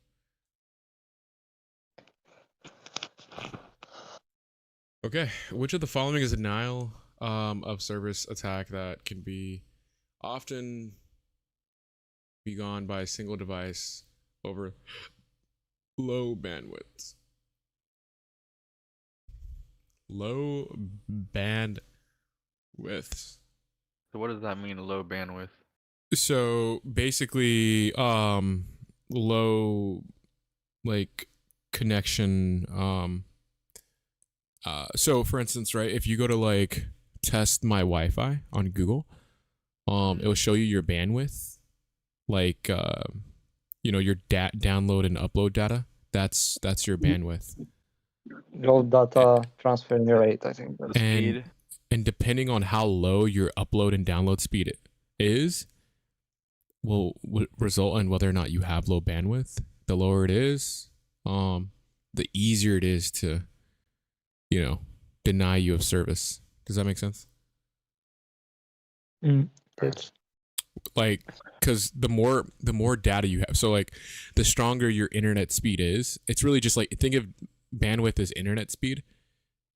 Okay, which of the following is a denial of service attack that can be often begun by a single device over low bandwidth? Low bandwidth. So what does that mean, low bandwidth? So basically, low like connection. So for instance, right, if you go to like test my Wi-Fi on Google, it will show you your bandwidth, like you know, your download and upload data. That's your bandwidth. Low data transfer rate, I think. The speed. And depending on how low your upload and download speed is, will result in whether or not you have low bandwidth. The lower it is, the easier it is to, you know, deny you of service. Does that make sense? Yes. Like, because the more data you have, so like the stronger your internet speed is, it's really just like, think of bandwidth as internet speed.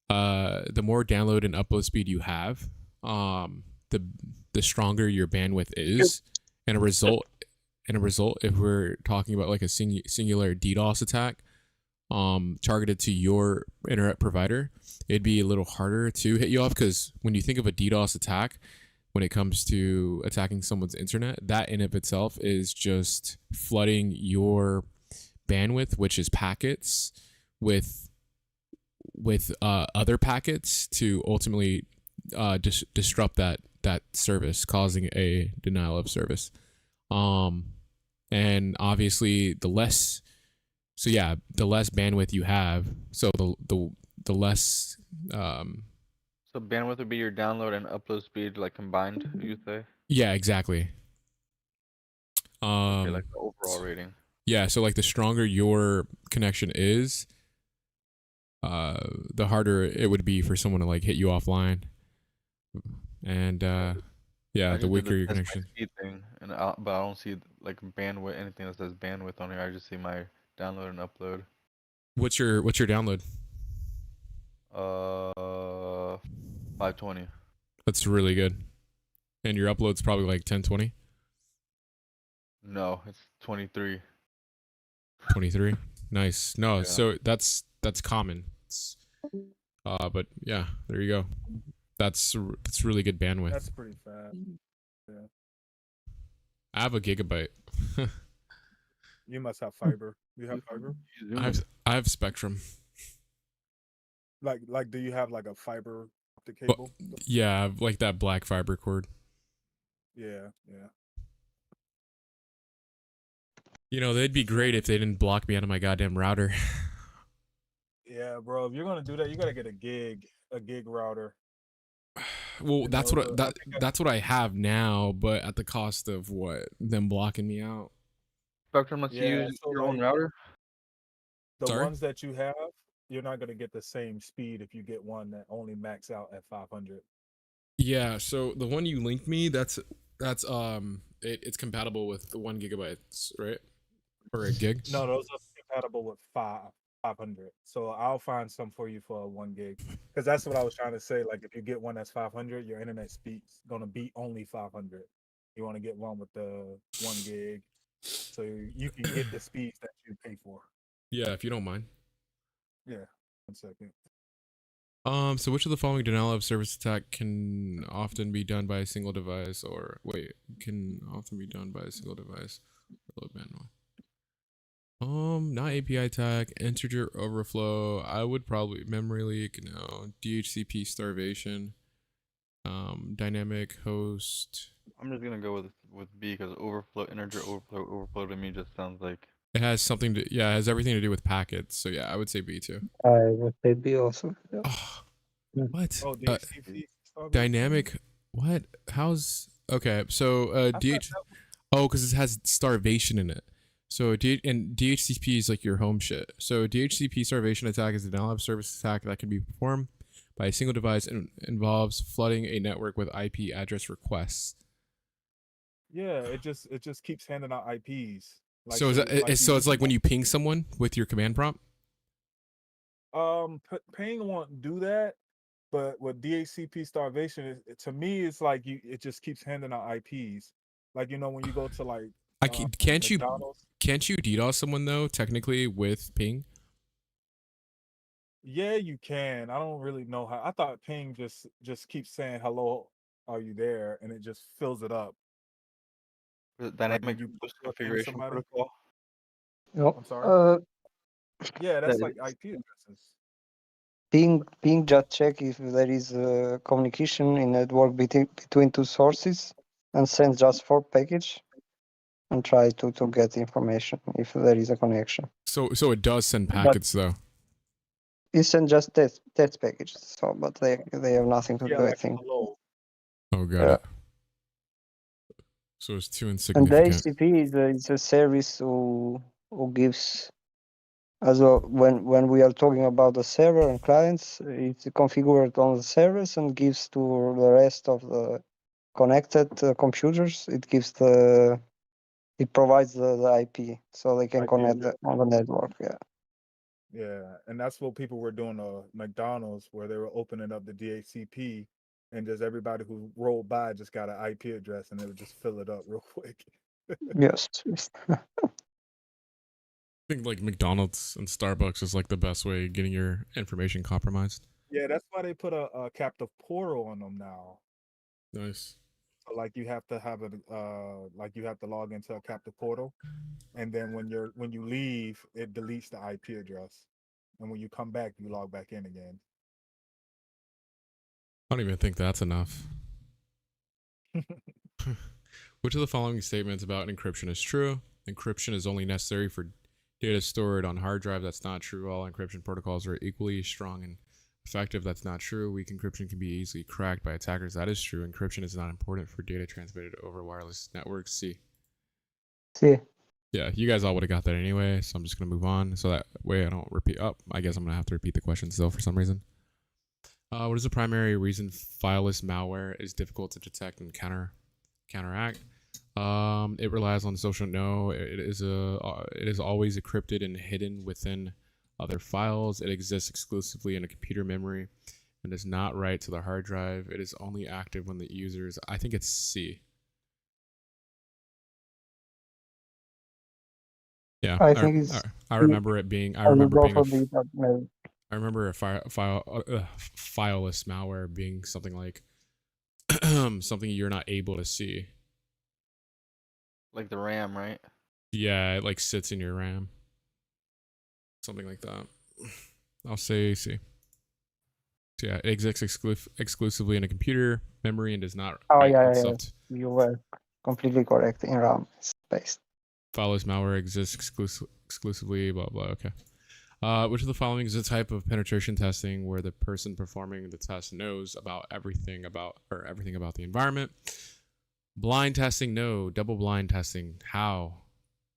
The more download and upload speed you have, the stronger your bandwidth is, and a result, if we're talking about like a singular DDoS attack, targeted to your internet provider, it'd be a little harder to hit you off, because when you think of a DDoS attack, when it comes to attacking someone's internet, that in of itself is just flooding your bandwidth, which is packets, with other packets to ultimately disrupt that service, causing a denial of service. And obviously the less bandwidth you have, so the less So bandwidth would be your download and upload speed, like combined, you say? yeah, exactly. Okay, like the overall rating. Yeah, so like the stronger your connection is, the harder it would be for someone to like hit you offline. And yeah, the weaker your connection. Thing, but I don't see like bandwidth, anything that says bandwidth on here. I just see my download and upload. What's your download? 520. That's really good. And your upload's probably like 1020? No, it's 23. 23. Nice. No, Yeah. so that's common. But yeah, there you go. That's really good bandwidth. That's pretty fast. Yeah. I have a gigabyte. You must have fiber. You have fiber? I have Spectrum. Like do you have like a fiber optic cable? Yeah, I have like that black fiber cord. Yeah. You know, they'd be great if they didn't block me out of my goddamn router. Yeah, bro. If you're gonna do that, you gotta get a gig router. Well, that's what I have now, but at the cost of what? Them blocking me out. Spectrum lets you use your own router? The ones that you have, you're not gonna get the same speed if you get one that only max out at 500. Yeah, so the one you linked me, it's compatible with the 1 gigabytes, right? Or a gig? No, those are compatible with 500. So I'll find some for you for 1 gig, because that's what I was trying to say. Like if you get one that's 500, your internet speed's gonna be only 500. You want to get one with the 1 gig, so you can get the speeds that you pay for. Yeah, if you don't mind. Yeah. 1 second. So which of the following denial of service attack can often be done by a single device, or low bandwidth? Not API attack, integer overflow. I would probably memory leak, no. DHCP starvation, dynamic host I'm just gonna go with B because overflow, integer overflow to me just sounds like It has something to, yeah, it has everything to do with packets. So yeah, I would say B too. I would say B also. Yeah. Oh, Mm. what? Oh, DHCP starvation? Dynamic. What? How's okay? So DH. Oh, because it has starvation in it. So and DHCP is like your home shit. So DHCP starvation attack is a denial of service attack that can be performed by a single device and involves flooding a network with IP address requests. Yeah, it just keeps handing out IPs. Like, So is that like so? It's like when you ping someone with your command prompt. Ping won't do that, but with DHCP starvation, to me, it's like it just keeps handing out IPs. Like, when you go to like Can't you McDonald's. DDoS someone though? Technically with ping. Yeah, you can. I don't really know how. I thought ping just keeps saying hello, are you there, and it just fills it up. the Like when dynamic you host ping configuration somebody. protocol. No, I'm sorry. Yeah, that's That like IP addresses. ping just check if there is communication in network between two sources and send just for package and try to get information if there is a connection. So it does send packets though. It sends just test packages, so but they have nothing to do, I like think. hello. Oh, got it. So it's too And insignificant. the ACP is a service who gives. Also, when we are talking about the server and clients, it's configured on the servers and gives to the rest of the connected computers. It provides the IP so they can IP connect address. on the network. Yeah. Yeah, and that's what people were doing McDonald's, where they were opening up the DHCP, and just everybody who rolled by just got an IP address, and they would just fill it up real quick. Yes. I think like McDonald's and Starbucks is like the best way of getting your information compromised. Yeah, that's why they put a captive portal on them now. Nice. So like you have to have like you have to log into a captive portal, and then when you leave, it deletes the IP address, and when you come back, you log back in again. I don't even think that's enough. Which of the following statements about encryption is true? Encryption is only necessary for data stored on hard drive. That's not true. All encryption protocols are equally strong and effective. That's not true. Weak encryption can be easily cracked by attackers. That is true. Encryption is not important for data transmitted over wireless networks. C. Yeah, you guys all would have got that anyway, so I'm just going to move on so that way I don't repeat. Oh, I guess I'm going to have to repeat the question still for some reason. What is the primary reason fileless malware is difficult to detect and counteract? It relies on social no. It is always encrypted and hidden within other files. It exists exclusively in a computer memory and does not write to the hard drive. It is only active when the users. I think it's C. Yeah, I think it's. I remember it being. I will remember go being for B, but maybe. I remember a fileless malware being something like something you're not able to see. Like the RAM, right? Yeah, it like sits in your RAM. Something like that. I'll say C. So yeah, it exists exclusively in a computer memory and does not. Oh yeah. You were completely correct in RAM space. Fileless malware exists exclusively. Blah blah. Okay. Which of the following is a type of penetration testing where the person performing the test knows about everything about the environment? Blind testing, no. Double blind testing, how?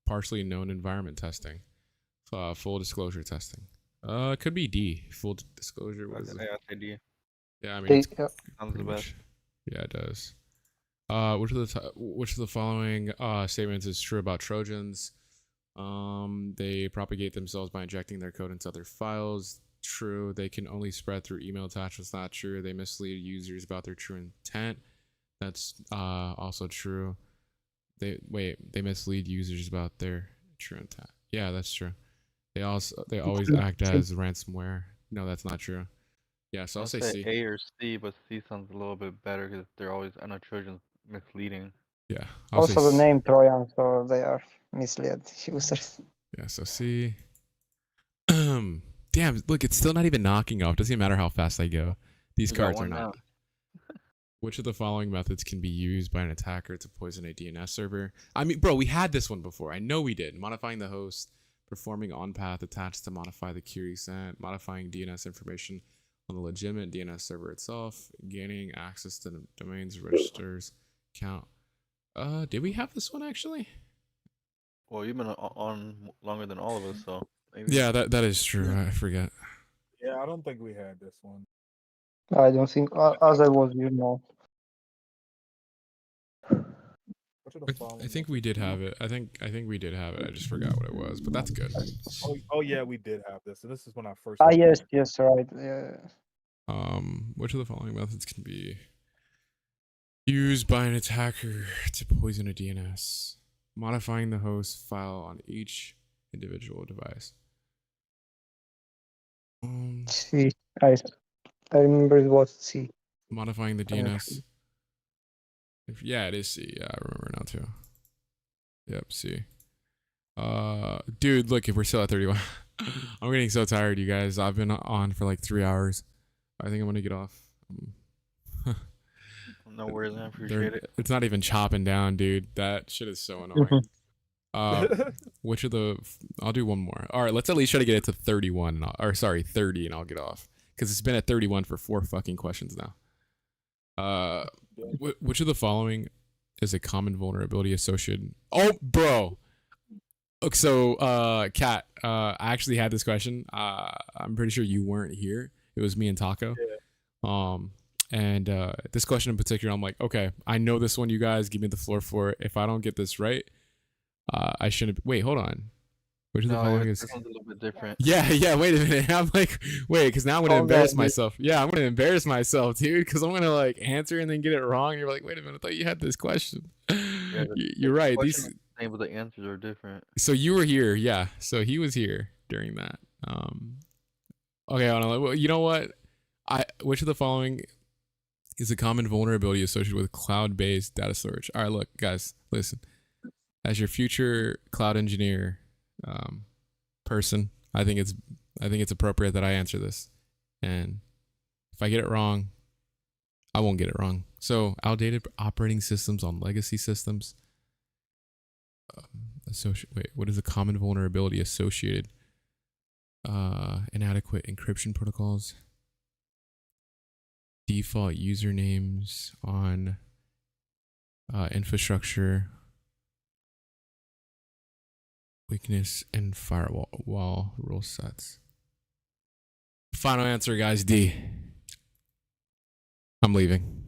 Partially known environment testing. Full disclosure testing. It could be D. Full disclosure was. Yeah, I D. Yeah, I mean, sounds the best. Yeah, it does. Which of the following statements is true about Trojans? They propagate themselves by injecting their code into other files. True. They can only spread through email attachments. Not true. They mislead users about their true intent. That's also true. They mislead users about their true intent. Yeah, that's true. They always act as ransomware. No, that's not true. Yeah, so I'll say C. A or C, but C sounds a little bit better because they're always, I know Trojans misleading. Yeah. Also the name Trojan, so they are misled users. Yeah, so C. Damn, look, it's still not even knocking off. Doesn't even matter how fast I go. These cards are not. Which of the following methods can be used by an attacker to poison a DNS server? I mean, bro, we had this one before. I know we did. Modifying the host, performing on-path attacks to modify the query sent, modifying DNS information on the legitimate DNS server itself, gaining access to the domains, registers, count. Did we have this one actually? Well, you've been on longer than all of us, so maybe. Yeah, that is true. I forget. Yeah, I don't think we had this one. I don't think, as I was, I think we did have it. I think we did have it. I just forgot what it was, but that's good. Oh yeah, we did have this. So this is when I first. Yes, right. Yeah. Which of the following methods can be used by an attacker to poison a DNS? Modifying the host file on each individual device. C. I remember it was C. Modifying the DNS. Yeah, it is C. Yeah, I remember now too. Yep, C. Dude, look, if we're still at 31. I'm getting so tired, you guys. I've been on for like 3 hours. I think I'm gonna get off. No worries, man. Appreciate it. It's not even chopping down, dude. That shit is so annoying. Which of the? I'll do one more. All right, let's at least try to get it to 31. Or sorry, 30, and I'll get off because it's been at 31 for 4 fucking questions now. Which of the following is a common vulnerability associated? Oh, bro. Okay, so, Kat, I actually had this question. I'm pretty sure you weren't here. It was me and Taco. Yeah. And this question in particular, I'm like, okay, I know this one. You guys give me the floor for it. If I don't get this right, I shouldn't. Wait, hold on. Which of the following is? This one's a little bit different. Yeah. Wait a minute. I'm like, wait, because now I'm gonna embarrass myself. Yeah, I'm gonna embarrass myself, dude. Because I'm gonna like answer and then get it wrong. And you're like, wait a minute, I thought you had this question. Yeah, you're right. These. Same, but the answers are different. So you were here, yeah. So he was here during that. Okay, well, you know what? Which of the following is a common vulnerability associated with cloud-based data storage? All right, look, guys, listen. As your future cloud engineer person, I think it's appropriate that I answer this. And if I get it wrong, I won't get it wrong. So outdated operating systems on legacy systems. Wait, what is a common vulnerability associated? Inadequate encryption protocols. Default usernames on infrastructure. Weakness in firewall rule sets. Final answer, guys. D. I'm leaving.